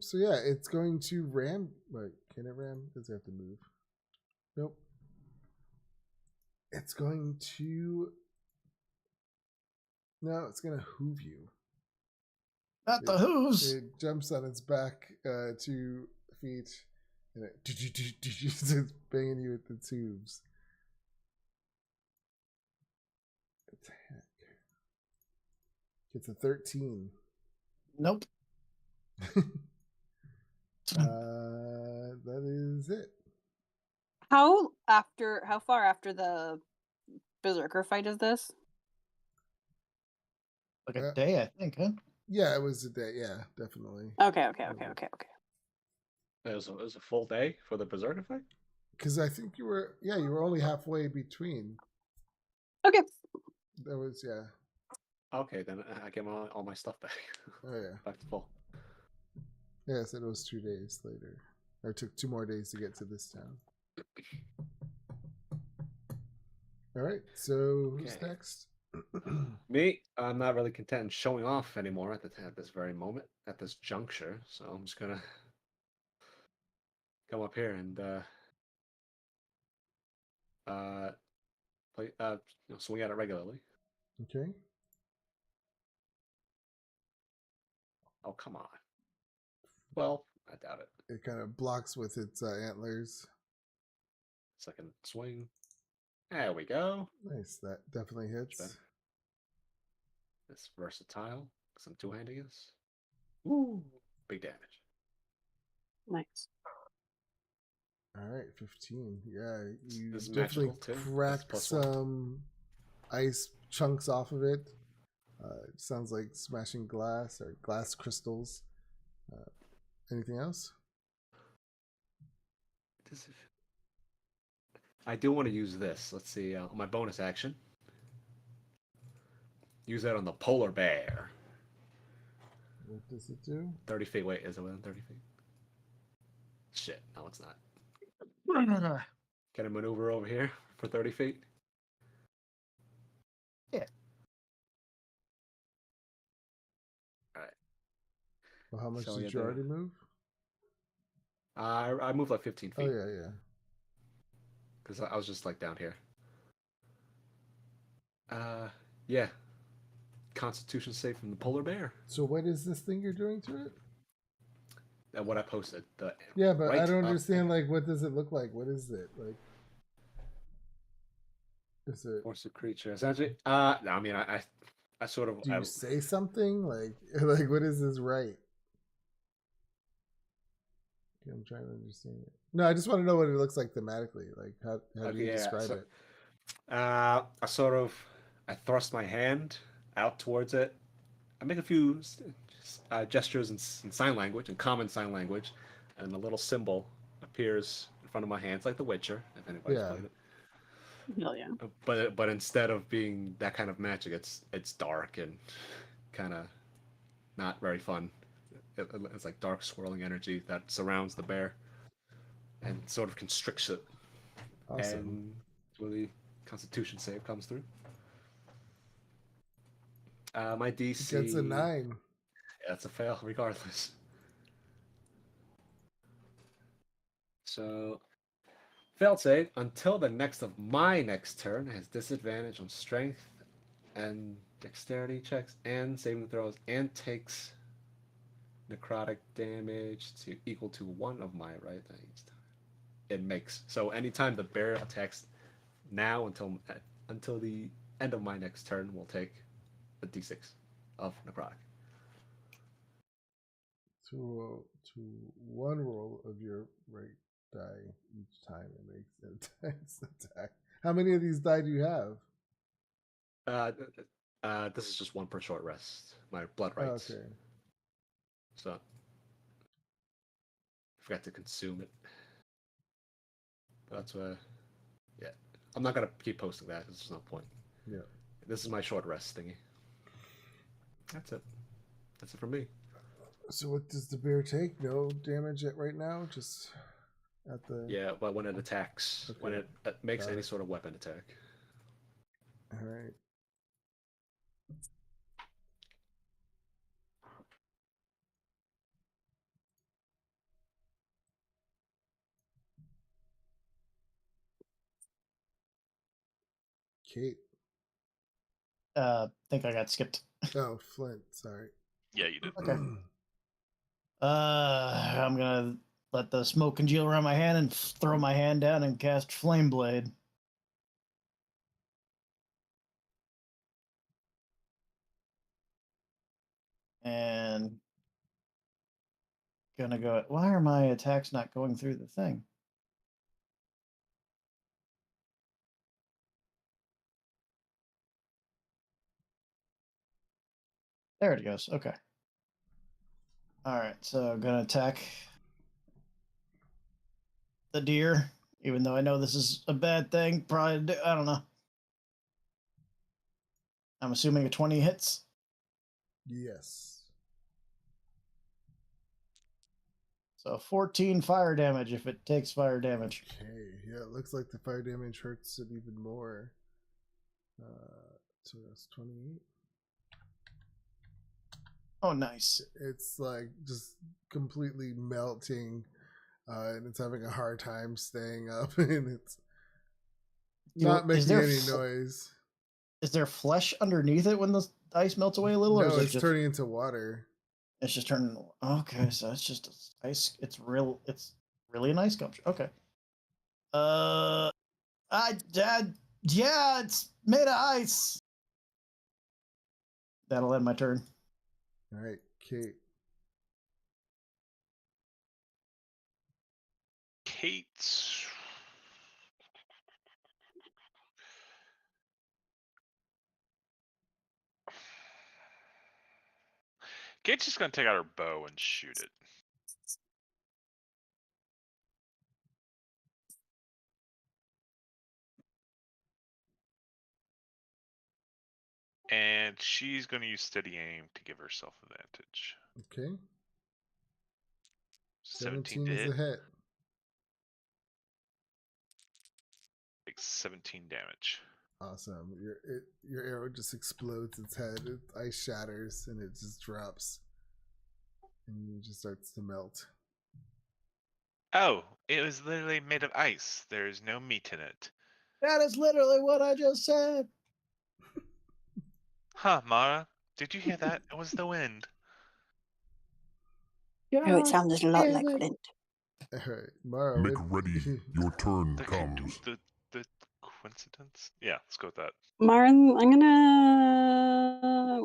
So yeah, it's going to ram. Wait, can it ram? Does it have to move? Nope. It's going to. No, it's gonna hoove you. Not the hooves. It jumps on its back 2 feet, and it it's banging you with its hooves. Attack. It's a 13. Nope. That is it. How far after the Berserker fight is this? Like a day, I think, huh? Yeah, it was a day. Yeah, definitely. Okay. It was a full day for the Berserker fight? Because I think you were only halfway between. Okay. That was, yeah. Okay, then I get all my stuff back. Oh, yeah. Back to full. Yeah, I said it was 2 days later. Or it took 2 more days to get to this town. All right, so who's Okay. next? Me, I'm not really content in showing off anymore at this very moment, at this juncture. So I'm just gonna come up here and play swing at it regularly. Okay. Oh, come on. Well, I doubt it. It kind of blocks with its antlers. Second swing. There we go. Nice, that definitely hits. better. It's versatile. Some two-handing is. Woo! Big damage. Nice. All right, 15. Yeah, you This is definitely magical, too. crack That's +1. some ice chunks off of it. It sounds like smashing glass or glass crystals. Anything else? I do want to use this. Let's see. My bonus action. Use that on the polar bear. What does it do? 30 feet. Wait, is it within 30 feet? Shit, no, it's not. Can I maneuver over here for 30 feet? Yeah. Alright. Well, how much So, did yeah, you already move? I moved like 15 feet. Oh, yeah. Because I was just like down here. Yeah. Constitution save from the polar bear. So what is this thing you're doing to it? And what I posted. Yeah, but right I don't up understand, there. like, what does it look like? What is it? Like, is it... Force of creature. Essentially, I mean, I sort of... Do you say something? Like, what is this right? Okay, I'm trying to understand it. No, I just want to know what it looks like thematically. Like, how do you describe it? I thrust my hand out towards it. I make a few gestures in sign language, in common sign language, and a little symbol appears in front of my hands, like The Witcher, if anybody's played it. Hell yeah. But instead of being that kind of magic, it's dark and kind of not very fun. It's like dark swirling energy that surrounds the bear and sort of constricts it. Awesome. And when the Constitution save comes through. My DC Gets a 9. Yeah, it's a fail regardless. So, failed save until the next of my next turn has disadvantage on strength and dexterity checks and saving throws and takes necrotic damage to equal to 1 of my right each time. It makes so anytime the bear attacks now until the end of my next turn will take a d6 of necrotic. To 1 roll of your right die each time it makes an attack. How many of these die do you have? This is just 1 per short rest. My blood rights. Okay. So I forgot to consume it. But that's yeah. I'm not gonna keep posting that. There's no point. Yeah. This is my short rest thingy. That's it. That's it for me. So what does the bear take? No damage right now? Just at the... Yeah, but when it attacks, Okay. when it makes Got any it. sort of weapon attack. All right. Kate. Think I got skipped. Oh, Flint. Sorry. Yeah, you did. Okay. I'm gonna let the smoke congeal around my hand and throw my hand down and cast Flame Blade. And gonna go. Why are my attacks not going through the thing? There it goes. Okay. All right. So I'm gonna attack the deer, even though I know this is a bad thing. Probably. I don't know. I'm assuming a 20 hits. Yes. So 14 fire damage if it takes fire damage. Okay. Yeah, it looks like the fire damage hurts it even more. So that's 28. Oh, nice. It's like just completely melting, and it's having a hard time staying up, and it's not making any noise. Is there flesh underneath it when the ice melts away a little? No, or is it's turning into water. It's just turning. Okay, so it's just ice. It's real. It's really an ice sculpture. Okay. Yeah, it's made of ice. That'll end my turn. All right, Kate. Kate's. Kate's just gonna take out her bow and shoot it. And she's gonna use steady aim to give herself advantage. Okay. 17 is a hit. Takes 17 damage. Awesome. Your arrow just explodes its head. Ice shatters and it just drops. And it just starts to melt. Oh, it was literally made of ice. There's no meat in it. That is literally what I just said. Huh, Mara? Did you hear that? It was the wind. Oh, it sounded a lot like Flint. All right, Mara. Make ready. Your turn comes. The coincidence? Yeah, let's go with that. Maren, I'm gonna.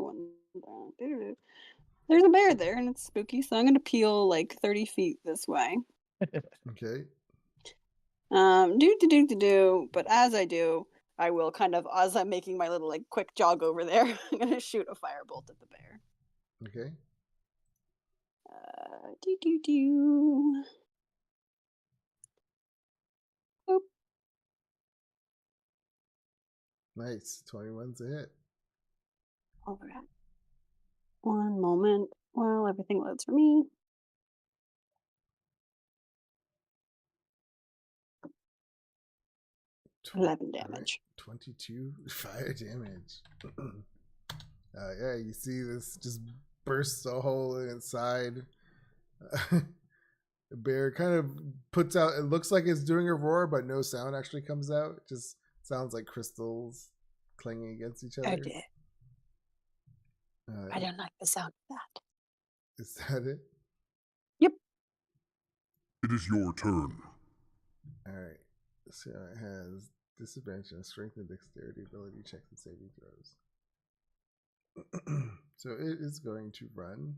There's a bear there, and it's spooky, so I'm gonna peel like 30 feet this way. Okay. But as I do, I will kind of, as I'm making my little like quick jog over there, I'm gonna shoot a firebolt at the bear. Okay. Boop. Nice. 21's a hit. All right. One moment while everything loads for me. Tw- 11 damage. Right. 22 fire damage. Yeah, you see this just bursts a hole in its side. The bear kind of puts out, it looks like it's doing a roar, but no sound actually comes out. It just sounds like crystals clanging against each other. Okay. I don't like the sound of that. Is that it? Yep. It is your turn. All right. So it has disadvantage on strength and dexterity, ability checks, and saving throws. So it is going to run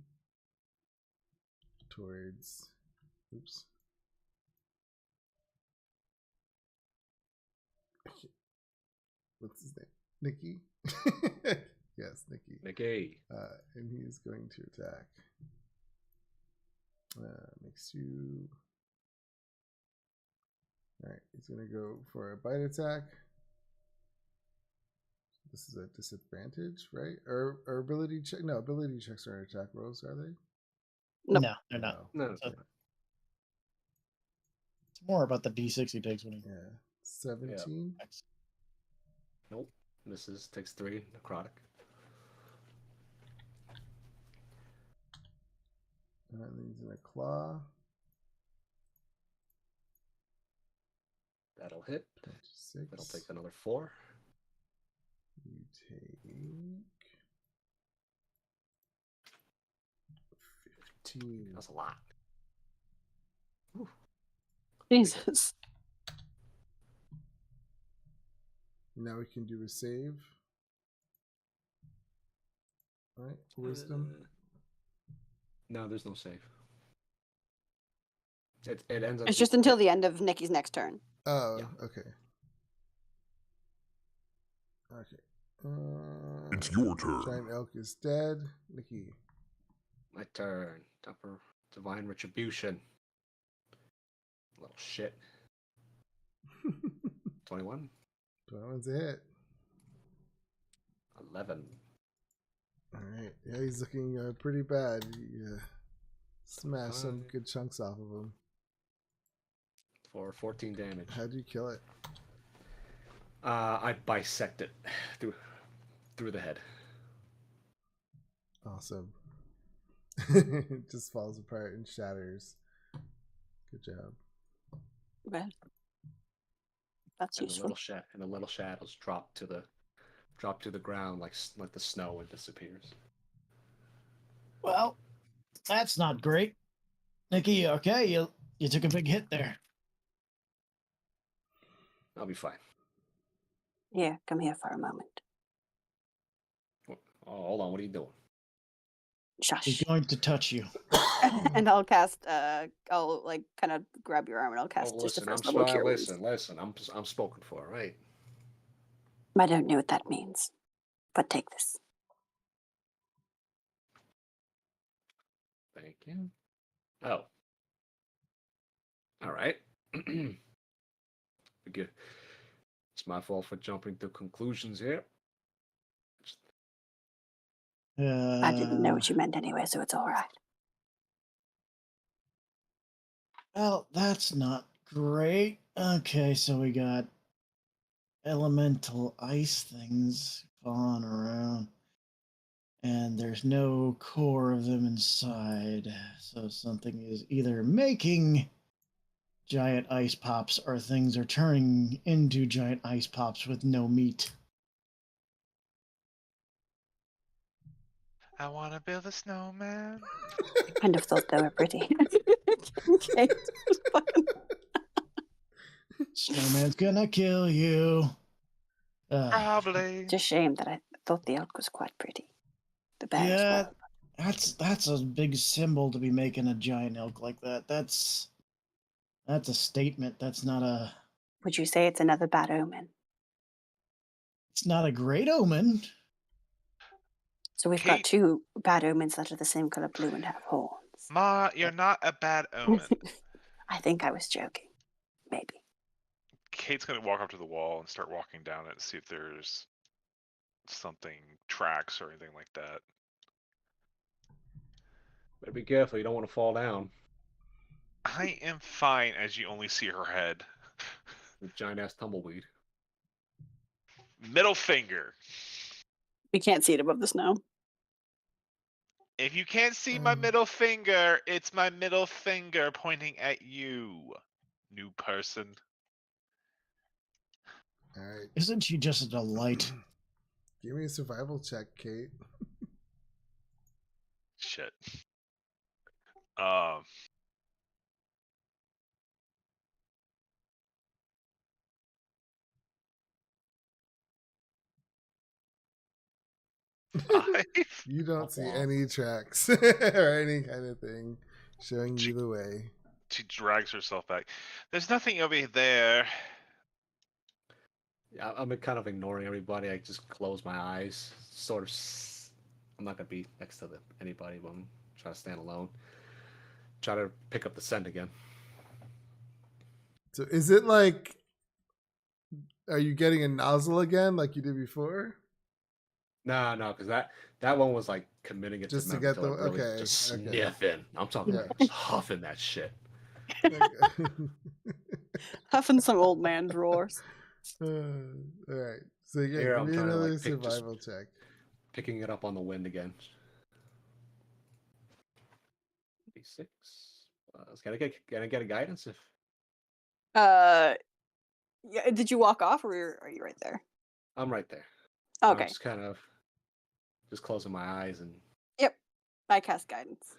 towards. Oops. What's his name? Nikki? Yes, Nikki. Nikki. And he's going to attack. Makes you. Alright, he's going to go for a bite attack. This is a disadvantage, right? Or ability check? No, ability checks are attack rolls, are they? Nope. No, they're not. No. Okay. It's more about the D6 he takes when he. Yeah. 17. Yeah. Nope. Misses. Takes 3. Necrotic. And he's in a claw. That'll hit. 26. That'll take another 4. You take 14. That's a lot. Jesus. Now we can do a save. All right, wisdom. No, there's no save. It ends up. It's just until the end of Nikki's next turn. Oh, Yeah. okay. Okay. It's your turn. Giant elk is dead. Nikki. My turn. Time for divine retribution. Little shit. 21. 21's a hit. 11. All right. Yeah, he's looking pretty bad. You smash some Fine. good chunks off of him. For 14 damage. How'd you kill it? I bisect it through the head. Awesome. It just falls apart and shatters. Good job. Well, that's And the useful. little shadows drop to the ground like the snow and disappears. Well, that's not great. Nikki, okay, you took a big hit there. I'll be fine. Here, come here for a moment. Oh, hold on. What are you doing? Shush. He's going to touch you. And I'll cast. I'll like kind of grab your arm and I'll cast just a listen, first I'm level sorry. cure wounds. Listen. I'm spoken for, right? I don't know what that means, but take this. Thank you. Oh. All right. Good. It's my fault for jumping to conclusions here. I didn't know what you meant anyway, so it's all right. Well, that's not great. Okay, so we got elemental ice things falling around. And there's no core of them inside. So something is either making giant ice pops or things are turning into giant ice pops with no meat. I want to build a snowman. Kind of thought they were pretty. Okay. Just fucking- Snowman's gonna kill you. Probably. It's a shame that I thought the elk was quite pretty. The bear as Yeah, well. that's a big symbol to be making a giant elk like that. That's a statement. That's not a. Would you say it's another bad omen? It's not a great omen. So we've got Kate- two bad omens that are the same color blue and have horns. Ma, you're not a bad omen. I think I was joking. Maybe. Kate's gonna walk up to the wall and start walking down it to see if there's something, tracks or anything like that. Better be careful. You don't want to fall down. I am fine as you only see her head. With giant ass tumbleweed. Middle finger. We can't see it above the snow. If you can't see my middle finger, it's my middle finger pointing at you, new person. All right. Isn't she just a delight? Give me a survival check, Kate. Shit. You don't see Wow. any tracks or any kind of thing showing you the way. She drags herself back. There's nothing over there. Yeah, I'm kind of ignoring everybody. I just close my eyes. Sort of. I'm not gonna be next to anybody, but I'm trying to stand alone. Try to pick up the scent again. So is it like, are you getting a nozzle again like you did before? No, because that one was like committing it Just to memory get the- like really okay, just okay. sniffing. I'm talking Yeah. about just huffing that shit. Huffing some old man drawers. All right. So yeah, Here, give I'm me trying to, another like, pick just- survival check. Picking it up on the wind again. 6. Can I get a guidance if? Yeah, did you walk off or are you right there? I'm right there. Okay. I'm just kind of just closing my eyes and Yep. I cast guidance.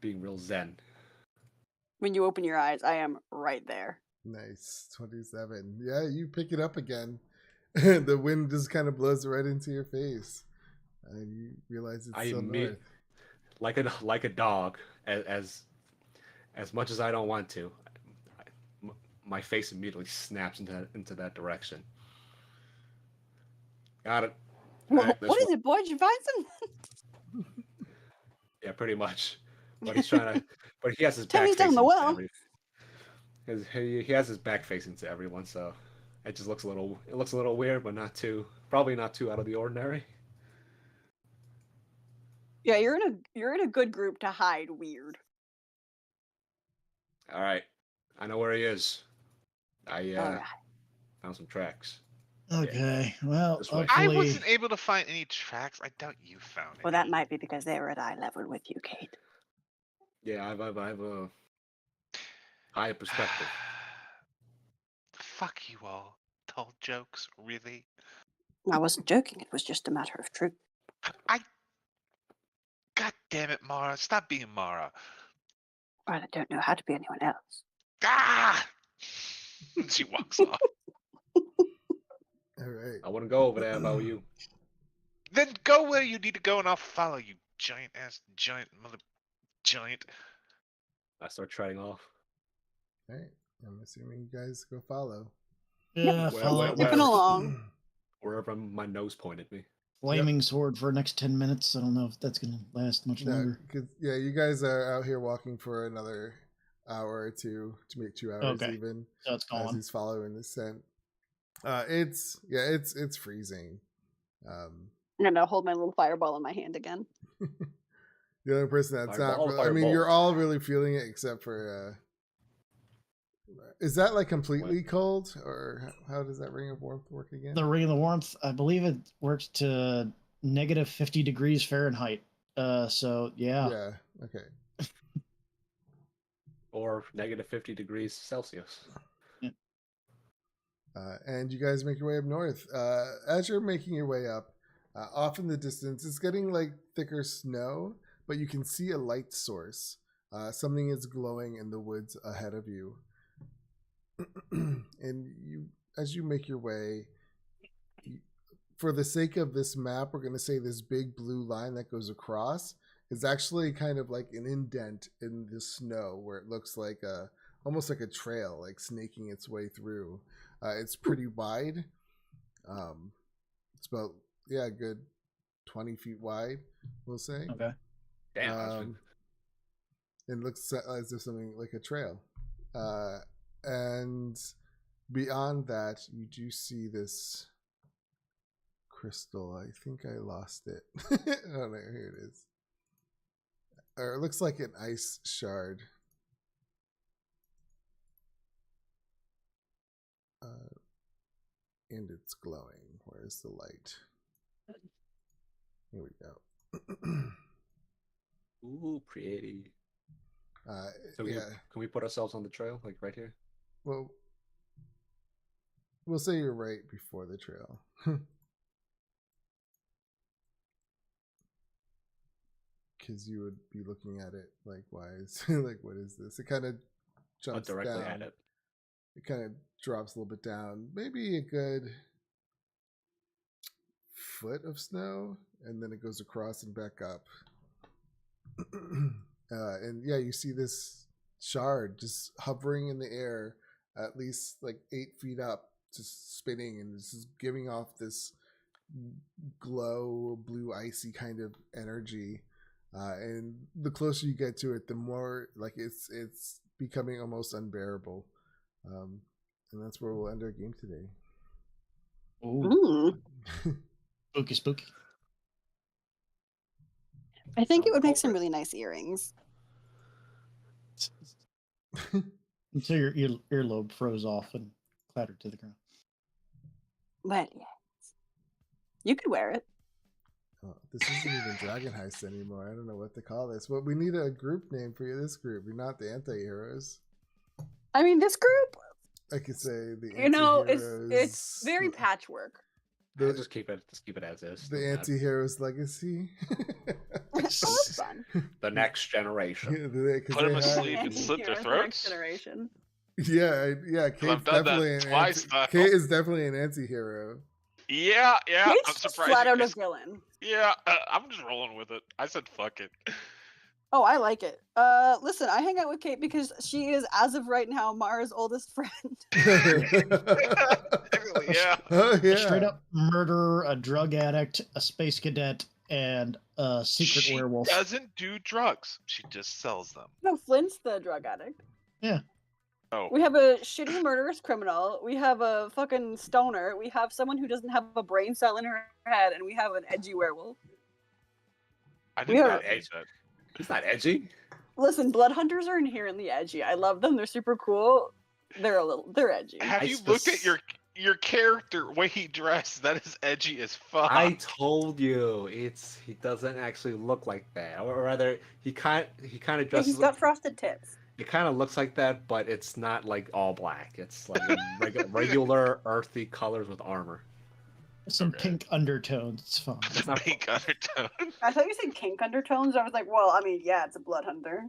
being real zen. When you open your eyes, I am right there. Nice. 27. Yeah, you pick it up again. The wind just kind of blows right into your face. And you realize it's still north. Like a dog, as much as I don't want to, my face immediately snaps into that direction. Got it. What is it, boy? Did you find some? Yeah, pretty much. But he's trying to. But he has his back Timmy's down facing the well. He has his back facing to everyone, so it just looks a little. It looks a little weird, but probably not too out of the ordinary. Yeah, you're in a good group to hide weird. All right, I know where he is. I Alright. found some tracks. Okay, well, This way. I hopefully... wasn't able to find any tracks. I doubt you found Well, any. that might be because they were at eye level with you, Kate. Yeah, I have a higher perspective. Fuck you all. Told jokes, really? I wasn't joking. It was just a matter of truth. God damn it, Mara. Stop being Mara. Well, I don't know how to be anyone else. Ah! She walks off. All right. I wouldn't go over there if I were you. Then go where you need to go and I'll follow you, giant mother giant. I start treading off. All right. I'm assuming you guys go follow. Yeah, Where- follow. where- Zipping along. Wherever my nose pointed me. Flaming sword for the next 10 minutes. I don't know if that's going to last much longer. Yeah, you guys are out here walking for another hour or two to make 2 hours Okay. even. So it's As gone. he's following the scent. It's freezing. I'm gonna hold my little fireball in my hand again. The only person that's Fireball, not. I mean, fireball. you're all really feeling it except for. Is that like completely cold, or how does that ring of warmth work again? The ring of the warmth, I believe it works to negative 50 degrees Fahrenheit. So yeah. Yeah. Okay. Or negative 50 degrees Celsius. And you guys make your way up north. As you're making your way up, off in the distance, it's getting like thicker snow, but you can see a light source. Something is glowing in the woods ahead of you. And as you make your way, for the sake of this map, we're going to say this big blue line that goes across is actually kind of like an indent in the snow where it looks like almost like a trail, like snaking its way through. It's pretty wide. It's about, a good 20 feet wide, we'll say. Okay. Damn. It looks as if something like a trail. And beyond that, you do see this crystal. I think I lost it. Oh no, here it is. Or it looks like an ice shard. And it's glowing. Where's the light? Here we go. Ooh, pretty. So Can we put ourselves on the trail, like right here? Well, we'll say you're right before the trail. Because you would be looking at it like, why is like, what is this? It kind of jumps directly down. at it. It kind of drops a little bit down, maybe a good foot of snow, and then it goes across and back up. And yeah, you see this shard just hovering in the air, at least like 8 feet up, just spinning, and this is giving off this glow, blue, icy kind of energy. And the closer you get to it, the more like it's becoming almost unbearable. And that's where we'll end our game today. Ooh. Mm. Spooky. I think it would make Culprit. some really nice earrings. Until your earlobe froze off and clattered to the ground. Well, yes. You could wear it. Oh, this isn't even Dragon Heist anymore. I don't know what to call this. But we need a group name for this group. You're not the anti-heroes. I mean, this group, I could say the you know, anti-heroes. it's very patchwork. Just keep it as is. The Doesn't matter. anti-heroes legacy. that's fun. The next generation. Put them asleep and slit their Anti-heroes, the next throats. generation. Yeah. Kate's I've done that definitely twice now. Kate is definitely an anti-hero. Yeah. I'm Kate's just surprised. flat you out a guys- villain. Yeah, I'm just rolling with it. I said fuck it. Oh, I like it. Listen, I hang out with Kate because she is, as of right now, Mara's oldest friend. Yeah. Oh yeah. A straight up murderer, a drug addict, a space cadet, and a secret She werewolf. doesn't do drugs. She just sells them. No, Flint's the drug addict. Oh, We have a shitty murderous criminal. We have a fucking stoner. We have someone who doesn't have a brain cell in her head, and we have an edgy werewolf. I we did are- not use that. He's not edgy. Listen, blood hunters are inherently edgy. I love them. They're super cool. They're edgy. Have I you looked at spec- your character way he dressed? That is edgy as fuck. I told you, he doesn't actually look like that, or rather, he kind of Yeah, dresses. he's got frosted tips. It kind of looks like that, but it's not like all black. It's like regular earthy colors with armor. Some Okay. pink undertones. It's fun. It's not Pink undertone. I thought you said kink undertones. I was like, well, I mean, yeah, it's a blood hunter.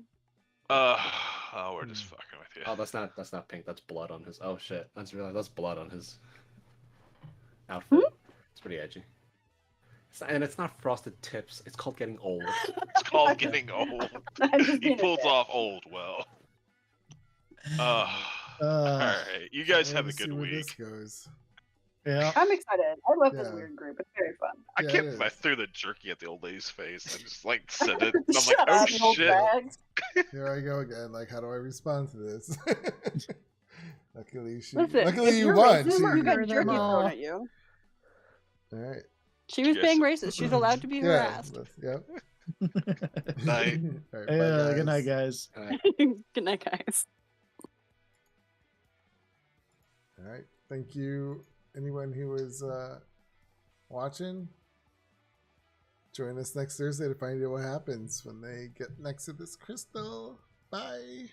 We're just fucking with you. Oh, that's not pink. That's blood on his. Oh shit! I just realized that's blood on his outfit. It's pretty edgy. And it's not frosted tips. It's called getting old. It's called getting old. I'm just He being a pulls dick. off old well. All right, you guys have a Let's see good where week. This goes. Yeah. I'm excited. I love this Yeah. weird group. It's very fun. I Yeah, can't. it I is. threw the jerky at the old lady's face. I just like said it. I'm like, Shut oh up, you old shit. bags. Here I go again. Like, how do I respond to this? Luckily, Listen, luckily if you you're won. racist, She- you got Murder jerky them all. thrown at you. All right. She was Yes. being racist. She's allowed to be Yeah. harassed. Yep. Night. All right, bye, Yeah, good night, guys. guys. Good night, guys. All right. Thank you, anyone who was watching. Join us next Thursday to find out what happens when they get next to this crystal. Bye.